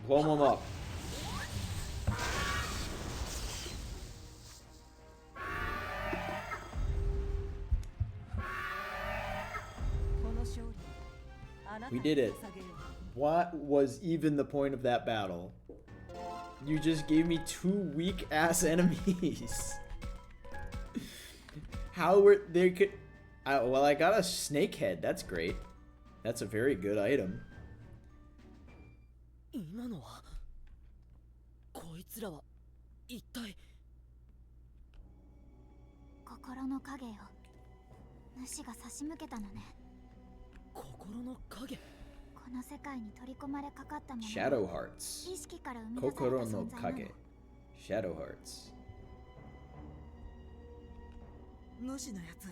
Blow him up. We did it. What was even the point of that battle? You just gave me 2 weak-ass enemies. How were they could... well, I got a snake head. That's great. That's a very good item. 今のはこいつらは一体心の影よ主が差し向けたのね心の影この世界に取り込まれかかったもの Shadow Hearts 意識から生み出された存在なの Kage Shadow Hearts 主のやつ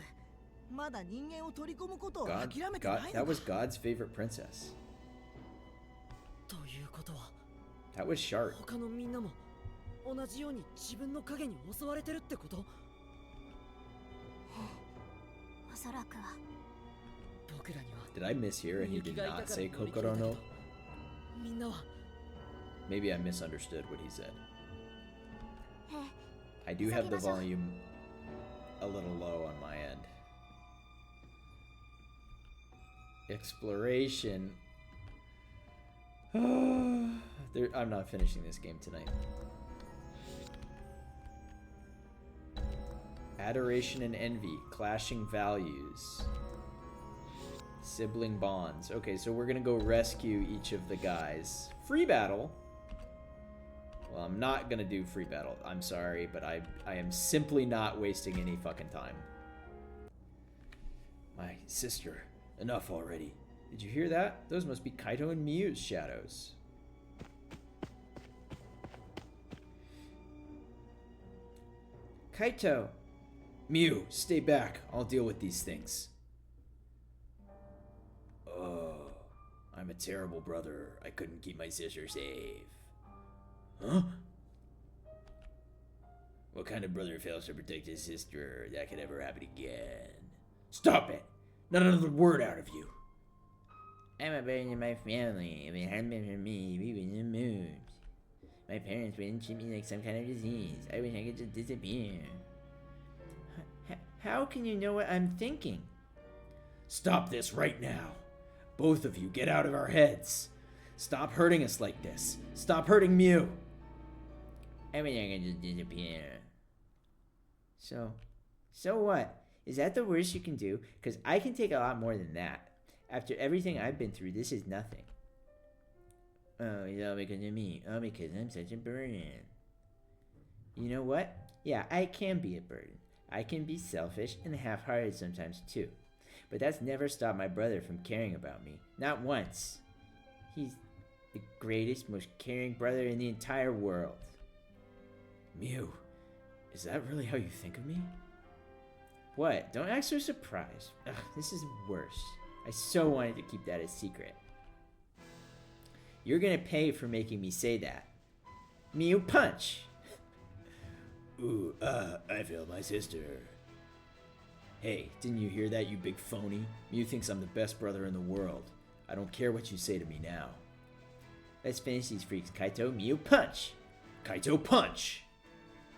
まだ人間を取り込むことを God, 諦めてない God, の that was God's favorite princess ということは That was Shark 他のみんなも同じように自分の影に襲われてるってこと？おそらくは Did I mishear and he did not say Kokoro no? Maybe I misunderstood what he said. I do have the volume a little low on my end. Exploration. I'm not finishing this game tonight. Adoration and envy, clashing values. Sibling bonds. Okay, so we're gonna go rescue each of the guys. Free battle. Well, I'm not gonna do free battle. I'm sorry, but I am simply not wasting any fucking time. My sister, enough already. Did you hear that? Those must be Kaito and Miyu's shadows. Kaito! Miyu, stay back. I'll deal with these things. Oh, I'm a terrible brother. I couldn't keep my sister safe. Huh? What kind of brother fails to protect his sister? That could ever happen again. Stop it! Not another word out of you. I'm a burden to my family. If it hadn't been for me, we wouldn't have moved. My parents wouldn't treat me like some kind of disease. I wish I could just disappear. How can you know what I'm thinking? Stop this right now. Both of you, get out of our heads. Stop hurting us like this. Stop hurting Miyu. I wish I could just disappear. So what? Is that the worst you can do? Because I can take a lot more than that. After everything I've been through, this is nothing. Oh, it's all because of me. Oh, because I'm such a burden. You know what? Yeah, I can be a burden. I can be selfish and half-hearted sometimes too. But that's never stopped my brother from caring about me. Not once. He's the greatest, most caring brother in the entire world. Miyu, is that really how you think of me? What? Don't act so surprised. Ugh, this is worse. I so wanted to keep that a secret. You're gonna pay for making me say that. Mew, punch! Ooh, I failed my sister. Hey, didn't you hear that, you big phony? Mew thinks I'm the best brother in the world. I don't care what you say to me now. Let's finish these freaks, Kaito. Mew, punch! Kaito, punch!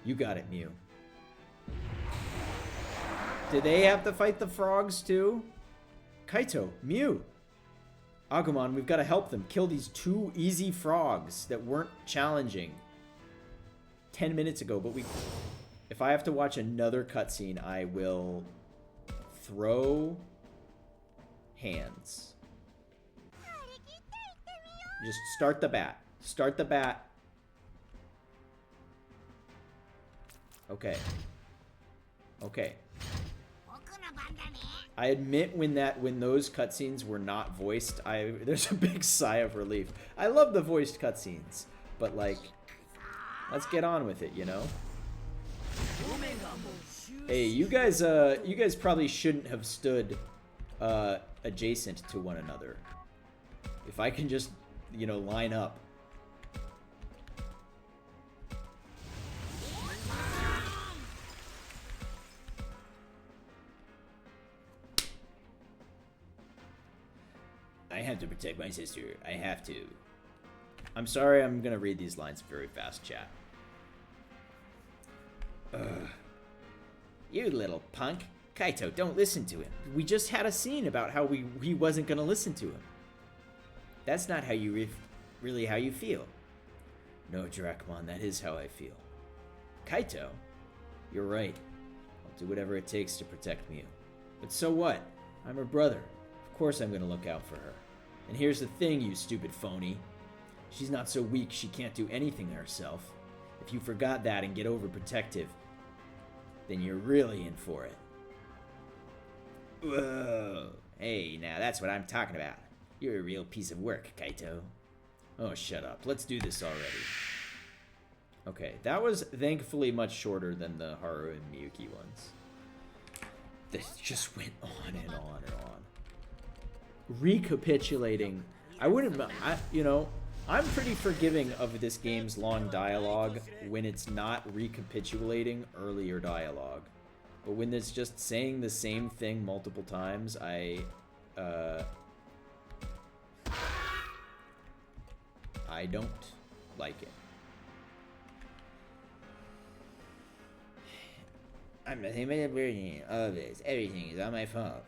You got it, Mew. Do they have to fight the frogs, too? Kaito, Mew! Agumon, we've got to help them. Kill these 2 easy frogs that weren't challenging 10 minutes ago, but we... If I have to watch another cutscene, I will throw hands. Just start the bat. Start the bat. Okay. Okay. I admit when those cutscenes were not voiced, there's a big sigh of relief. I love the voiced cutscenes, but like, let's get on with it, you know? Hey, you guys probably shouldn't have stood adjacent to one another. If I can just, you know, line up. I have to protect my sister. I have to. I'm sorry, I'm gonna read these lines very fast, chat. You little punk. Kaito, don't listen to him. We just had a scene about how he wasn't gonna listen to him. That's not how you really how you feel. No, Dracmon, that is how I feel. Kaito, you're right. I'll do whatever it takes to protect Mew. But so what? I'm her brother. Of course I'm gonna look out for her. And here's the thing, you stupid phony. She's not so weak she can't do anything herself. If you forgot that and get overprotective, then you're really in for it. Whoa. Hey, now that's what I'm talking about. You're a real piece of work, Kaito. Oh, shut up. Let's do this already. Okay, that was thankfully much shorter than the Haru and Miyuki ones. This just went on and on and on. Recapitulating. You know, I'm pretty forgiving of this game's long dialogue when it's not recapitulating earlier dialogue. But when it's just saying the same thing multiple times, I don't like it. I'm nothing but a burden of this. Everything is all my fault.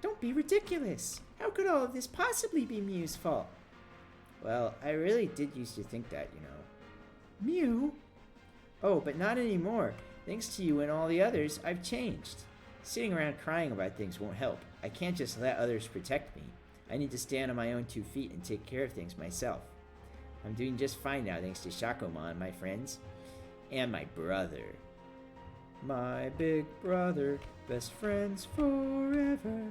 Don't be ridiculous. How could all of this possibly be Mew's fault? Well, I really did used to think that, you know. Mew? Oh, but not anymore. Thanks to you and all the others, I've changed. Sitting around crying about things won't help. I can't just let others protect me. I need to stand on my own 2 feet and take care of things myself. I'm doing just fine now thanks to Shakomon, my friends, and my brother. My big brother, best friends forever.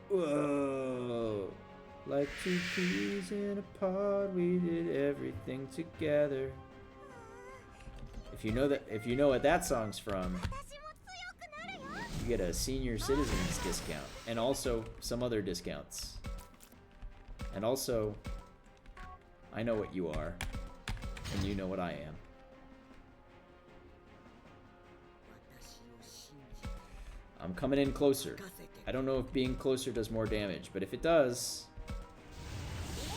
Whoa. Like 2 peas in a pod, we did everything together. If you know what that song's from, you get a senior citizens discount, and also some other discounts. And also, I know what you are, and you know what I am. I'm coming in closer. I don't know if being closer does more damage, but if it does,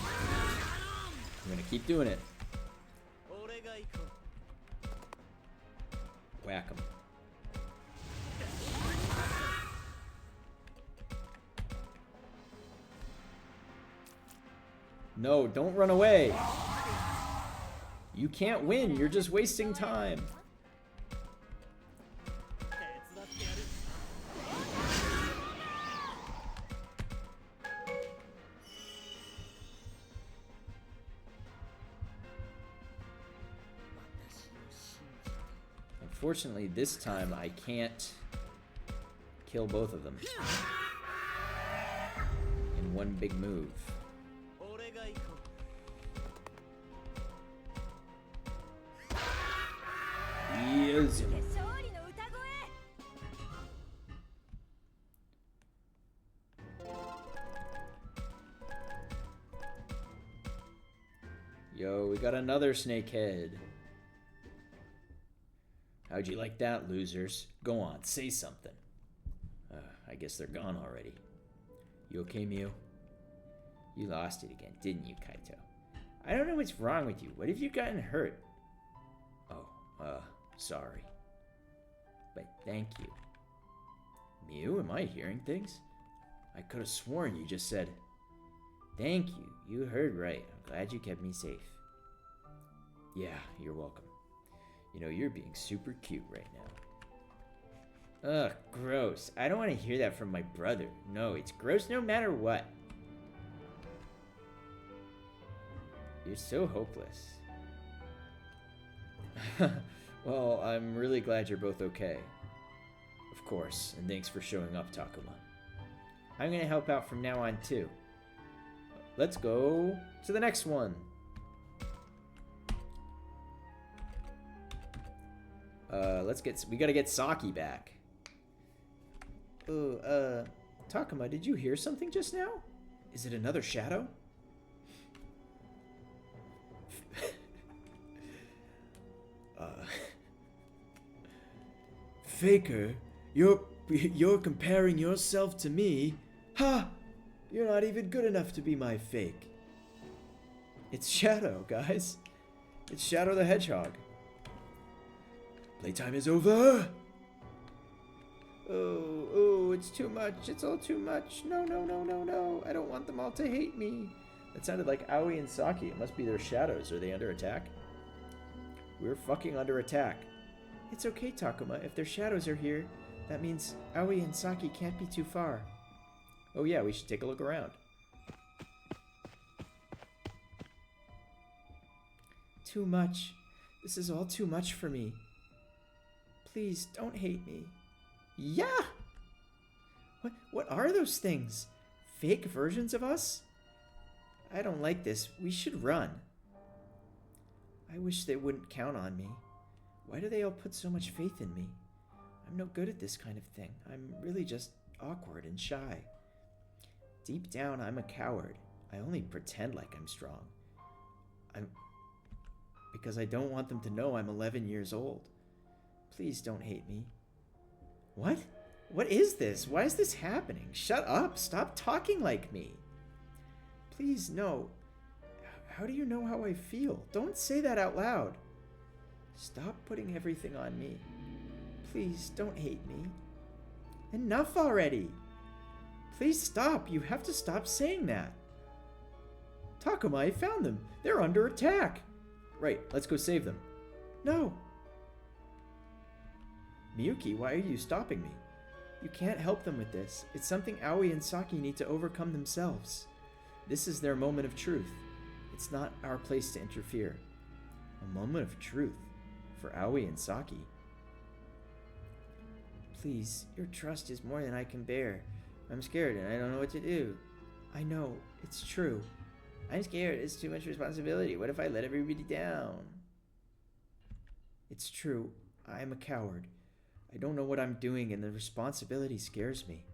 I'm gonna keep doing it. Whack him. No, don't run away. You can't win. You're just wasting time. Unfortunately, this time I can't kill both of them in one big move. Yes. go. We got another snakehead. How'd you like that, losers? Go on, say something. I guess they're gone already. You okay, Mew? You lost it again, didn't you, Kaito? I don't know what's wrong with you. What have you gotten hurt? Oh, sorry. But thank you. Mew, am I hearing things? I could have sworn you just said, thank you. You heard right. I'm glad you kept me safe. Yeah, you're welcome. You know, you're being super cute right now. Ugh, gross. I don't want to hear that from my brother. No, it's gross no matter what. You're so hopeless. Well, I'm really glad you're both okay. Of course, and thanks for showing up, Takuma. I'm gonna help out from now on, too. Let's go to the next one. We gotta get Saki back. Oh, Takuma, did you hear something just now? Is it another shadow? Faker, you're comparing yourself to me? Ha! You're not even good enough to be my fake. It's Shadow, guys. It's Shadow the Hedgehog. Playtime is over! Oh, it's too much. It's all too much. No. I don't want them all to hate me. That sounded like Aoi and Saki. It must be their shadows. Are they under attack? We're fucking under attack. It's okay, Takuma. If their shadows are here, that means Aoi and Saki can't be too far. Oh yeah, we should take a look around. Too much. This is all too much for me. Please, don't hate me. Yeah! What are those things? Fake versions of us? I don't like this. We should run. I wish they wouldn't count on me. Why do they all put so much faith in me? I'm no good at this kind of thing. I'm really just awkward and shy. Deep down, I'm a coward. I only pretend like I'm strong. Because I don't want them to know I'm 11 years old. Please don't hate me. What? What is this? Why is this happening? Shut up! Stop talking like me! Please, no. How do you know how I feel? Don't say that out loud. Stop putting everything on me. Please, don't hate me. Enough already! Please stop! You have to stop saying that! Takuma, I found them! They're under attack! Right, let's go save them. No! Miyuki, why are you stopping me? You can't help them with this. It's something Aoi and Saki need to overcome themselves. This is their moment of truth. It's not our place to interfere. A moment of truth for Aoi and Saki. Please, your trust is more than I can bear. I'm scared and I don't know what to do. I know, it's true. I'm scared. It's too much responsibility. What if I let everybody down? It's true. I'm a coward. I don't know what I'm doing and the responsibility scares me.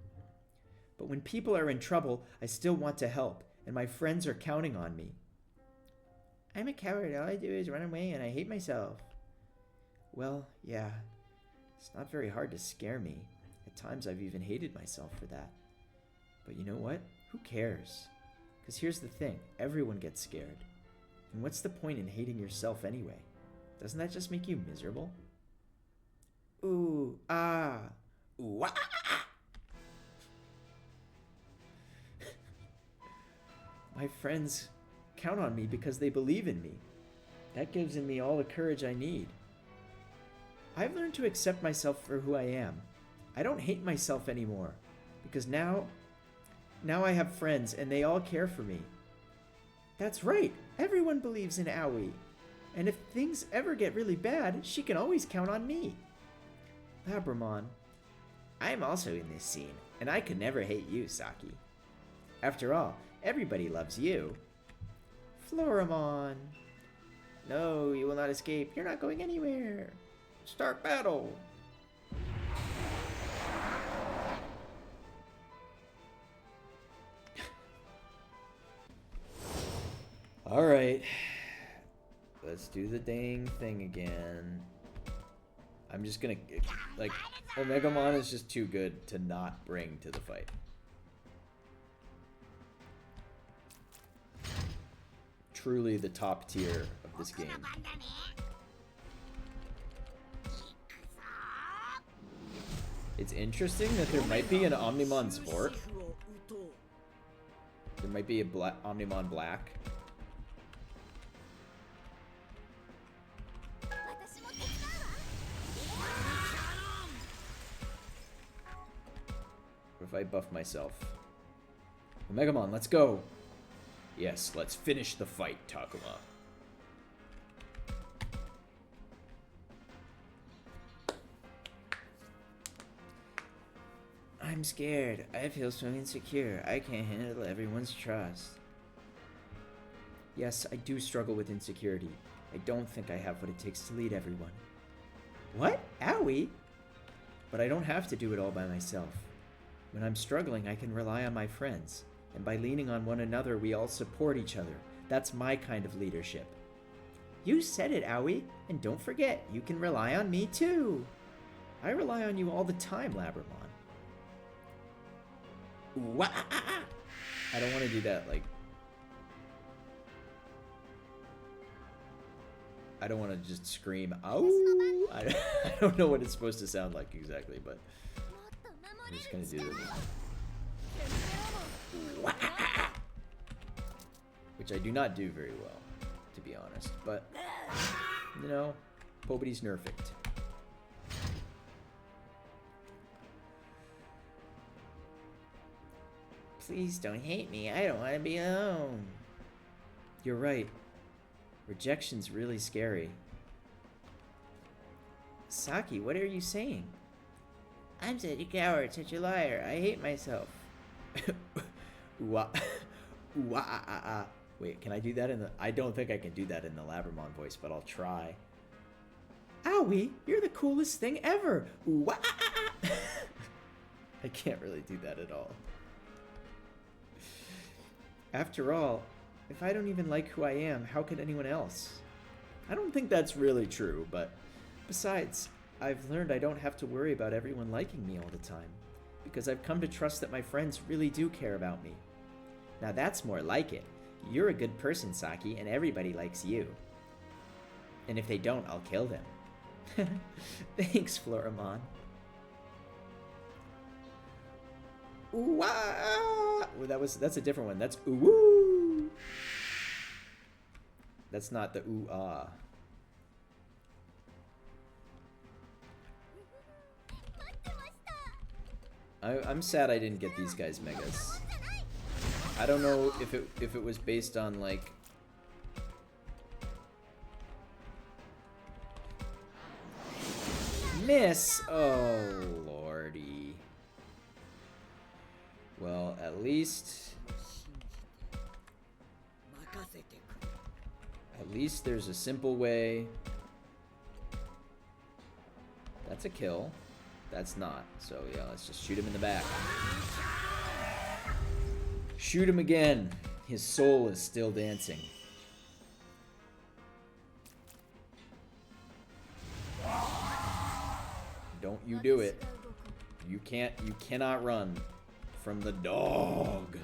But when people are in trouble, I still want to help, and my friends are counting on me. I'm a coward. All I do is run away and I hate myself. Well, yeah. It's not very hard to scare me. At times I've even hated myself for that. But you know what? Who cares? Because here's the thing. Everyone gets scared. And what's the point in hating yourself anyway? Doesn't that just make you miserable? Ooh, ah. Ooh, ah, ah. My friends count on me because they believe in me. That gives me all the courage I need. I've learned to accept myself for who I am. I don't hate myself anymore. Because now I have friends and they all care for me. That's right. Everyone believes in Aoi. And if things ever get really bad, she can always count on me. Labramon. I'm also in this scene, and I could never hate you, Saki. After all, everybody loves you. Floramon. No, you will not escape. You're not going anywhere. Start battle. All right. let's do the dang thing again. I'm just gonna, like, Omegamon is just too good to not bring to the fight. Truly the top tier of this game. It's interesting that there might be an Omnimon Sport. There might be a Omnimon Black. What if I buff myself? Omegamon, let's go! Yes, let's finish the fight, Takuma. I'm scared. I feel so insecure. I can't handle everyone's trust. Yes, I do struggle with insecurity. I don't think I have what it takes to lead everyone. What? Owie? But I don't have to do it all by myself. When I'm struggling, I can rely on my friends. And by leaning on one another, we all support each other. That's my kind of leadership. You said it, Owie. And don't forget, you can rely on me too. I rely on you all the time, Labramon. I don't want to do that, like... I don't want to just scream, ow! I don't know what it's supposed to sound like exactly, but... I'm just gonna do this. Which I do not do very well, to be honest, but... You know, nobody's nerfed. Please don't hate me. I don't want to be alone. You're right. Rejection's really scary. Saki, what are you saying? I'm such a coward, such a liar. I hate myself. Wait, can I do that in the... I don't think I can do that in the Labramon voice, but I'll try. Owie, you're the coolest thing ever. I can't really do that at all. After all, if I don't even like who I am, how could anyone else? I don't think that's really true, but besides, I've learned I don't have to worry about everyone liking me all the time, because I've come to trust that my friends really do care about me. Now that's more like it. You're a good person, Saki, and everybody likes you. And if they don't, I'll kill them. Thanks, Floramon. Ooh-ah! Well, that's a different one. That's ooh-woo! That's not the ooh-ah. I'm sad I didn't get these guys megas. I don't know if it was based on like... Miss! Oh, lordy. Well, at least there's a simple way. That's a kill. That's not. So yeah, let's just shoot him in the back. Shoot him again. His soul is still dancing. Don't you do it. You cannot run from the dog.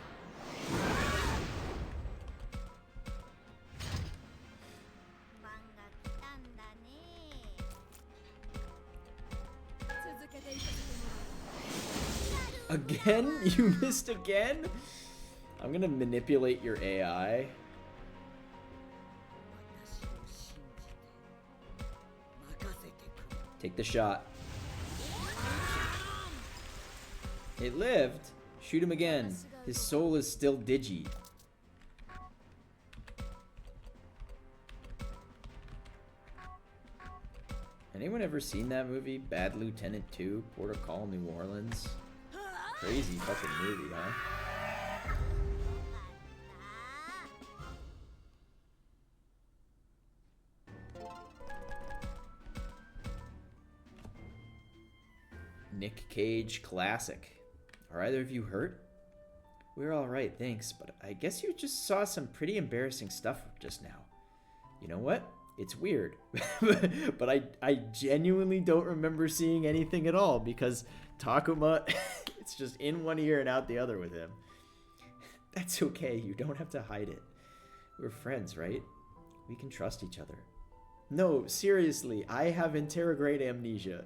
Again? You missed again? I'm gonna manipulate your AI. Take the shot. It lived. Shoot him again. His soul is still Digi. Anyone ever seen that movie? Bad Lieutenant 2? Port of Call, New Orleans? Crazy fucking movie, huh? Nick Cage classic. Are either of you hurt? We're alright, thanks, but I guess you just saw some pretty embarrassing stuff just now. You know what? It's weird. But I genuinely don't remember seeing anything at all because Takuma, it's just in one ear and out the other with him. That's okay. You don't have to hide it. We're friends, right? We can trust each other. No, seriously, I have interrograde amnesia.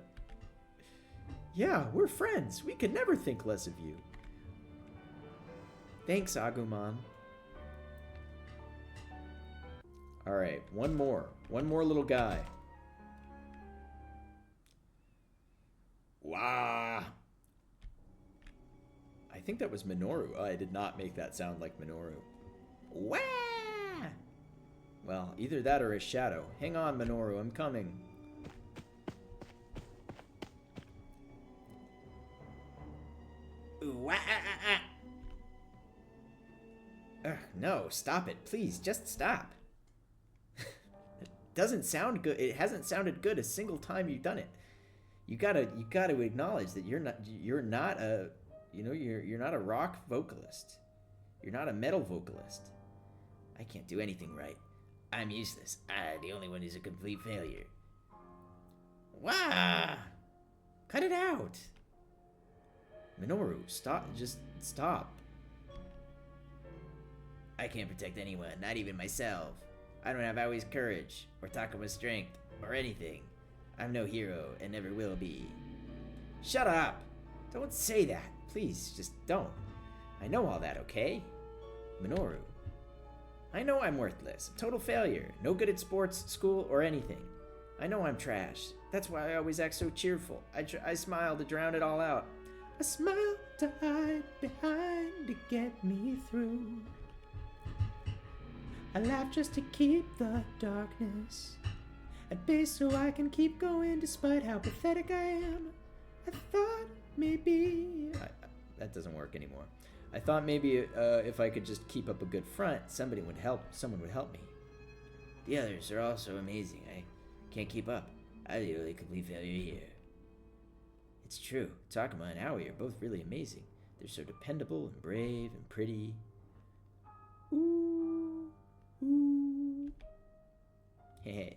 Yeah, we're friends. We could never think less of you. Thanks, Agumon. Alright, one more. One more little guy. Wah! I think that was Minoru. Oh, I did not make that sound like Minoru. Wah! Well, either that or a shadow. Hang on, Minoru, I'm coming. Ooh, wah, Ugh, no, stop it. Please, just stop. It doesn't sound good. It hasn't sounded good a single time you've done it. You gotta acknowledge that you're not a you're not a rock vocalist. You're not a metal vocalist. I can't do anything right. I'm useless. I'm the only one who's a complete failure. Wah! Cut it out. Minoru, stop. Just stop. I can't protect anyone, not even myself. I don't have Aoi's courage, or Takuma's strength, or anything. I'm no hero, and never will be. Shut up! Don't say that. Please, just don't. I know all that, okay? Minoru. I know I'm worthless, a total failure, no good at sports, school, or anything. I know I'm trash. That's why I always act so cheerful. I smile to drown it all out. A smile to hide behind to get me through. I laugh just to keep the darkness at bay so I can keep going despite how pathetic I am. I thought maybe... that doesn't work anymore. I thought maybe if I could just keep up a good front, someone would help me. The others are also amazing. I can't keep up. I'm the only complete failure here. It's true. Takuma and Aoi are both really amazing. They're so dependable and brave and pretty. Ooh. Ooh. Hey,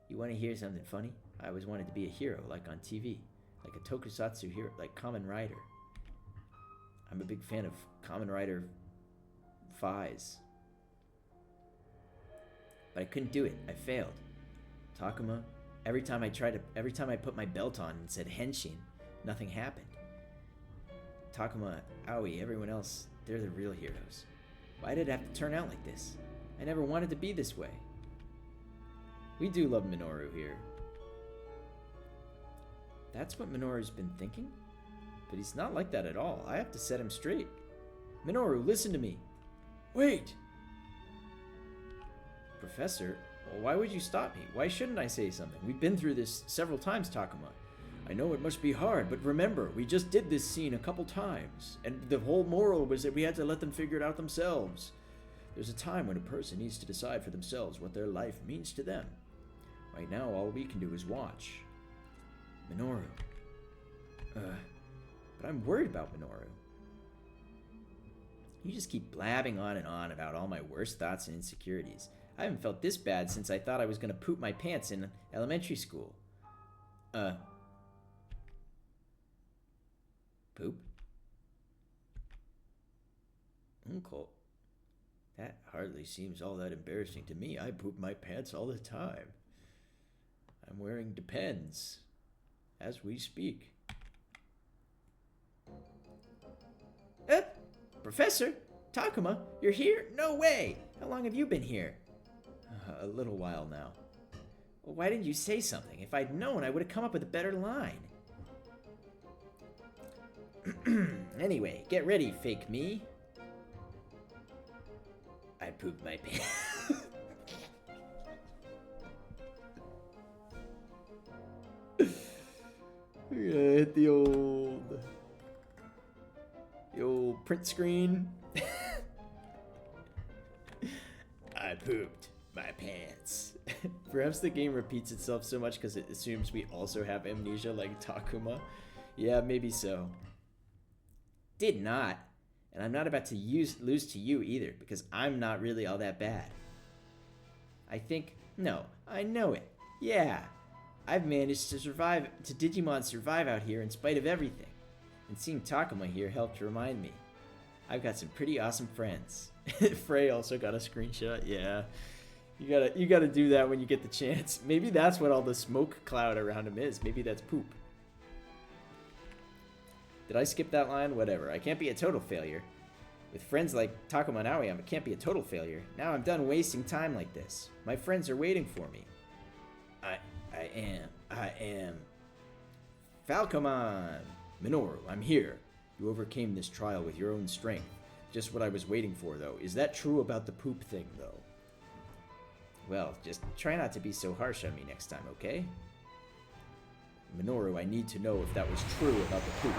you want to hear something funny? I always wanted to be a hero, like on TV. Like a tokusatsu hero, like Kamen Rider. I'm a big fan of Kamen Rider Fies. But I couldn't do it. I failed. Takuma, every time I put my belt on and said Henshin, nothing happened. Takuma, Aoi, everyone else, they're the real heroes. Why did it have to turn out like this? I never wanted to be this way. We do love Minoru here. That's what Minoru's been thinking? But he's not like that at all. I have to set him straight. Minoru, listen to me. Wait! Professor, why would you stop me? Why shouldn't I say something? We've been through this several times, Takuma. I know it must be hard, but remember, we just did this scene a couple times, and the whole moral was that we had to let them figure it out themselves. There's a time when a person needs to decide for themselves what their life means to them. Right now, all we can do is watch. Minoru. But I'm worried about Minoru. You just keep blabbing on and on about all my worst thoughts and insecurities. I haven't felt this bad since I thought I was going to poop my pants in elementary school. Poop? Uncle, that hardly seems all that embarrassing to me. I poop my pants all the time. I'm wearing Depends as we speak. Professor, Takuma, you're here? No way! How long have you been here? A little while now. Well, why didn't you say something? If I'd known, I would have come up with a better line. Anyway, get ready, fake me. I pooped my pants. We're gonna hit the old print screen. I pooped my pants. Perhaps the game repeats itself so much because it assumes we also have amnesia like Takuma. Yeah, maybe so. Did not. And I'm not about to lose to you either, because I'm not really all that bad. I think No, I know it. Yeah. I've managed to Digimon survive out here in spite of everything. And seeing Takuma here helped remind me. I've got some pretty awesome friends. Frey also got a screenshot. Yeah. You gotta do that when you get the chance. Maybe that's what all the smoke cloud around him is. Maybe that's poop. Did I skip that line? Whatever. I can't be a total failure. With friends like Takuma and Aoyama, I can't be a total failure. Now I'm done wasting time like this. My friends are waiting for me. I am. Falcomon! Minoru, I'm here. You overcame this trial with your own strength. Just what I was waiting for, though. Is that true about the poop thing, though? Well, just try not to be so harsh on me next time, okay? Minoru, I need to know if that was true about the poop.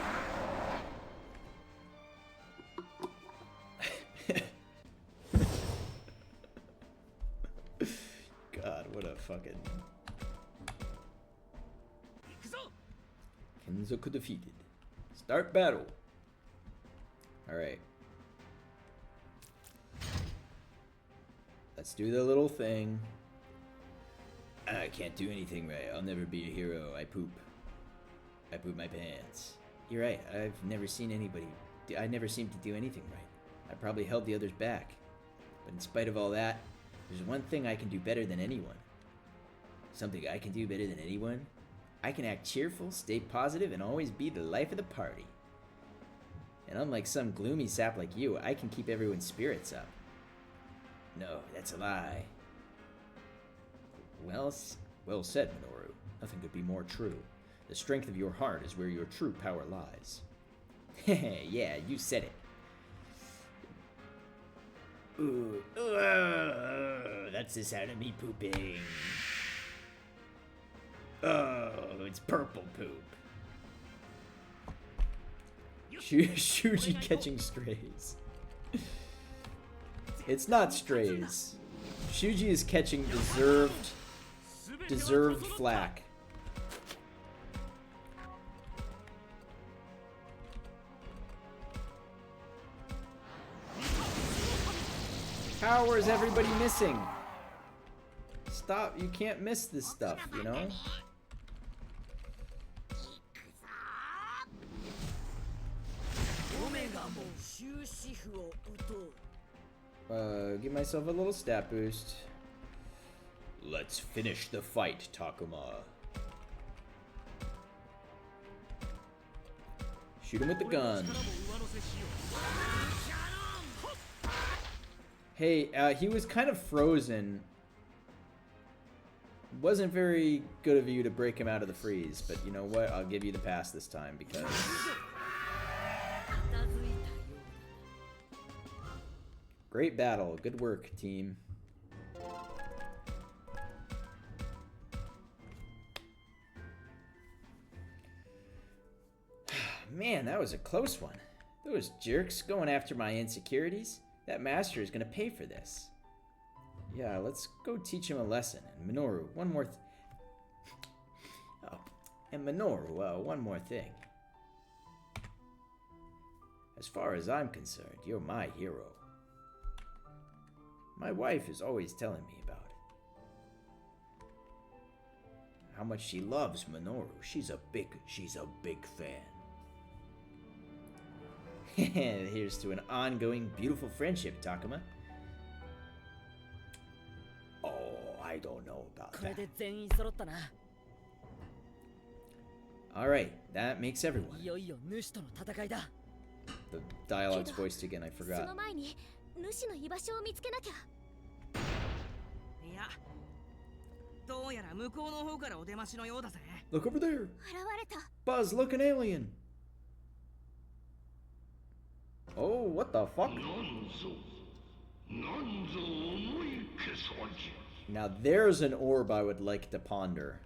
God, what a fucking... Kenzoku defeated. Start battle. Alright. Let's do the little thing. I can't do anything right. I'll never be a hero. I poop my pants. You're right. I never seem to do anything right. I probably held the others back. But in spite of all that, there's one thing I can do better than anyone. Something I can do better than anyone? I can act cheerful, stay positive, and always be the life of the party. And unlike some gloomy sap like you, I can keep everyone's spirits up. No, that's a lie. Well said, Minoru. Nothing could be more true. The strength of your heart is where your true power lies. Yeah, you said it. Ooh, that's the sound of me pooping. Oh, it's purple poop. Shuji catching strays. It's not strays. Shuji is catching deserved flack. How is everybody missing? Stop, you can't miss this stuff, you know? Give myself a little stat boost. Let's finish the fight, Takuma. Shoot him with the gun. Hey, he was kind of frozen. Wasn't very good of you to break him out of the freeze, but you know what? I'll give you the pass this time because... Great battle. Good work, team. Man, that was a close one. Those jerks going after my insecurities. That master is going to pay for this. Yeah, let's go teach him a lesson. And Minoru, one more one more thing. As far as I'm concerned, you're my hero. My wife is always telling me about it. How much she loves Minoru. She's a big fan. Here's to an ongoing beautiful friendship, Takuma. Oh, I don't know about that. Alright, that makes everyone. The dialogue's voiced again, I forgot. Look over there! Buzz, look, an alien! Oh, what the fuck? Now there's an orb I would like to ponder.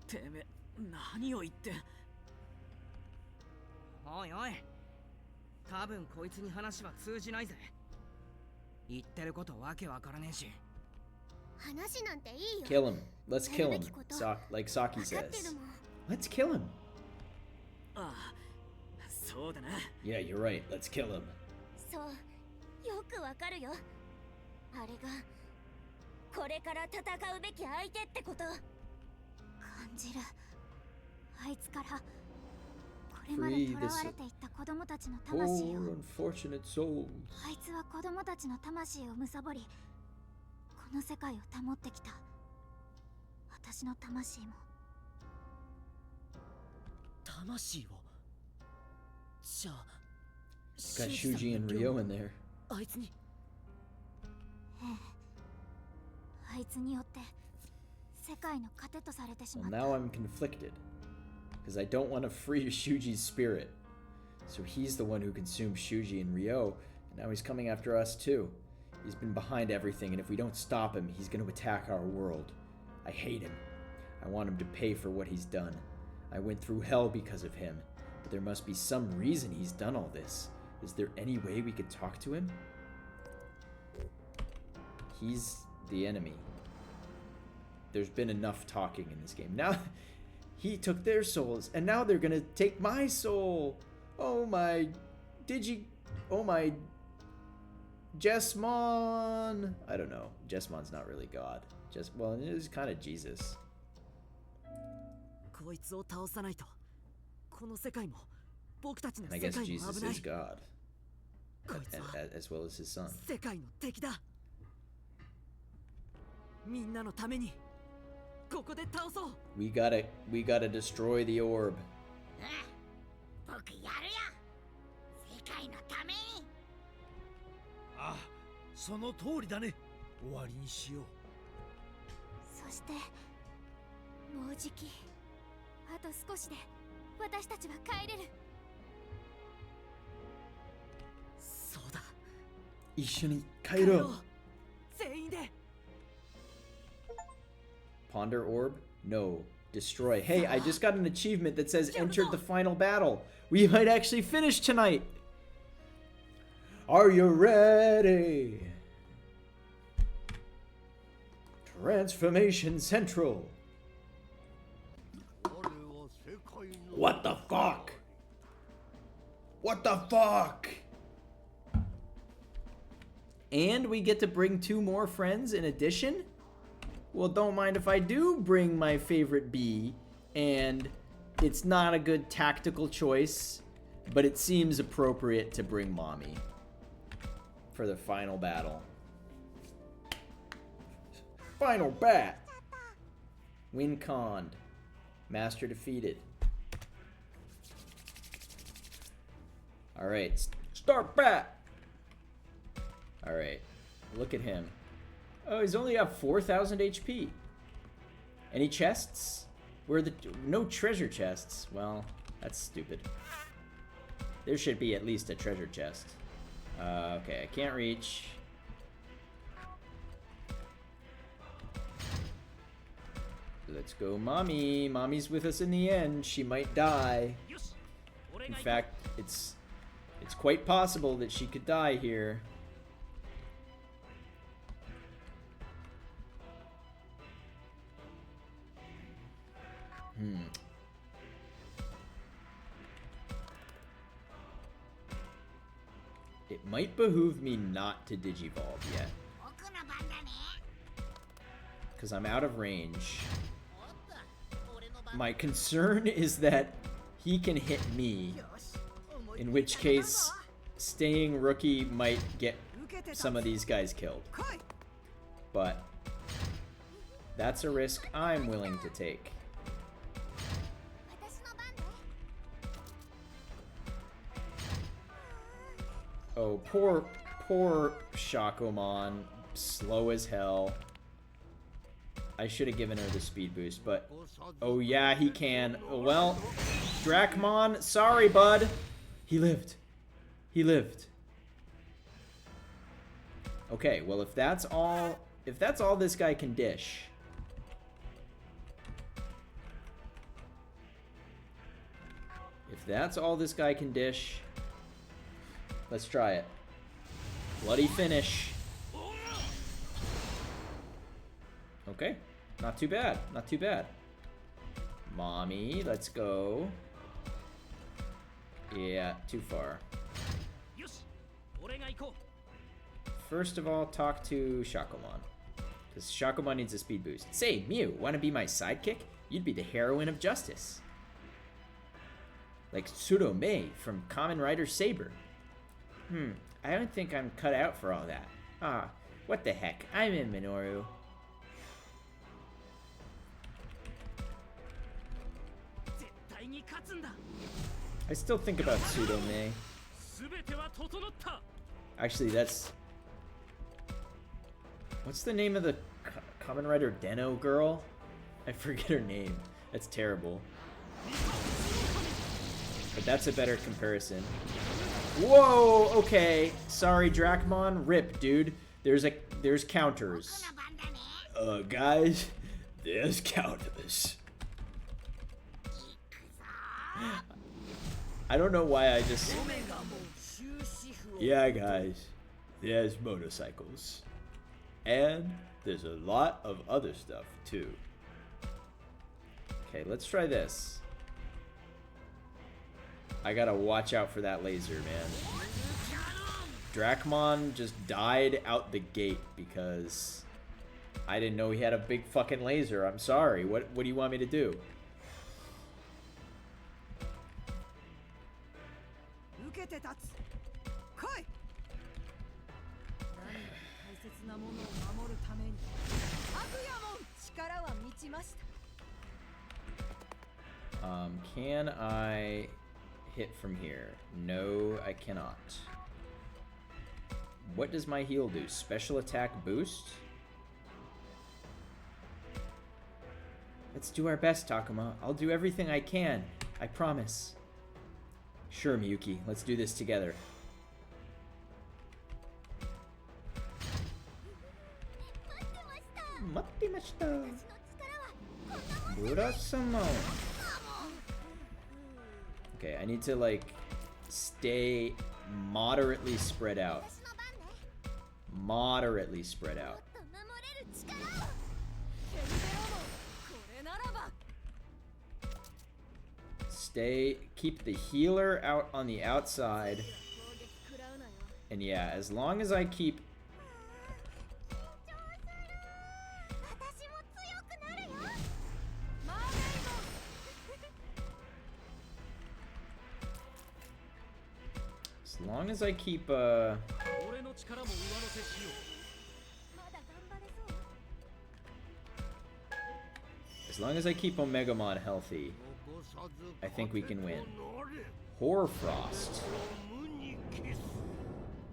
てめえ何を言っておいおい、多分こいつに話は通じないぜ。言ってることわけわからねえし。話なんていいよ。 Kill him. Let's kill him. Like Saki says. Let's kill him. ああ、そうだな。 Yeah, you're right. Let's kill him. そう、よくわかるよ。あれがこれから戦うべき相手ってこと。感じる。あいつからこれまで囚われていった子供たちの魂を。 Poor unfortunate souls. あいつは子供たちの魂を貪り、この世界を保ってきた。私の魂も。魂を。じゃあ、 Got Shuji and Ryo in there. あいつに。あいつによって世界の糧とされてし Well, まった。 now I'm conflicted. Because I don't want to free Shuji's spirit. So he's the one who consumed Shuji and Ryo, and now he's coming after us too. He's been behind everything, and if we don't stop him, he's going to attack our world. I hate him. I want him to pay for what he's done. I went through hell because of him, but there must be some reason he's done all this. Is there any way we could talk to him? He's the enemy. There's been enough talking in this game. Now, he took their souls, and now they're gonna take my soul. Oh my oh my Jesmon. I don't know. Jesmon's not really God. Well, it is kind of Jesus. こいつを倒さないと、この世界も僕たちの And I 世 guess 界も Jesus 危ない。 is God. こいつは As well as his son. 世界の敵だ。みんなのためにここで倒そう。 We gotta destroy the orb. 僕やるよ。世界のために。ああ、その通りだね。終わりにしよう。そしてもうじきあと少しで私たちは帰れる。そうだ。一緒に帰ろう。全員で。 Ponder orb? No. Destroy. Hey, I just got an achievement that says entered the final battle. We might actually finish tonight. Are you ready? Transformation Central. What the fuck? What the fuck? And we get to bring 2 more friends in addition? Well, don't mind if I do bring my favorite bee, and it's not a good tactical choice, but it seems appropriate to bring Mommy for the final battle. Final bat! Win conned. Master defeated. Alright, start bat! Alright, look at him. Oh, he's only got 4,000 HP. Any chests? Where the... No treasure chests. Well, that's stupid. There should be at least a treasure chest. Okay, I can't reach. Let's go, Mommy. Mommy's with us in the end. She might die. In fact, it's quite possible that she could die here. It might behoove me not to digivolve yet. Because I'm out of range. My concern is that he can hit me. In which case, staying rookie might get some of these guys killed. But that's a risk I'm willing to take. Oh, poor Shakomon. Slow as hell. I should have given her the speed boost, but... Oh, yeah, he can. Well, Dracmon, sorry, bud. He lived. He lived. Okay, well, if that's all this guy can dish... If that's all this guy can dish, let's try it. Bloody finish. Okay, not too bad, not too bad. Mommy, let's go. Yeah, too far. First of all, talk to Shakomon. Because Shakomon needs a speed boost. Say, Mew, wanna be my sidekick? You'd be the heroine of justice. Like Tsurome from Kamen Rider Saber. I don't think I'm cut out for all that. Ah, what the heck, I'm in Minoru. I still think about Tsurome. Actually, that's... What's the name of the Kamen Rider Deno girl? I forget her name. That's terrible. But that's a better comparison. Whoa, okay. Sorry, Dracmon. Rip, dude. There's counters. Guys, there's counters. I don't know why I just... Yeah, guys. There's motorcycles. And there's a lot of other stuff, too. Okay, let's try this. I gotta watch out for that laser, man. Dracmon just died out the gate because I didn't know he had a big fucking laser. I'm sorry. What do you want me to do? Can I hit from here? No, I cannot. What does my heal do? Special attack boost? Let's do our best, Takuma. I'll do everything I can. I promise. Sure, Miyuki. Let's do this together. Mattemashita. Burasama. Okay, I need to, like, stay moderately spread out. Moderately spread out. Keep the healer out on the outside. And yeah, as long as I keep... As long as I keep, as long as I keep Omegamon healthy, I think we can win. Hoarfrost.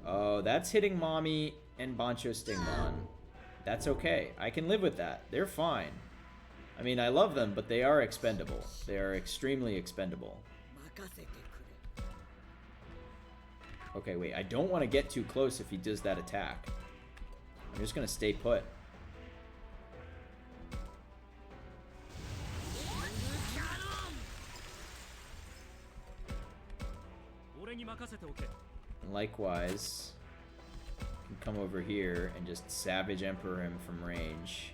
Oh, that's hitting Mommy and Bancho Stingmon. That's okay. I can live with that. They're fine. I mean, I love them, but they are expendable. They are extremely expendable. Okay, wait. I don't want to get too close if he does that attack. I'm just going to stay put. And likewise, I can come over here and just Savage Emperor him from range.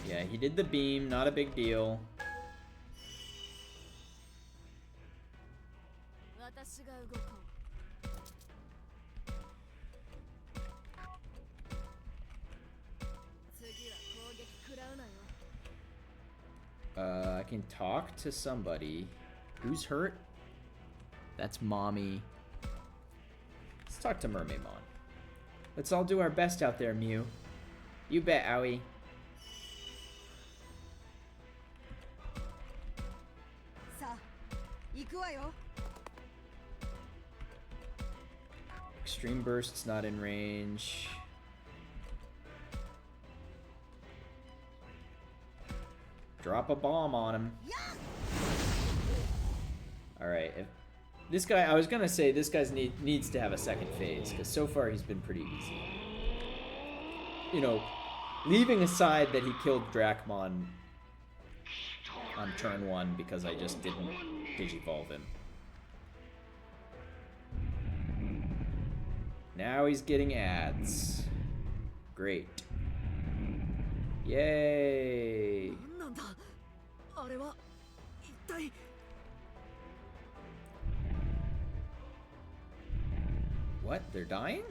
Yeah, he did the beam, not a big deal. I can talk to somebody. Who's hurt? That's Mommy. Let's talk to Mermaidmon. Let's all do our best out there, Mew. You bet, Owie. Extreme Burst's not in range. Drop a bomb on him. Alright, if this guy, I was gonna say this guy needs to have a second phase, because so far he's been pretty easy. You know, Leaving aside that he killed Dracmon on turn 1 because I just didn't Digivolve him. Now he's getting ads. Great. Yay! What? They're dying?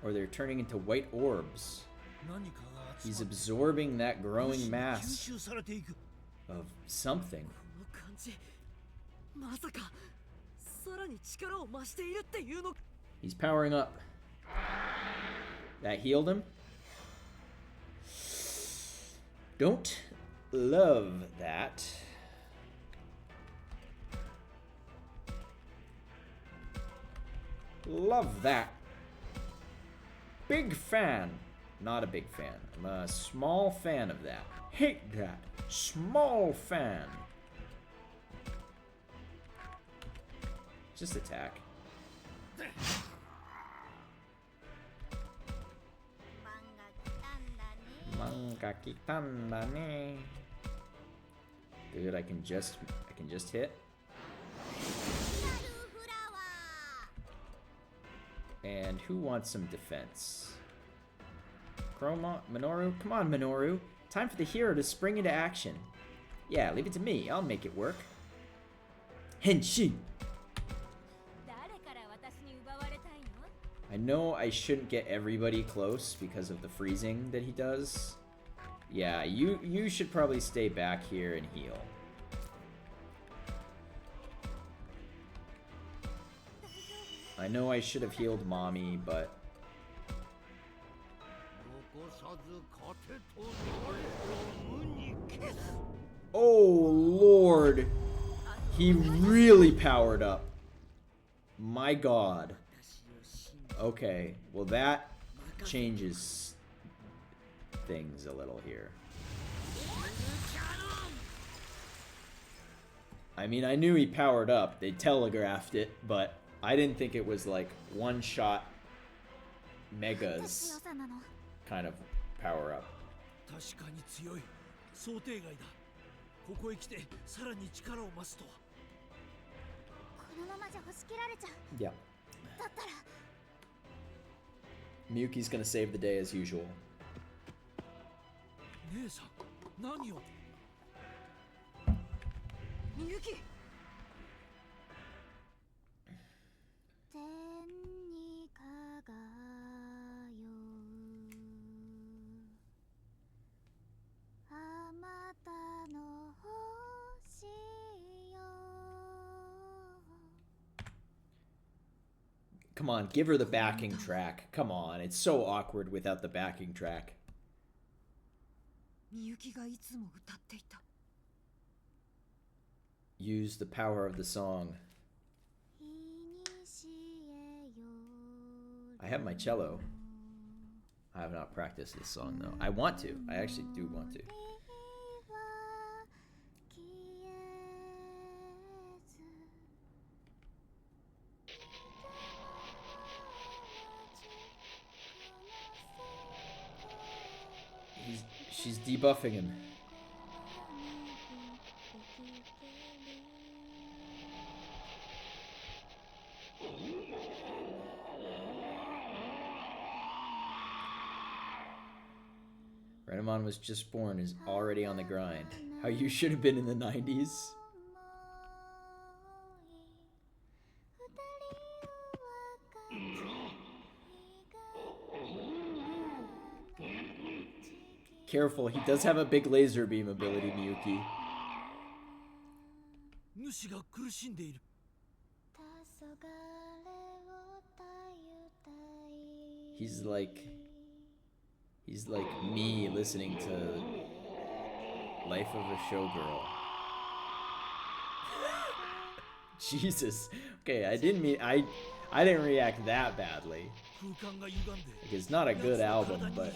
Or they're turning into white orbs? He's absorbing that growing mass of something. He's powering up. That healed him? Don't love that. Love that. Big fan. Not a big fan. I'm a small fan of that. Hate that. Small fan. Just attack. Manga kitanda ne. Good, I can just hit. And who wants some defense? Chroma, Minoru? Come on, Minoru. Time for the hero to spring into action. Yeah, leave it to me. I'll make it work. Henshin! I know I shouldn't get everybody close because of the freezing that he does. Yeah, you should probably stay back here and heal. I know I should have healed Mommy, but... Oh, Lord! He really powered up. My God. Okay, well that changes things a little here. I mean, I knew he powered up. They telegraphed it, but I didn't think it was like one-shot megas kind of power up. Yeah. Miyuki's gonna save the day as usual. Miyuki! Come on, give her the backing track. Come on, it's so awkward without the backing track. Use the power of the song. I have my cello. I have not practiced this song though. I want to. I actually do want to. She's debuffing him. Renamon was just born, is already on the grind. How you should have been in the 90s. Careful, he does have a big laser beam ability, Miyuki. He's like me listening to Life of a Showgirl. Jesus. Okay, I didn't react that badly. Like, it's not a good album, but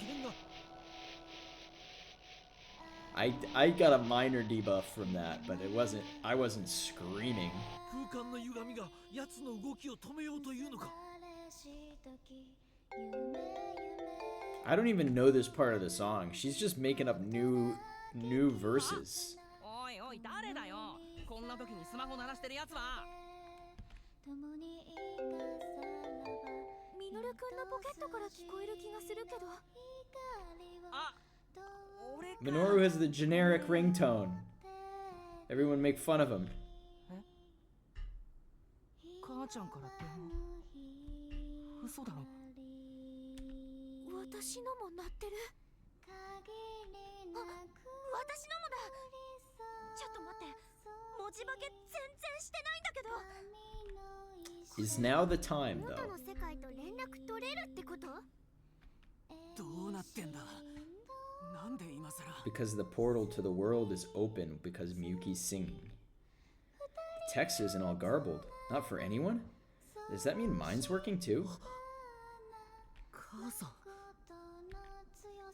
I got a minor debuff from that, but I wasn't screaming. I don't even know this part of the song. She's just making up new verses. おいおい誰だよこんな時にスマホ鳴らしてるやつはミノルくんのポケットから聞こえる気がするけどあ俺か Minoru has the generic ringtone. Everyone make fun of him. 母ちゃんから電話嘘だろ私のも鳴ってるあ、私のもだちょっと待って文字化け全然してないんだけど Is now the time, 元 though. の世界と連絡取れるってことどうなってんだなんで今さら Because the portal to the world is open because Miyuki's singing. The text isn't all garbled. Not for anyone? Does that mean mine's working too? 母さん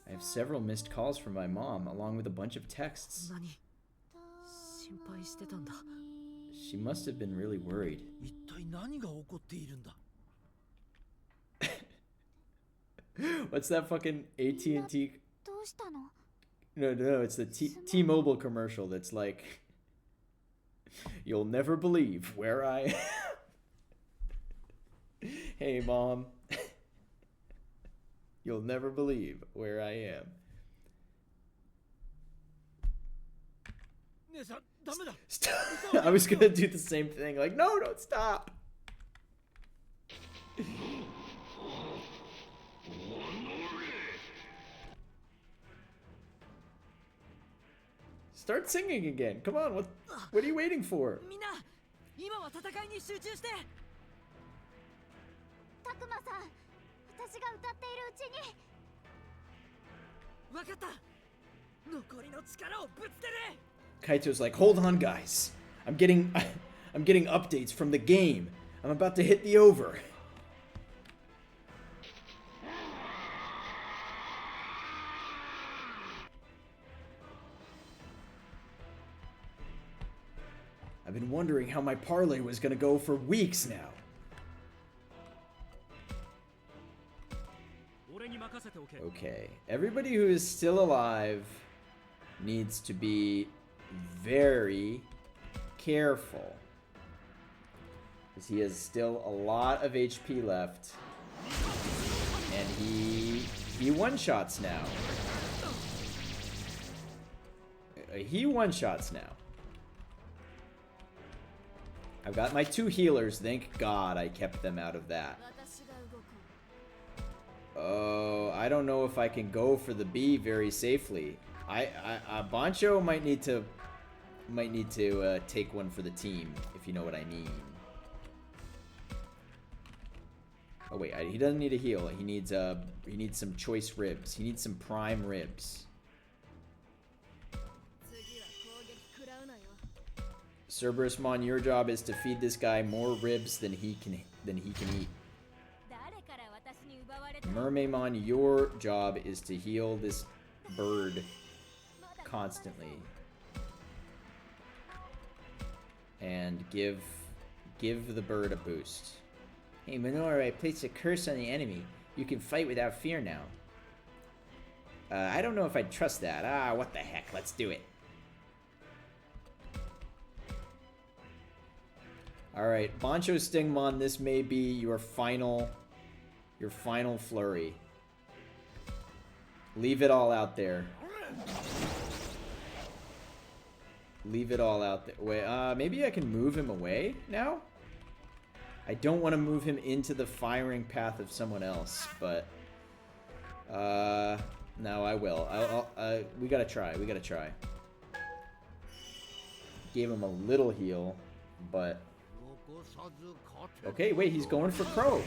I have several missed calls from my mom, along with a bunch of texts. 何心配してたんだ She must have been really worried. 一体何が起こっているんだ What's that fucking AT&T? どうしたの No, it's the T-Mobile commercial that's like, you'll never believe where I am. Hey, Mom. You'll never believe where I am. 姉さんダメだ Stop. I was gonna do the same thing. Like, no, don't stop. Start singing again. Come on. What are you waiting for? みんな今は戦いに集中してたくまさん私が歌っているうちにわかった残りの力をぶつける Kaito's like, hold on, guys. I'm getting updates from the game. I'm about to hit the over. I've been wondering how my parlay was gonna go for weeks now. Okay, everybody who is still alive needs to be very careful, because he has still a lot of HP left, and he one-shots now. He one-shots now. I've got my 2 healers. Thank God I kept them out of that. Oh, I don't know if I can go for the B very safely. Bancho might need to take one for the team, if you know what I mean. Oh wait, he doesn't need a heal. He needs some choice ribs. He needs some prime ribs. Cerberusmon, your job is to feed this guy more ribs than he can eat. Mermaymon, your job is to heal this bird constantly. And give the bird a boost. Hey Minoru, I placed a curse on the enemy. You can fight without fear now. I don't know if I'd trust that. Ah, what the heck, let's do it. Alright, Bancho Stingmon, this may be your final flurry. Leave it all out there. Leave it all out there. Wait, maybe I can move him away now? I don't want to move him into the firing path of someone else, but no, I will. We gotta try. We gotta try. Gave him a little heal, but okay. Wait, he's going for Crow.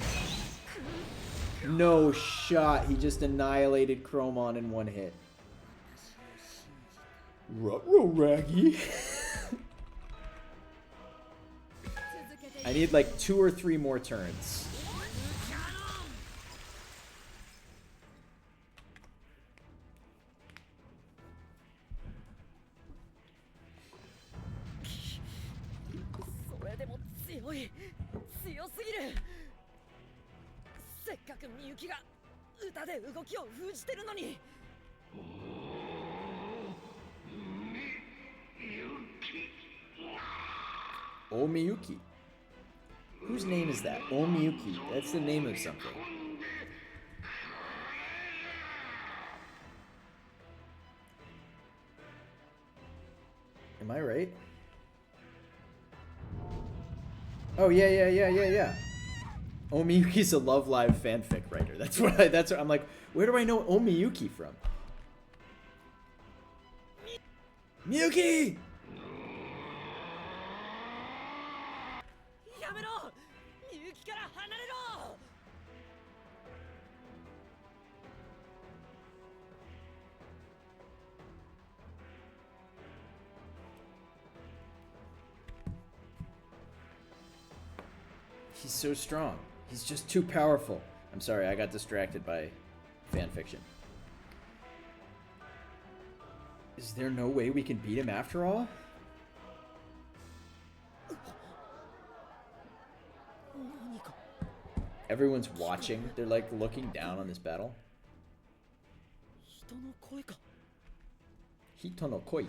No shot. He just annihilated Chromon in one hit. Ruh-roh, Raggy. I need like 2 or 3 more turns. 歌で動きを封じてるのに。 Omiyuki. Whose name is that? Omiyuki. That's the name of something. Am I right? Oh yeah. Omiyuki's a Love Live fanfic writer. That's what I'm like, where do I know Omiyuki from? Miyuki! やめろ。みゆきから離れろ。 He's so strong. He's just too powerful. I'm sorry, I got distracted by fan fiction. Is there no way we can beat him after all? Everyone's watching. They're like looking down on this battle. Hito no koi.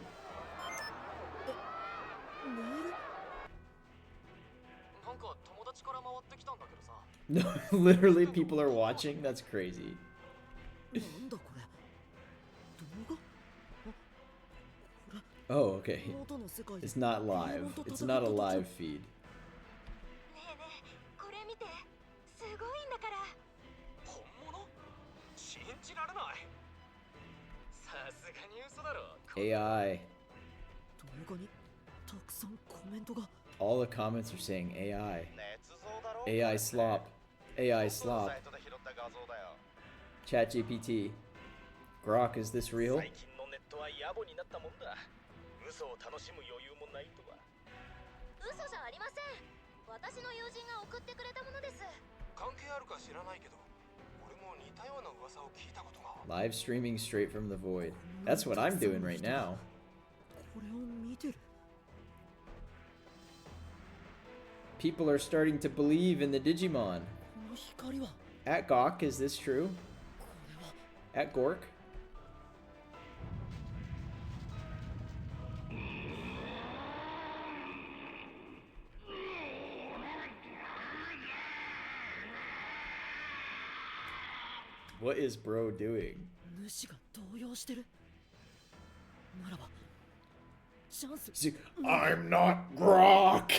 No, literally people are watching? That's crazy. Oh, okay. It's not live. It's not a live feed. AI. All the comments are saying AI. AI slop. AI slop. ChatGPT. Grok, is this real? 嘘じゃありません。私の友人が送ってくれたものです。関係あるか知らないけど、俺も似たような噂を聞いたことが。Live streaming straight from the void. That's what I'm doing right now. これを見てる。 People are starting to believe in the Digimon. At Gawk, is this true? At Gork? What is bro doing? I'm not Grok!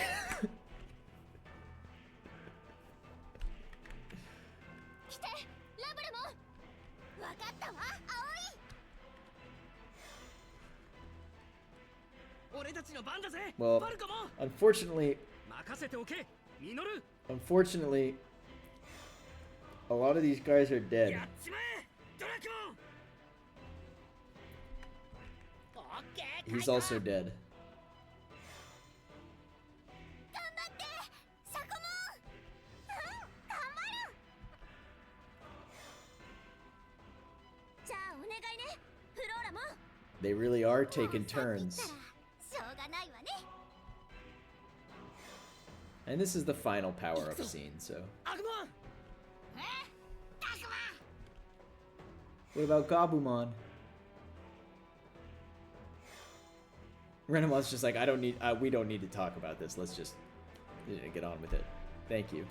Well, unfortunately, a lot of these guys are dead. He's also dead. They really are taking turns. And this is the final power-up scene, so... What about Gabumon? Renamon's just like, we don't need to talk about this. Let's just get on with it. Thank you.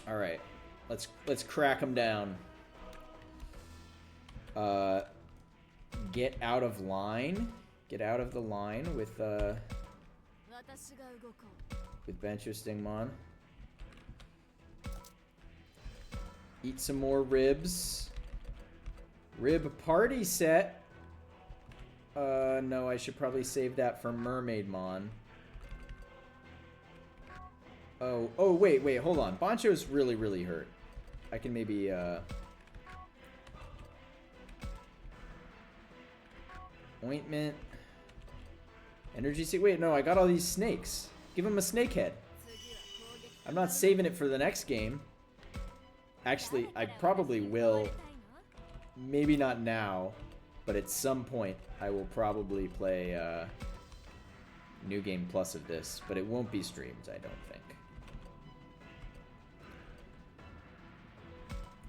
All right, let's crack them down. Get out of line. Get out of the line with Bencher Stingmon. Eat some more ribs. Rib party set. No, I should probably save that for Mermaidmon. Oh, wait, hold on. Bancho's really hurt. I can maybe, Ointment. Energy seek. Wait, no, I got all these snakes. Give him a snake head. I'm not saving it for the next game. Actually, I probably will. Maybe not now, but at some point I will probably play New Game Plus of this, but it won't be streamed, I don't think.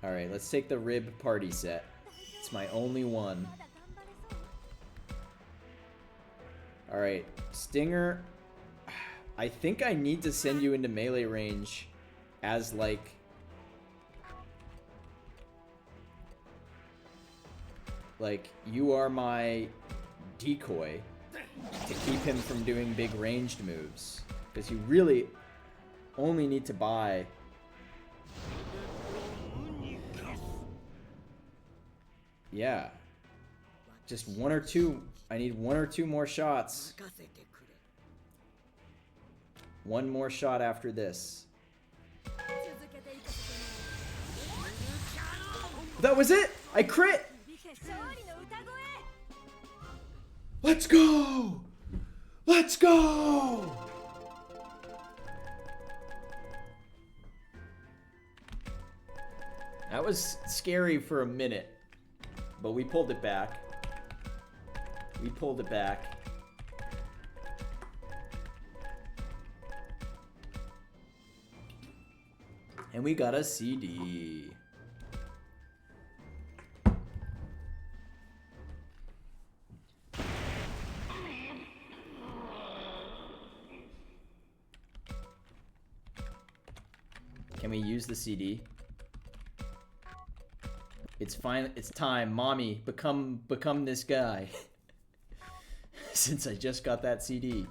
Alright, let's take the rib party set. It's my only one. Alright, Stinger. I think I need to send you into melee range as, like... Like, you are my decoy to keep him from doing big ranged moves. Because you really only need to buy... Yeah. Just one or two. I need one or two more shots. One more shot after this. That was it! I crit! Let's go! Let's go! That was scary for a minute, but we pulled it back. We pulled it back. And we got a CD. Can we use the CD? It's fine. It's time, mommy. Become this guy. Since I just got that CD.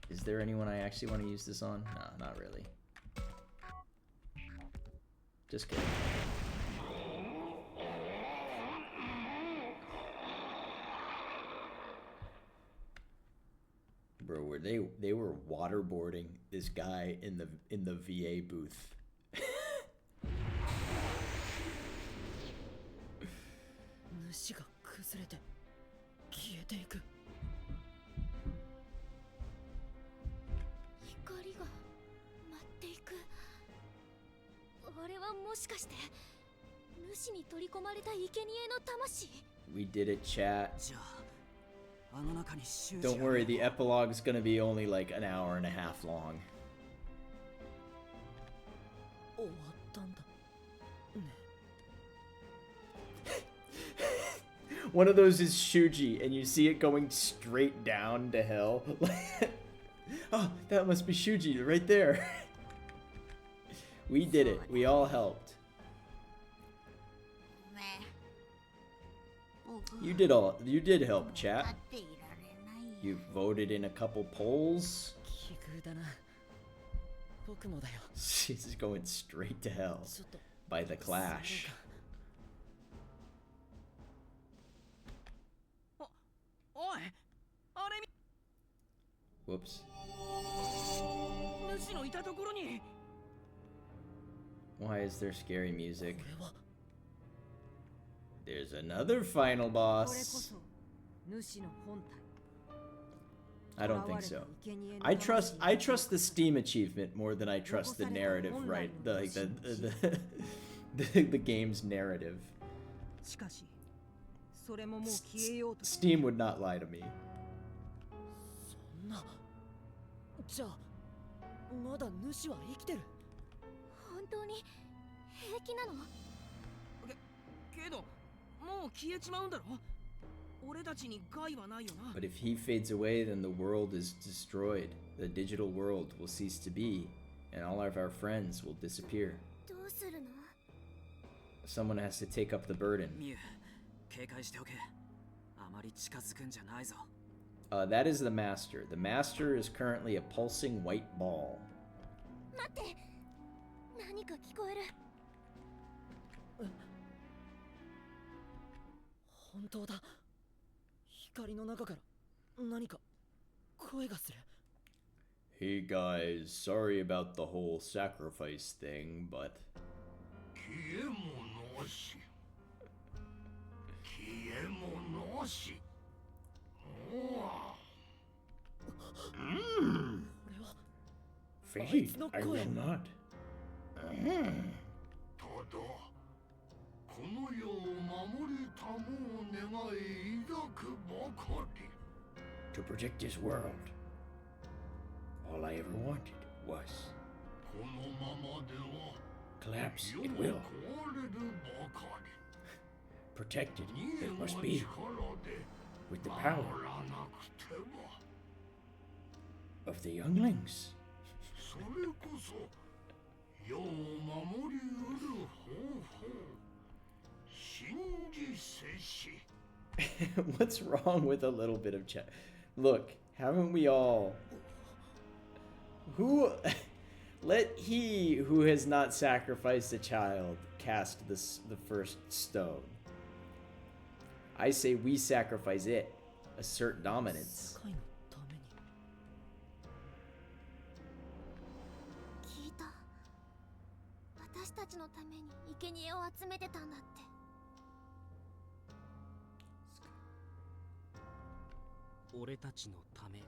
Is there anyone I actually want to use this on? No, not really. Just kidding. Bro, they were waterboarding this guy in the VA booth. We did it, chat. Don't worry, the epilogue's gonna be only like an hour and a half long. One of those is Shuji, and you see it going straight down to hell. Oh, that must be Shuji right there. We did it. We all helped. You did help, chat. You voted in a couple polls. She's going straight to hell by the Clash. Whoops. Why is there scary music? There's another final boss. I don't think so. I trust the Steam achievement more than I trust the narrative, right? The game's narrative. Steam would not lie to me. But if he fades away, then the world is destroyed. The digital world will cease to be, and all of our friends will disappear. Someone has to take up the burden. That is the Master. The Master is currently a pulsing white ball. Hey guys, sorry about the whole sacrifice thing, but... Fate, I will not. To protect this world, All I ever wanted was collapse. It will. Protected. It must be. With the power of the younglings. What's wrong with a little bit of chat? Look, haven't we all? Who? Let he who has not sacrificed a child cast the first stone. I say we sacrifice it. Assert dominance. 聞いた。私たちのために生贄を集めてたんだって。俺たちのためか。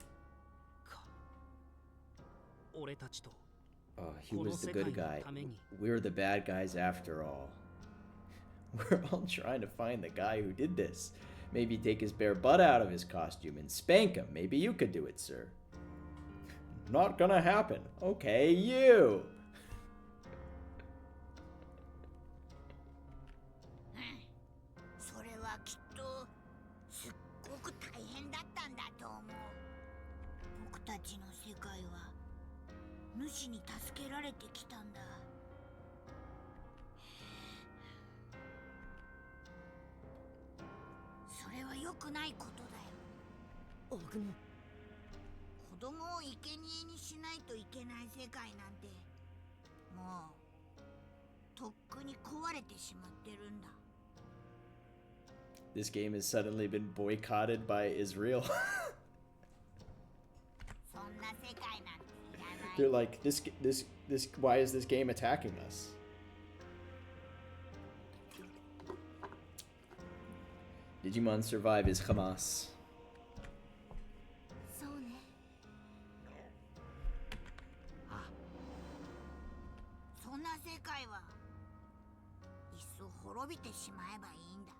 俺たちと Oh, he was the good guy. We're the bad guys after all. We're all trying to find the guy who did this. Maybe take his bare butt out of his costume and spank him. Maybe you could do it, sir. Not gonna happen. Okay, you. それはきっとすっごく大変だったんだと思う。僕たちの世界は主に助けられてきたんだ。それは良くないことだよ。僕も子供を生贄にしないといけない世界なんてもうとっくに壊れてしまってるんだ。This game has suddenly been boycotted by Israel. そんな世界なんていらない。 They're like, why is this game attacking us? Digimon survive is Hamas. そうね。そんな世界はいっそ滅びてしまえばいいんだ。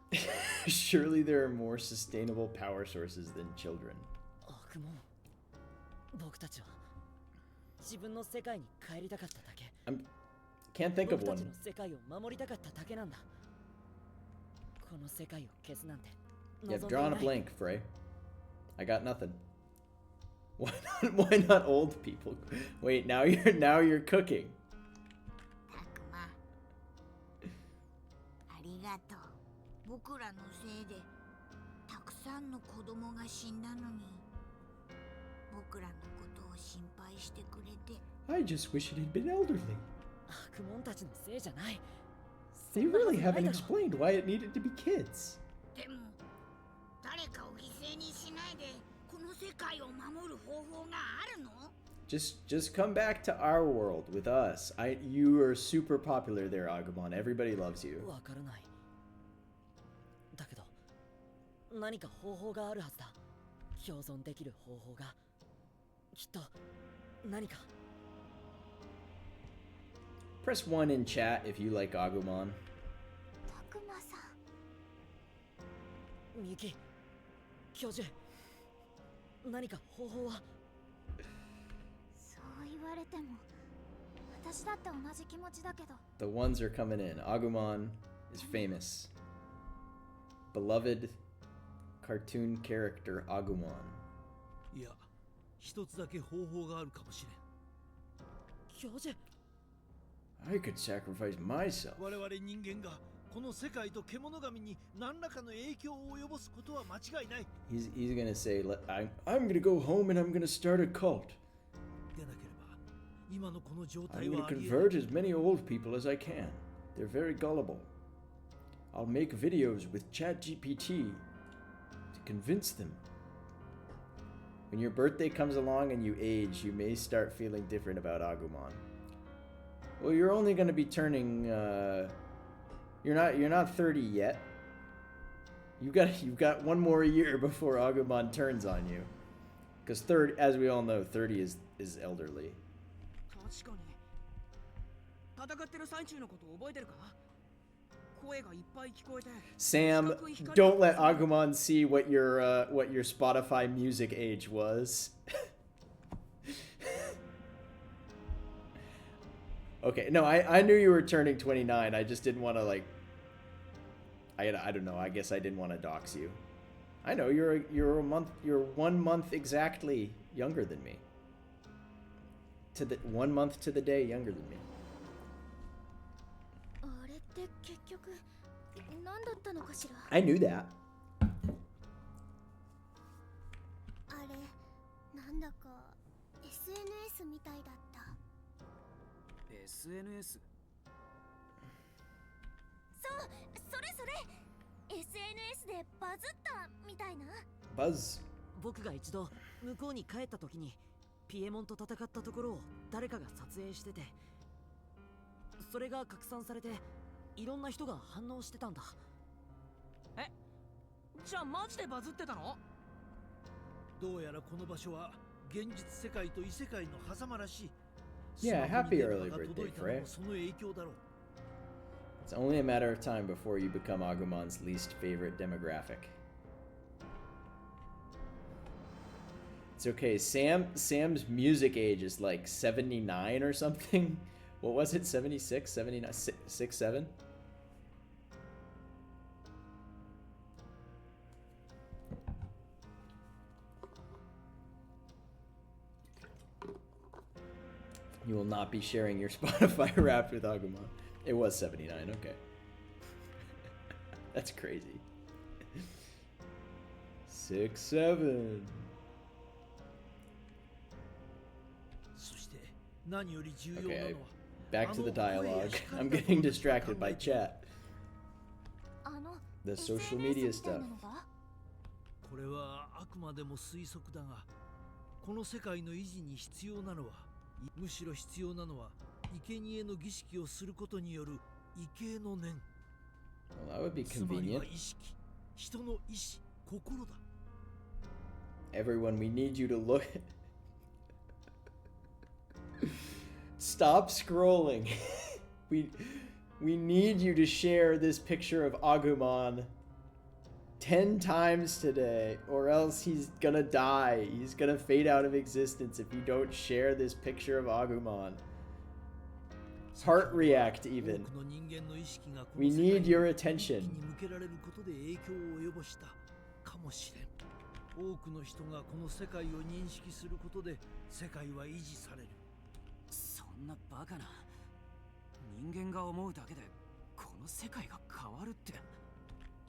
Surely there are more sustainable power sources than children. 悪魔。僕たちは自分の世界に帰りたかっただけ。Can't think of 僕た one. ちの世界を守りたかっただけなんだ。この世界を消すなんて。You've drawn a blank, Frey. I got nothing. Why not old people? Wait, now you're cooking. たくま、ありがとう。僕らのせいでたくさんの子供が死んだのに、僕らのことを心配してくれて。I just wish it had been elderly. 悪魔たちのせいじゃない。 They really haven't explained why it needed to be kids. でも誰かを犠牲にしないでこの世界を守る方法があるの？ Just come back to our world with us. You are super popular there, Agumon. Everybody loves you. わからない。だけど何か方法があるはずだ。共存できる方法がきっと何か。Press 1 in chat if you like Agumon. たくまさん。みゆき、教授、何か方法は？そう言われても私だって同じ気持ちだけど。 The ones are coming in. Agumon is famous. Beloved cartoon character Agumon. いや、一つだけ方法があるかもしれん。教授。I could sacrifice myself. 我々人間がこの世界と獣神に何らかの影響を及ぼすことは間違いない。He's gonna say, I'm gonna go home and I'm gonna start a cult. でなければ今のこの状 I'm 態 gonna はありえ convert as many old people as I can. They're very gullible. I'll make videos with ChatGPT to convince them. When your birthday comes along and you age, you may start feeling different about Agumon. Well, you're only going to be turning. You're not 30 yet. You've got one more year before Agumon turns on you. Because as we all know, 30 is elderly. 確かに戦ってる最中のことを覚えてるか？声がいっぱい聞こえて。 Sam, don't let Agumon see what your Spotify music age was. Okay, no, I knew you were turning 29. I just didn't want to, like... I don't know. I guess I didn't want to dox you. I know, you're 1 month exactly younger than me. 1 month to the day younger than me. あれって結局何だったのかしら。 I knew that. あれなんだか SNS みたいだった。 SNS？ そうそれそれ SNS でバズったみたいな。 Buzz. 僕が一度向こうに帰った時にピエモンと戦ったところを誰かが撮影してて、それが拡散されていろんな人が反応してたんだ。え、じゃあマジでバズってたの？どうやらこの場所は現実世界と異世界の狭間らしい。 Yeah, happy early birthday, 届いたの Frey. もその影響だろう。 It's only a matter of time before you become Agumon's least favorite demographic. It's okay. Sam's music age is like 79 or something. What was it? 76, 79, 6, 7? You will not be sharing your Spotify Wrapped with Agumon. It was 79, okay. That's crazy. 6, 7. そして何より重要な Okay, のは back to the dialogue. I'm getting distracted by chat. あの The social media stuff. これはあくまでも推測だが、この世界の維持に必要なのは、むしろ必要なのは生贄の儀式をすることによる畏敬の念。 Well, that would be つまり convenient. は意識、人の意志、心だ。 Everyone, we need you to look. Stop scrolling. we need you to share this picture of Agumon 10 times today, or else he's gonna die. He's gonna fade out of existence if you don't share this picture of Agumon. Heart react even. We need your attention. 多くの人がこの世界を認識することで世界は維持される。そんなバカな。人間が思うだけでこの世界が変わるって。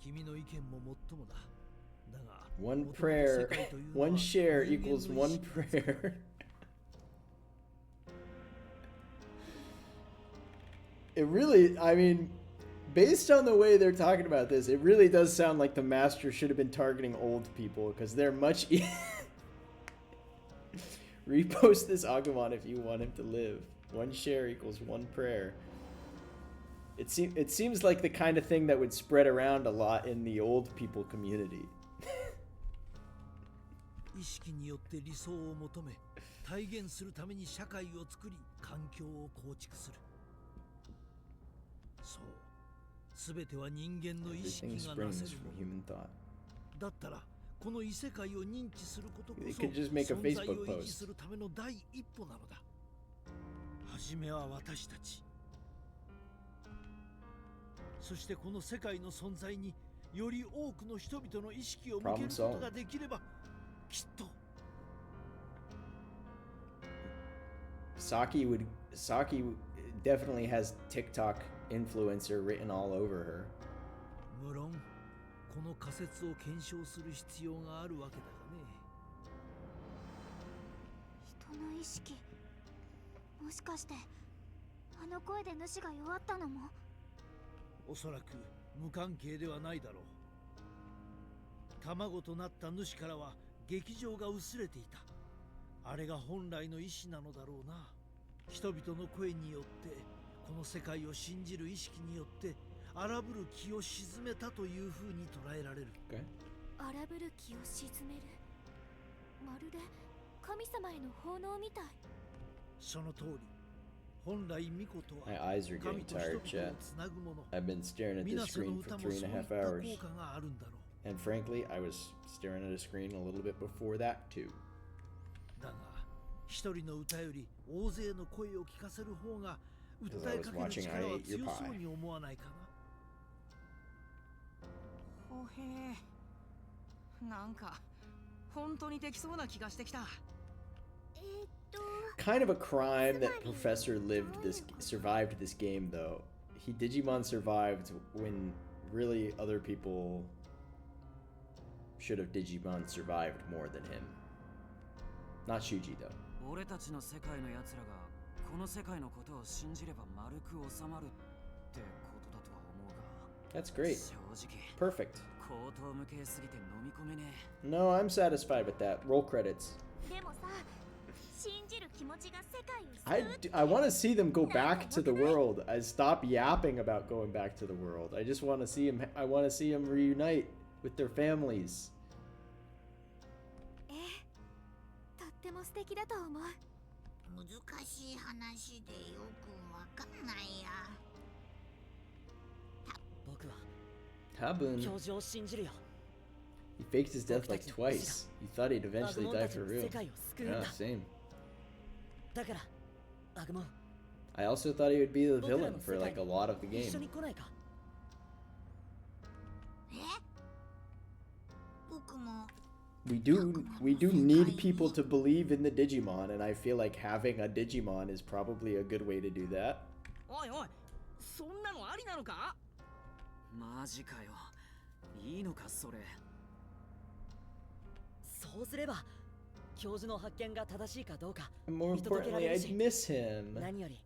君の意見ももっともだ。だが、 One prayer, one share equals one prayer. It really, I mean, based on the way they're talking about this, it really does sound like the master should have been targeting old people because they're much. Repost this Agumon if you want him to live. One share equals one prayer. It seems like the kind of thing that would spread around a lot in the old people community. 意識によって理想を求め、体現するために社会を作り、環境を構築する。そう、すべては人間の意識がなせるもの。だったら、この異世界を認知することこそ、存在を維持するための第一歩なのだ。はじめは私たち。そしてこの世界の存在により多くの人々の意識を向けることができれば、きっと。Saki definitely has TikTok influencer written all over her. 無論、この仮説を検証する必要があるわけだがね。人の意識、もしかしてあの声で主が弱ったのも。おそらく無関係ではないだろう。卵となった主からは劇場が薄れていた。あれが本来の意志なのだろうな。人々の声によってこの世界を信じる意識によって荒ぶる気を鎮めたという風に捉えられる。荒ぶる気を鎮める。まるで神様への奉納みたい。その通り。本来巫女とは My eyes are getting tired, chat. I've been staring at this screen for 3.5 hours. And frankly, I was staring at a screen a little bit before that too. だが、一人の歌より大勢の声を聞かせる方が Because 訴 I え was かける watching 力 I は Ate Your 強そう Pie. に思わないかな。ほへえ、なんか本当にできそうな気がしてきた。Kind of a crime that Professor survived this game, though. Digimon survived when really other people should have Digimon survived more than him. Not Shuji, though. 俺たちの世界の奴らがこの世界のことを信じれば丸く収まるってことだとは思うが。 That's great. 正直 Perfect. 口頭無形すぎて飲み込めねえ。 No, I'm satisfied with that. Roll credits. でもさ、信じる気持ちが世界を救うって I want to see them go back to the world. I stop yapping about going back to the world. I just want to see them. I want to see them reunite with their families. ええ、とっても素敵だと思う。難しい話でよくわかんないや。僕は Tabun. 教授を信じるよ。 He faked his death like twice. He thought he'd eventually die for real. 世界を救うんだ。 Yeah, same. だから、アグモン、 I also thought he would be the villain for like a lot of the 一緒 game. に来ないか。僕も We do need people to believe in the Digimon, and I feel like having a Digimon is probably a good way to do that. おいおい、そんなのありなのか？マジかよ。いいのかそれ。そうすれば、教授の発見が正しいかどうか And more 見届けら importantly, れる I'd し、 miss him. 何より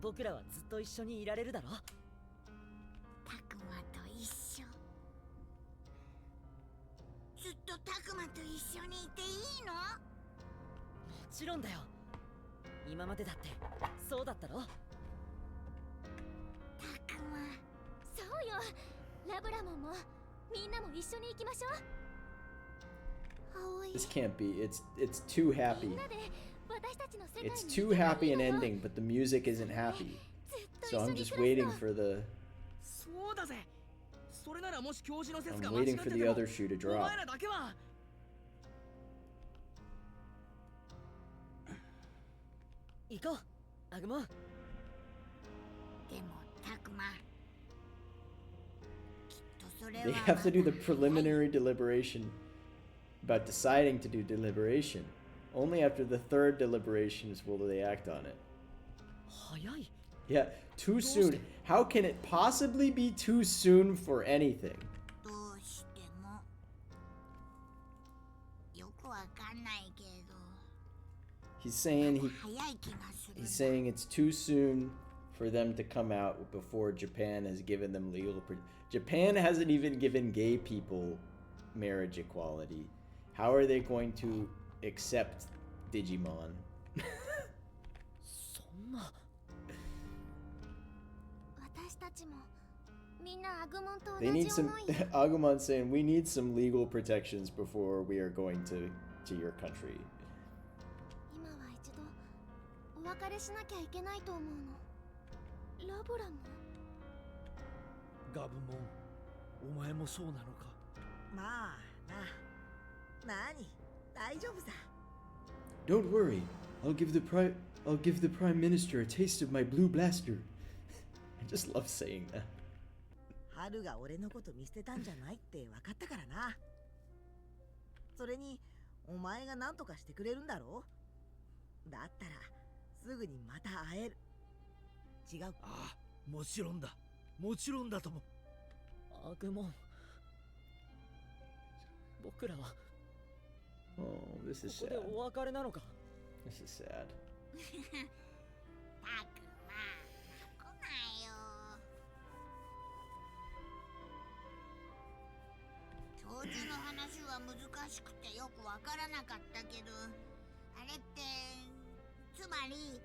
僕らはずっと一緒にいられるだろ。タクマと一緒。ずっとタクマと一緒にいていいの？もちろんだよ。今までだってそうだったろ。タクマ。そうよ。ラブラモンもみんなも一緒に行きましょう。 This can't be. It's too happy. みんなで私たちの世界に It's too happy an ending, but the music isn't happy. So I'm just waiting for the. そうだぜ。それならもし教授の説が I'm 間違 waiting って for て the も other shoe to お drop. 前らだけは。行こう、アグモン。でもタクマ。きっとそれは They have to do the preliminary deliberation about deciding to do deliberation. Only after the third deliberations will they act on it. 早い。 Yeah, too soon. How can it possibly be too soon for anything? どうしてもよくわかんないけど。 He's saying 早い気がする。 he's saying it's too soon for them to come out before Japan has given them legal. Japan hasn't even given gay people marriage equality. How are they going to accept Digimon? そんな。私たちもみんなアグモンと They 同 need じ some. 思いよ。 Agumon's saying we need some legal protections before we are going to your country. 今は一度お別れしなきゃいけないと思うの。ラブラモン。ガブモン、お前もそうなのか。まあな。何？大丈夫さ。 Don't worry. I'll give the prime minister a taste of my blue blaster. I just love saying that. 春が俺のこと見捨てたんじゃないって分かったからな。それにお前が何とかしてくれるんだろう。だったらすぐにまた会える。違う。ああ、もちろんだ。もちろんだとも。アグモン。僕らは Oh, this こ is こで sad. お別れなのか。 This is sad. タクマ、来ないよ。教授の話は難しくてよくわからなかったけど、あれってつまり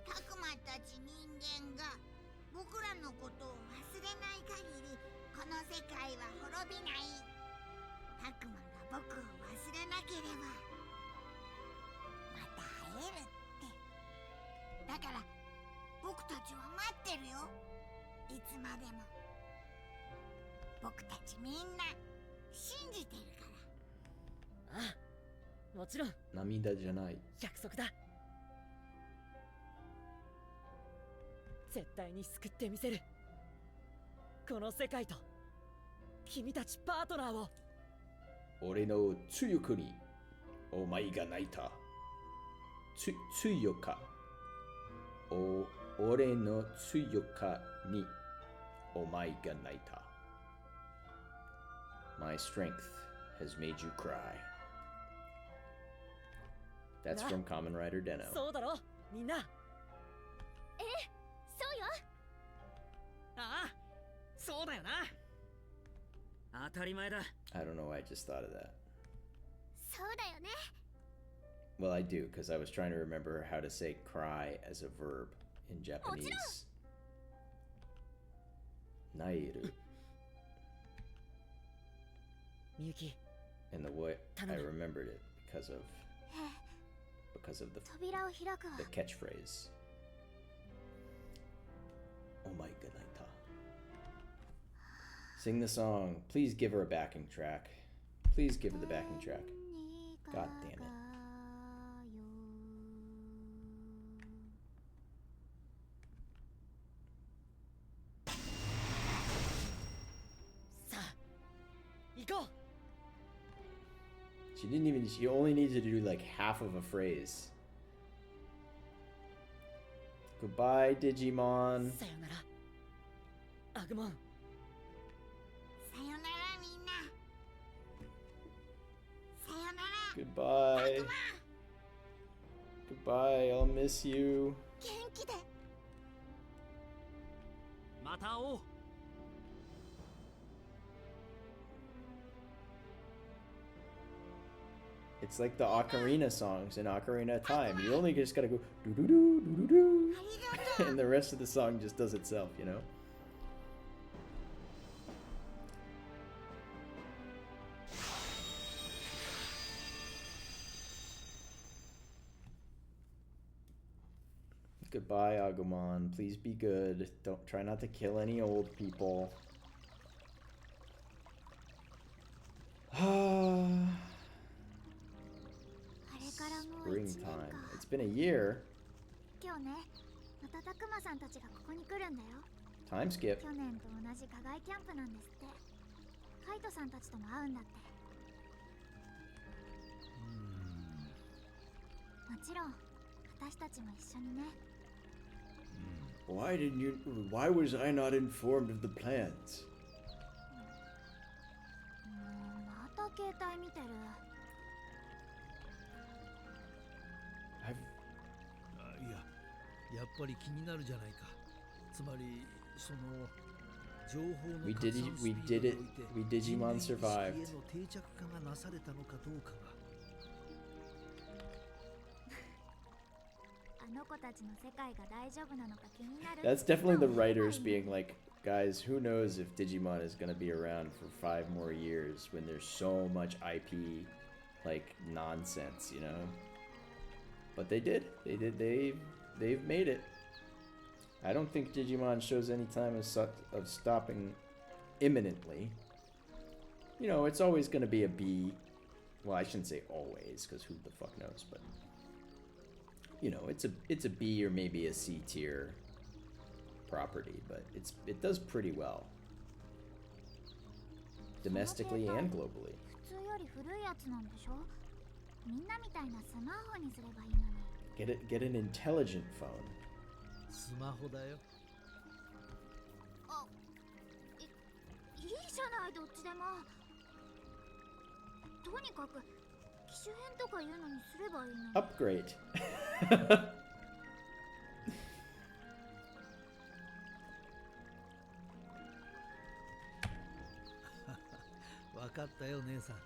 タクマたち人間が僕らのことを忘れない限りこの世界は滅びない。タクマが僕を忘れなければまた会えるって。だから僕たちは待ってるよ。いつまでも。僕たちみんな信じてるから。ああ、もちろん。涙じゃない。約束だ。絶対に救ってみせる。この世界と君たちパートナーを。俺の強くにお前が泣いた。強か。俺の強かにお前が泣いた。My strength has made you cry. That's from Kamen Rider Deno. そうだろみんな。そうよ。ああ、そうだよな。当たり前だ。I don't know why I just thought of that. そうだよね。 Well, I do, because I was trying to remember how to say cry as a verb in Japanese. Nairu. みゆき。 And the way I remembered it because of the 扉を開くわ。 the catchphrase. Oh my god, Naita. Sing the song. Please give her a backing track. Please give her the backing track. God damn it. さあ、行こう。 She only needed to do like half of a phrase. Goodbye, Digimon. さよなら。アグモン。さよならみんな。さよなら。 Goodbye. Goodbye, I'll miss you. 元気で。また会おう。 It's like the ocarina songs in Ocarina of Time. You only just gotta go doo doo doo doo doo doo, and the rest of the song just does itself, you know? Goodbye, Agumon. Please be good. Don't try not to kill any old people. Springtime. It's been a year. 今日ね、またたくまさんたちがここに来るんだよ。 Time skip. 去年と同じ課外キャンプなんですって。カイトさんたちとも会うんだって。もちろん、私たちも一緒にね。Why was I not informed of the plans? また携帯見てる。やっぱり気になるじゃないか。つまりその情報の We 拡散 did ス we ピー did ドに it. おいて We Digimon 人類 survived. 意識への定着化がなされたのかどうかが。あの子たちの世界が大丈夫なのか気になる。 That's definitely the writers being like, guys, who knows if Digimon is gonna be around for 5 more years when there's so much IP, like, nonsense, you know? But they did. They've made it. I don't think Digimon shows any time of stopping imminently. You know, it's always gonna be a B. Well, I shouldn't say always, because who the fuck knows, but... You know, it's a B or maybe a C tier property, but it does pretty well. Domestically and globally. 普通より古いやつなんでしょ。みんなみたいなスマホにすればいいのに。Get an intelligent phone. スマホだよ。あ、いいじゃないどっちでも。とにかく機種変とかいうのにすればいいのに。Upgrade. わかったよ姉さん。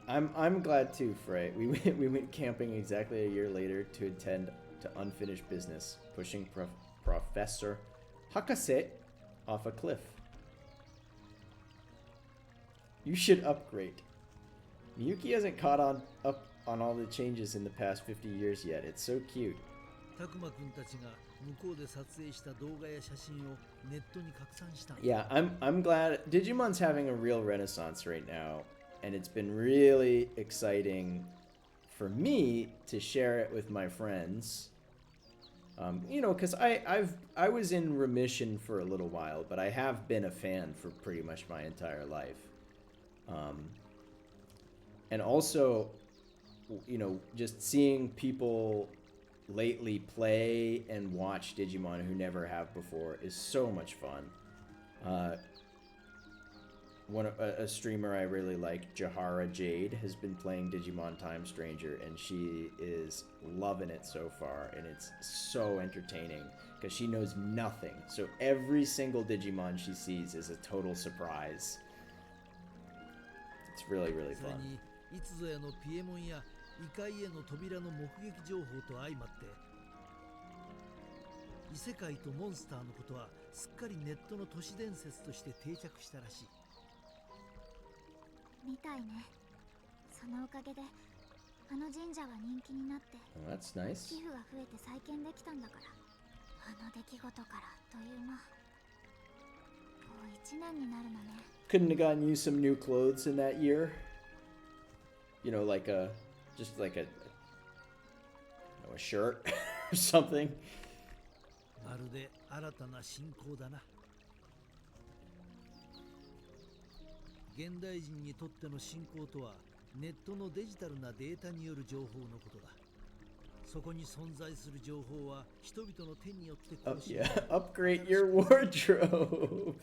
I'm glad too, Frey. We went camping exactly a year later to attend to unfinished business, pushing Professor Hakase off a cliff. You should upgrade. Miyuki hasn't caught up on all the changes in the past 50 years yet. It's so cute. たくまくんたちが向こうで撮影した動画や写真をネットに拡散した。 Yeah, I'm glad Digimon's having a real renaissance right now, and it's been really exciting for me to share it with my friends. You know, because I was in remission for a little while, but I have been a fan for pretty much my entire life. And also, you know, just seeing people lately play and watch Digimon who never have before is so much fun. A streamer I really like, Jahara Jade, has been playing Digimon Time Stranger, and she is loving it so far, and it's so entertaining because she knows nothing. So every single Digimon she sees is a total surprise. It's really, really fun. いつぞやのピエモンや異界への扉の目撃情報と相まって異世界とモンスターのことはすっかりネットの都市伝説として定着したらしいみたいねそのおかげであの神社は人気になって Oh, that's nice. 寄付が増えて再建できたんだからあの出来事からという間もう1年になるのね Couldn't have gotten you some new clothes in that year? You know, like just like a shirt or something. まるで新たな信仰だな現代人にとっての信仰とはネットのデジタルなデータによる情報のことだそこに存在する情報は人々の手によって更新 Upgrade your wardrobe.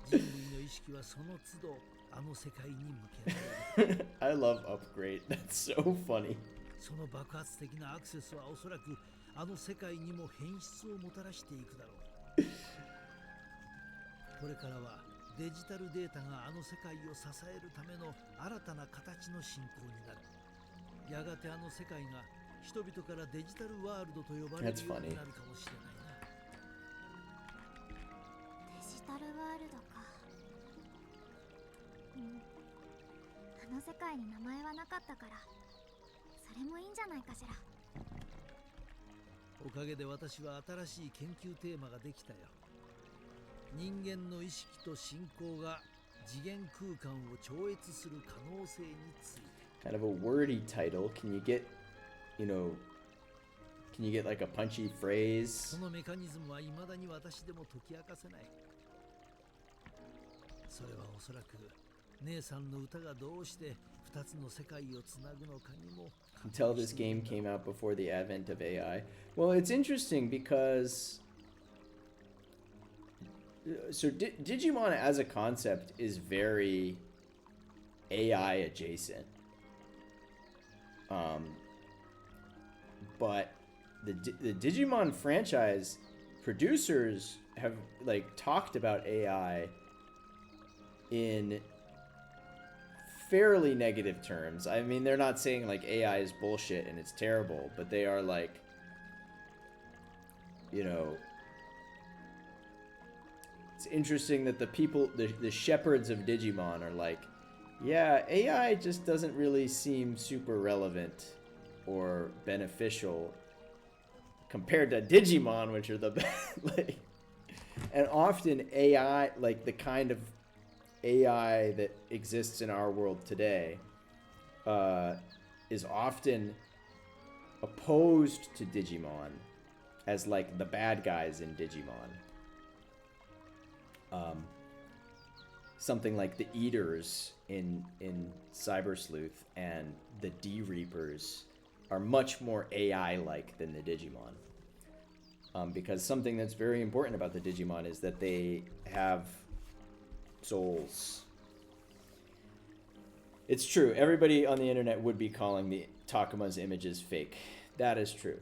人類の意識はその都度あの世界に向けられる I love upgrade. That's so funny. その爆発的なアクセスはおそらくあの世界にも変質をもたらしていくだろうこれからはデジタルデータがあの世界を支えるための新たな形の信仰になるやがてあの世界が人々からデジタルワールドと呼ばれるようになるかもしれないなデジタルワールドかあの世界に名前はなかったからそれもいいんじゃないかしらおかげで私は新しい研究テーマができたよ人間の意識と信仰が次元空間を超越する可能性について Kind of a wordy title. Can you get like a punchy phrase? そのメカニズムは未だに私でも解き明かせないそれはおそらく姉さんの歌がどうして二つの世界をつなぐのかにも Until this game came out before the advent of AI. Well, it's interesting because so Digimon as a concept is very AI adjacent. But the Digimon franchise producers have like talked about AI in fairly negative terms. I mean, they're not saying like AI is bullshit and it's terrible, but they are like, you know, it's interesting that the people, the shepherds of Digimon are like, yeah, AI just doesn't really seem super relevant or beneficial compared to Digimon, which are the best. Like, and often AI, like the kind of AI that exists in our world today, is often opposed to Digimon as like the bad guys in Digimon. Something like the Eaters in Cyber Sleuth and the D-Reapers are much more AI-like than the Digimon. Because something that's very important about the Digimon is that they have souls. It's true. Everybody on the internet would be calling the Takuma's images fake. That is true.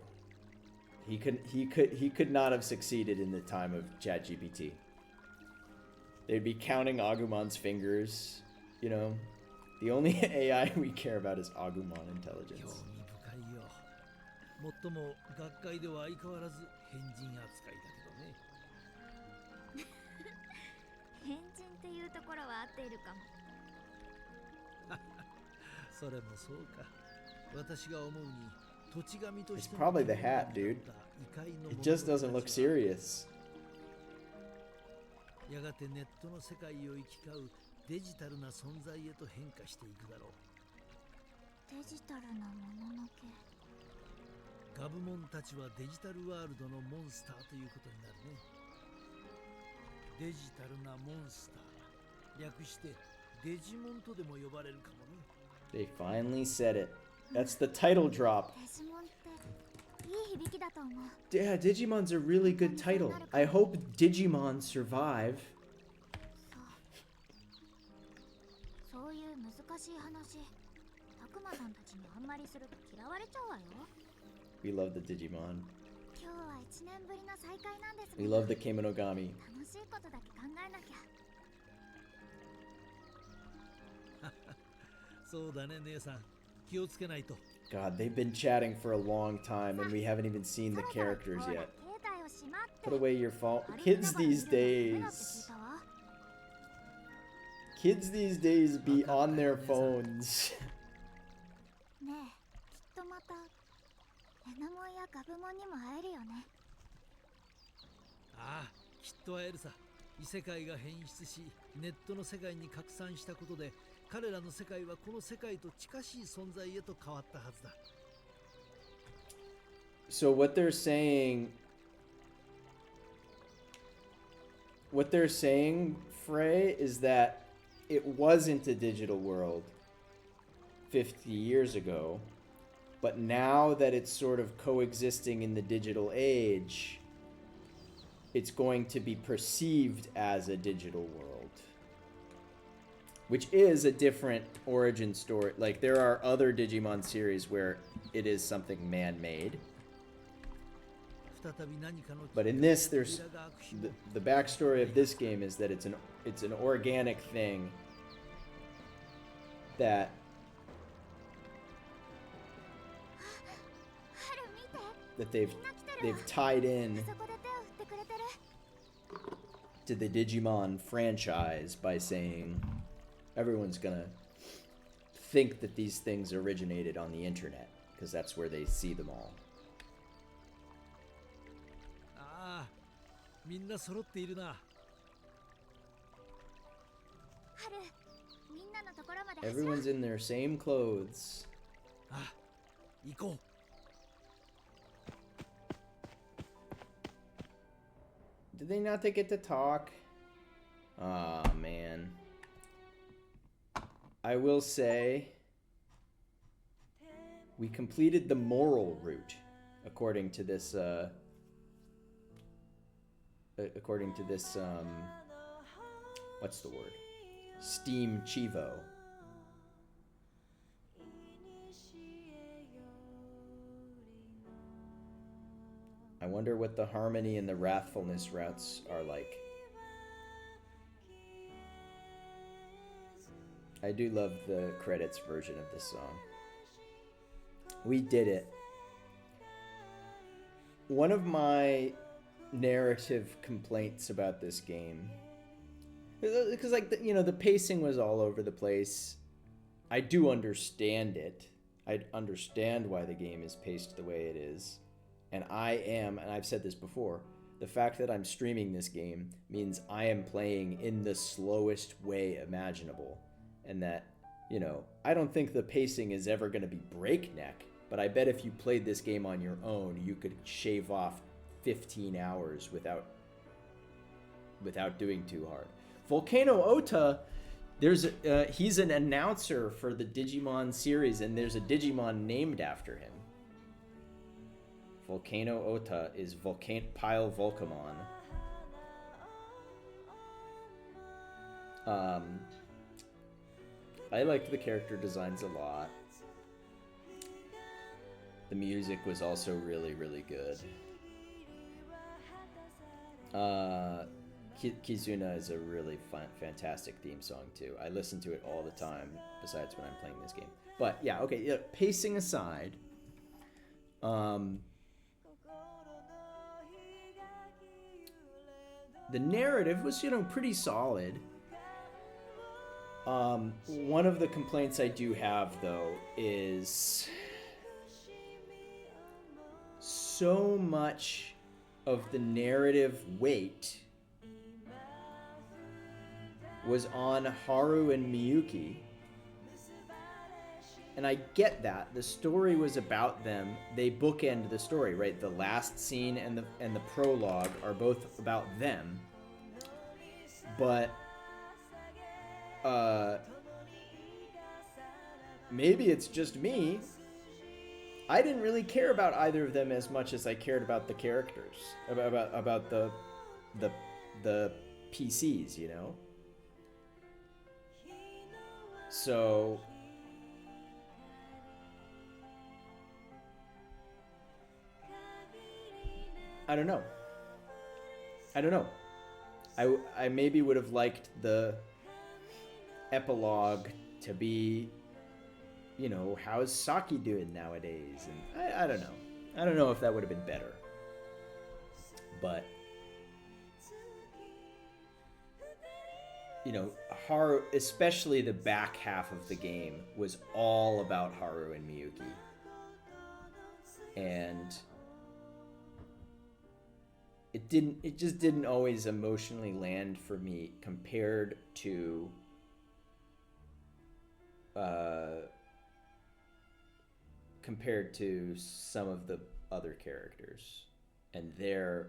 He could not have succeeded in the time of ChatGPT. They'd be counting Agumon's fingers, you know. The only AI we care about is Agumon intelligence. もっとも学会では相変わらず変人扱いだけどね変人っていうところは合っているかもそれもそうか私が思うに土地神として It's probably the hat, dude. It just doesn't look serious. やがてネットの世界を行き交うデジタルな存在へと変化していくだろうデジタルなもののけガブモンたちはデジタルワールドのモンスターということになるね。デジタルなモンスター、略してデジモンとでも呼ばれるかもね。They finally said it. That's the title drop. デジモンっていい響きだと思う。 Yeah, Digimon's a really good title. I hope Digimon survive. そういう難しい話、たくまさんたちにあんまりすると嫌われちゃうわよ。 We love the Digimon. 今日は1年ぶりの再会なんです。 We love the Kemonogami. 楽しいことだけ考えなきゃ。そうだね、姉さん。気をつけないと。 God, they've been chatting for a long time and we haven't even seen the characters yet. Put away your phone. Kids these days. Kids these days be on their phones. ねえ、きっとまたエナモンやガブモンにも会えるよね。ああ、きっと会えるさ。異世界が変質し、ネットの世界に拡散したことで、彼らの世界はこの世界と近しい存在へと変わったはずだ。So what they're saying, Frey, is that it wasn't a digital world 50 years ago, but now that it's sort of coexisting in the digital age, it's going to be perceived as a digital world, which is a different origin story. Like, there are other Digimon series where it is something man-made. But in this, there's the backstory of this game is that it's an organic thing that they've tied in to the Digimon franchise by saying everyone's gonna think that these things originated on the internet because that's where they see them all. ああ、みんな揃っているな。春、みんなのところまで走ろう。 Everyone's in their same clothes. あ、行こう。Did they not get to talk? Ah, man. I will say we completed the moral route according to this what's the word? Steam Chivo. I wonder what the harmony and the wrathfulness routes are like. I do love the credits version of this song. We did it. One of my narrative complaints about this game, because like the pacing was all over the place. I do understand it. I understand why the game is paced the way it is. And and I've said this before, the fact that I'm streaming this game means I am playing in the slowest way imaginable. And that, I don't think the pacing is ever going to be breakneck, but I bet if you played this game on your own, you could shave off 15 hours without doing too hard. Volcano Ota, he's an announcer for the Digimon series, and there's a Digimon named after him. Volcano Ota is Pile Volcamon. I liked the character designs a lot. The music was also really, really good. Kizuna is a really fantastic theme song too. I listen to it all the time, besides when I'm playing this game. But yeah, okay, yeah, pacing aside, the narrative was, pretty solid. One of the complaints I do have, though, is so much of the narrative weight was on Haru and Miyuki And I get that. The story was about them. They bookend the story, right? The last scene and the prologue are both about them. But maybe it's just me. I didn't really care about either of them as much as I cared about the characters, about the PCs, you know? So I don't know. I maybe would have liked the epilogue to be, you know, how's Saki doing nowadays? And I don't know. I don't know if that would have been better. But, you know, Haru, especially the back half of the game, was all about Haru and Miyuki. And it just didn't always emotionally land for me compared to some of the other characters and their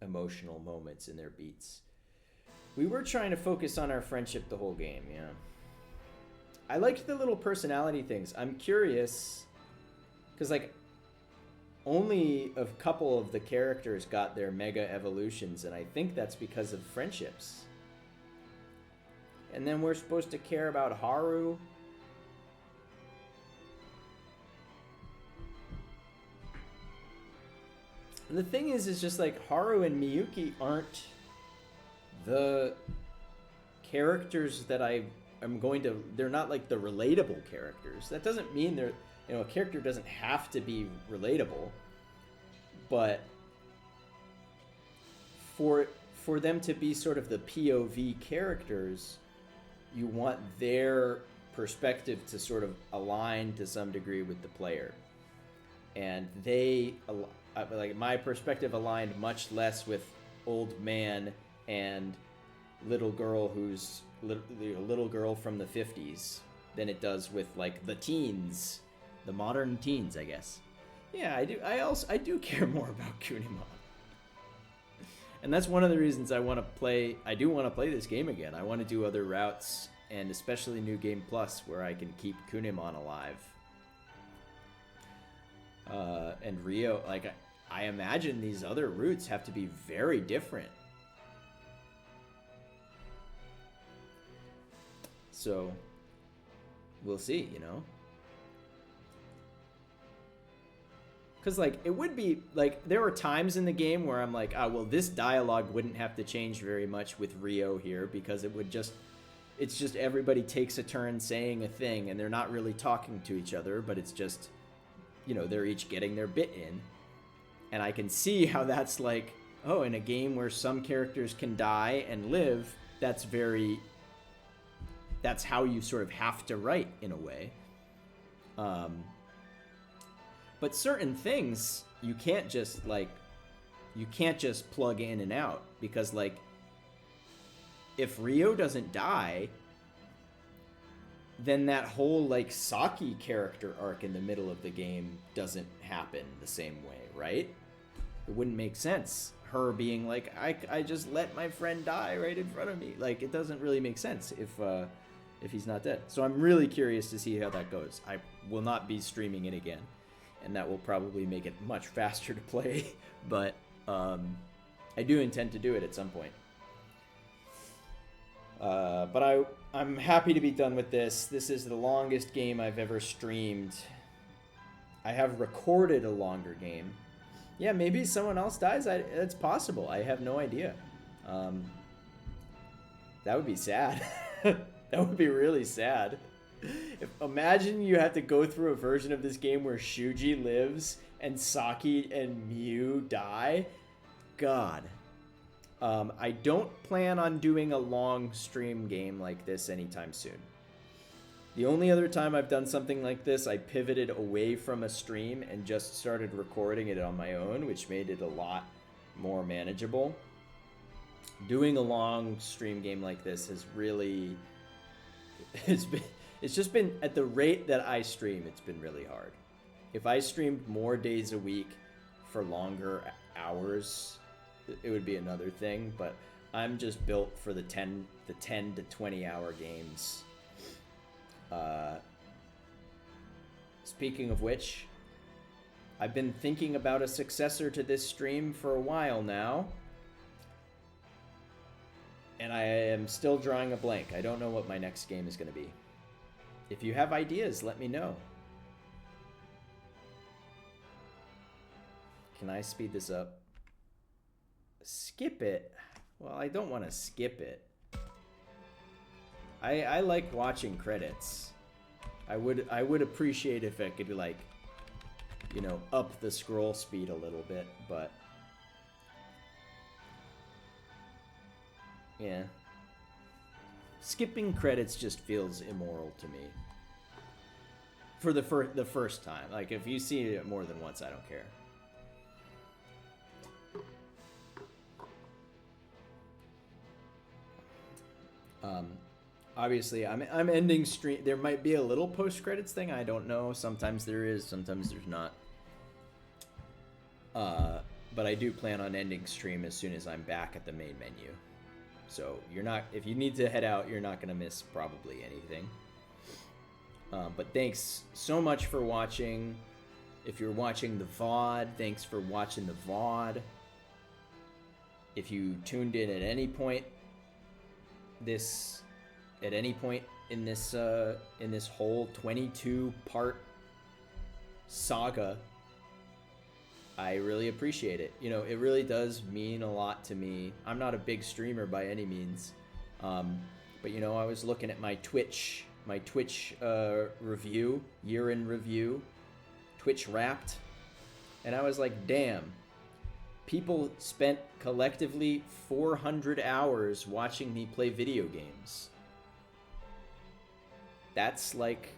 emotional moments and their beats. We were trying to focus on our friendship the whole game, yeah. I liked the little personality things. I'm curious, because like only a couple of the characters got their mega evolutions, and I think that's because of friendships. And then we're supposed to care about Haru. And the thing is just like Haru and Miyuki aren't the characters that I'm going to, they're not like the relatable characters. That doesn't mean they're, you know, a character doesn't have to be relatable, but for them to be sort of the POV characters, you want their perspective to sort of align to some degree with the player. And like my perspective aligned much less with old man and little girl who's little girl from the 50s than it does with like the teens, the modern teens, I guess. Yeah, I do. I do care more about Kunimon. And that's one of the reasons I want to play. I do want to play this game again. I want to do other routes, and especially New Game Plus, where I can keep Kunimon alive. And Rio, like I imagine these other routes have to be very different. So we'll see, you know. Because, like, it would be, like, there were times in the game where I'm like, well, this dialogue wouldn't have to change very much with Rio here, because it would just, it's just everybody takes a turn saying a thing, and they're not really talking to each other, but it's just, you know, they're each getting their bit in. And I can see how that's like, oh, in a game where some characters can die and live, that's how you sort of have to write, in a way. But certain things you can't just plug in and out, because like if Rio doesn't die, then that whole like Saki character arc in the middle of the game doesn't happen the same way, right? It wouldn't make sense. Her being like, I just let my friend die right in front of me. Like, it doesn't really make sense if he's not dead. So I'm really curious to see how that goes. I will not be streaming it again, and that will probably make it much faster to play, but I do intend to do it at some point. But I'm happy to be done with this. This is the longest game I've ever streamed. I have recorded a longer game. Yeah, maybe someone else dies. It's possible. I have no idea. That would be sad. That would be really sad. Imagine you have to go through a version of this game where Shuji lives and Saki and Miu die. God. I don't plan on doing a long stream game like this anytime soon. The only other time I've done something like this, I pivoted away from a stream and just started recording it on my own, which made it a lot more manageable. Doing a long stream game like this has really, It's just been at the rate that I stream, it's been really hard. If I streamed more days a week for longer hours, it would be another thing, but I'm just built for the 10 to 20 hour games. Speaking of which, I've been thinking about a successor to this stream for a while now, and I am still drawing a blank. I don't know what my next game is going to be. If you have ideas, let me know. Can I speed this up? Skip it? Well, I don't want to skip it. I like watching credits. I would appreciate if I could, like, you know, up the scroll speed a little bit, but yeah. Skipping credits just feels immoral to me. For the first time. Like, if you see it more than once, I don't care. Obviously, I'm ending stream. There might be a little post-credits thing. I don't know. Sometimes there is. Sometimes there's not. But I do plan on ending stream as soon as I'm back at the main menu. So you're not. If you need to head out, you're not gonna miss probably anything. But thanks so much for watching. If you're watching the VOD, thanks for watching the VOD. If you tuned in at any point in this whole 22-part saga, I really appreciate it. You know, it really does mean a lot to me. I'm not a big streamer by any means, but you know, I was looking at my Twitch review, year in review, Twitch Wrapped, and I was like, damn. People spent collectively 400 hours watching me play video games. That's like,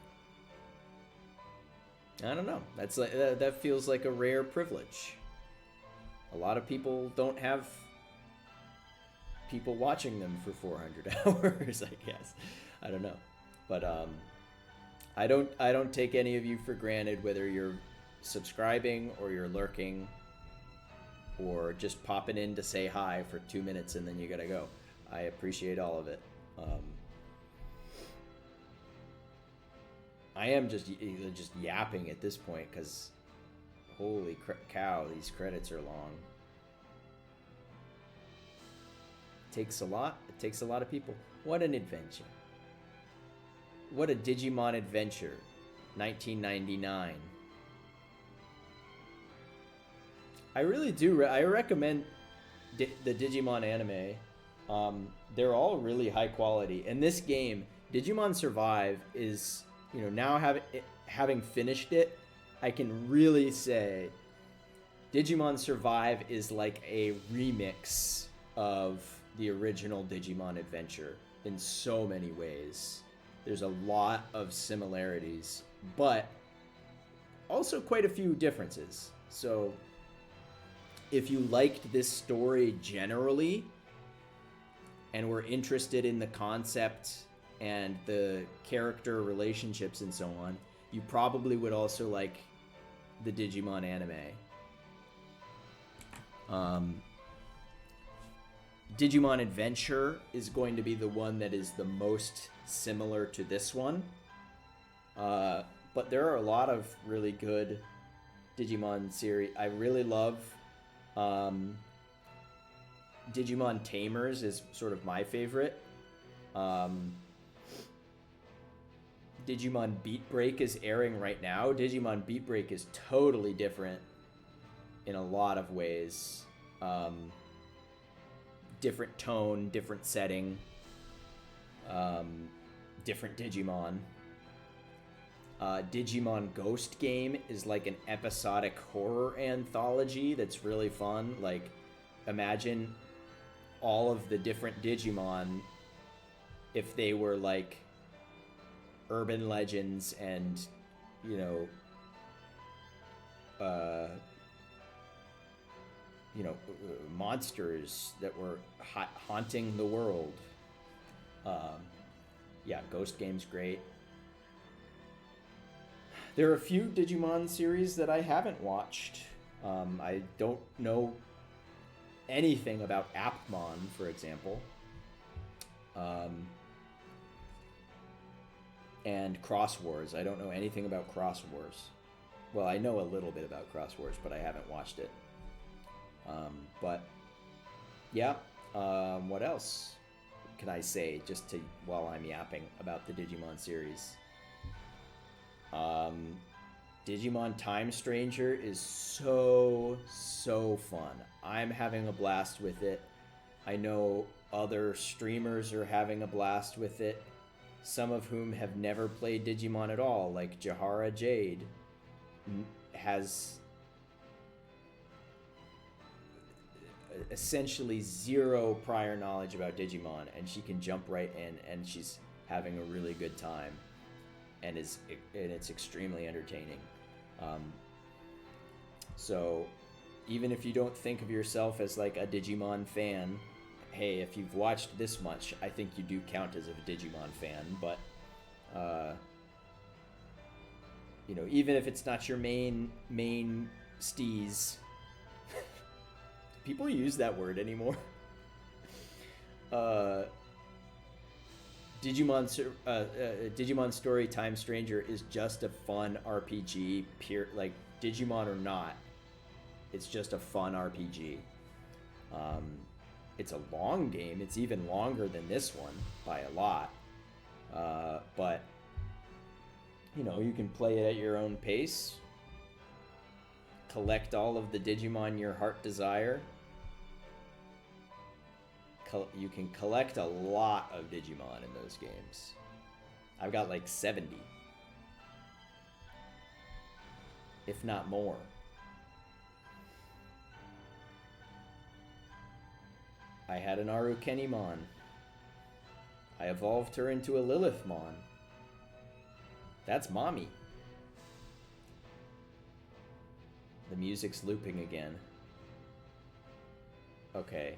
I don't know. That's like that feels like a rare privilege. A lot of people don't have people watching them for 400 hours, I guess. I don't know. But I don't take any of you for granted, whether you're subscribing or you're lurking or just popping in to say hi for 2 minutes and then you gotta go. I appreciate all of it. I am just yapping at this point because holy cow, these credits are long. It takes a lot of people. What an adventure. What a Digimon adventure. 1999. I really do. I recommend the Digimon anime. They're all really high quality. And this game, Digimon Survive, is, you know, now having finished it, I can really say Digimon Survive is like a remix of the original Digimon Adventure in so many ways. There's a lot of similarities, but also quite a few differences. So if you liked this story generally and were interested in the concept and the character relationships and so on, you probably would also like the Digimon anime. Digimon Adventure is going to be the one that is the most similar to this one. But there are a lot of really good Digimon series. I really love Digimon Tamers is sort of my favorite. Digimon Beat Break is airing right now. Digimon Beat Break is totally different in a lot of ways. Different tone, different setting, different Digimon. Digimon Ghost Game is like an episodic horror anthology that's really fun. Like, imagine all of the different Digimon if they were like urban legends and, you know, monsters that were haunting the world. Yeah, Ghost Game's great. There are a few Digimon series that I haven't watched. I don't know anything about Appmon, for example. And Cross Wars. I don't know anything about Cross Wars. Well, I know a little bit about Cross Wars, but I haven't watched it. But yeah, what else can I say just to while I'm yapping about the Digimon series? Digimon Time Stranger is so fun. I'm having a blast with it. I know other streamers are having a blast with it, some of whom have never played Digimon at all, like Jahara Jade has essentially zero prior knowledge about Digimon, and she can jump right in, and she's having a really good time, and it's extremely entertaining. So even if you don't think of yourself as like a Digimon fan, hey, if you've watched this much, I think you do count as a Digimon fan. But you know, even if it's not your main steez, people use that word anymore. Digimon Story Time Stranger is just a fun RPG, pure, like Digimon or not. It's just a fun RPG. It's a long game. It's even longer than this one by a lot. But you know, you can play it at your own pace. Collect all of the Digimon your heart desire. You can collect a lot of Digimon in those games. I've got like 70. If not more. I had an Arukenimon. I evolved her into a Lilithmon. That's mommy. The music's looping again. Okay.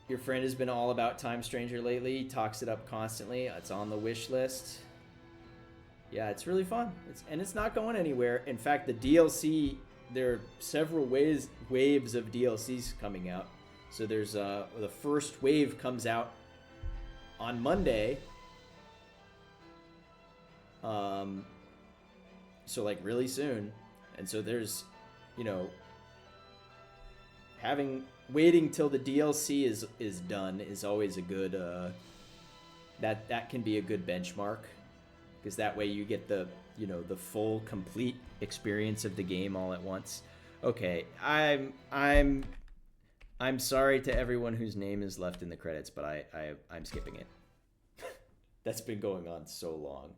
Your friend has been all about Time Stranger lately. He talks it up constantly. It's on the wish list. Yeah, it's really fun. It's not going anywhere. In fact, the DLC, there are several waves of DLCs coming out. So there's the first wave comes out on Monday. So like really soon. And so there's, you know, waiting till the DLC is done is always a good that can be a good benchmark, because that way you get the, you know, the full complete experience of the game all at once. Okay, I'm sorry to everyone whose name is left in the credits, but I'm skipping it. That's been going on so long,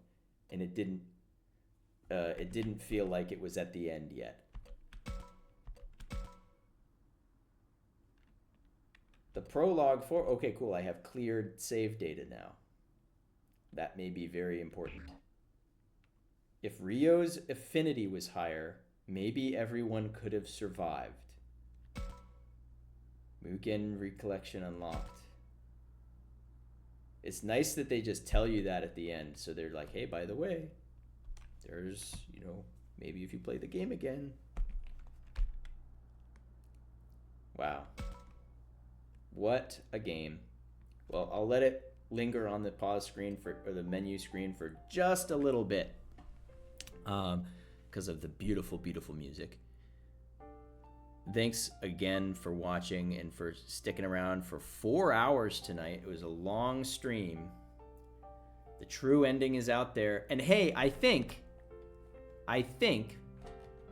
and it didn't feel like it was at the end yet. The prologue for... Okay, cool. I have cleared save data now. That may be very important. If Rio's affinity was higher, maybe everyone could have survived. Mugen recollection unlocked. It's nice that they just tell you that at the end. So they're like, hey, by the way, there's, you know, maybe if you play the game again. Wow. What a game. Well, I'll let it linger on the pause screen or the menu screen for just a little bit, because of the beautiful, beautiful music. Thanks again for watching and for sticking around for 4 hours tonight. It was a long stream. The true ending is out there. And hey, I think,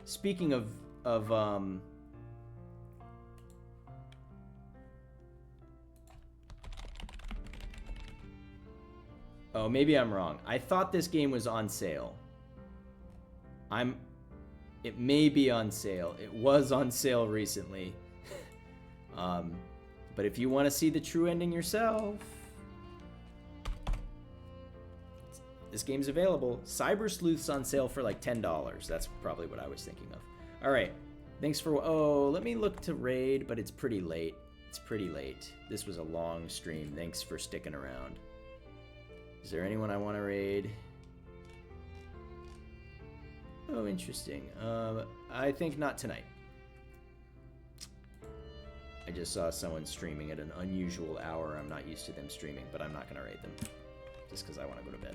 speaking of oh, maybe I'm wrong. I thought this game was on sale. It may be on sale. It was on sale recently. But if you want to see the true ending yourself, this game's available. Cyber Sleuth's on sale for like $10. That's probably what I was thinking of. All right. Thanks for... Oh, let me look to raid, but it's pretty late. It's pretty late. This was a long stream. Thanks for sticking around. Is there anyone I want to raid? Oh, interesting. I think not tonight. I just saw someone streaming at an unusual hour. I'm not used to them streaming, but I'm not going to raid them. Just because I want to go to bed.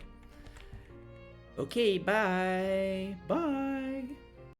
Okay, bye. Bye.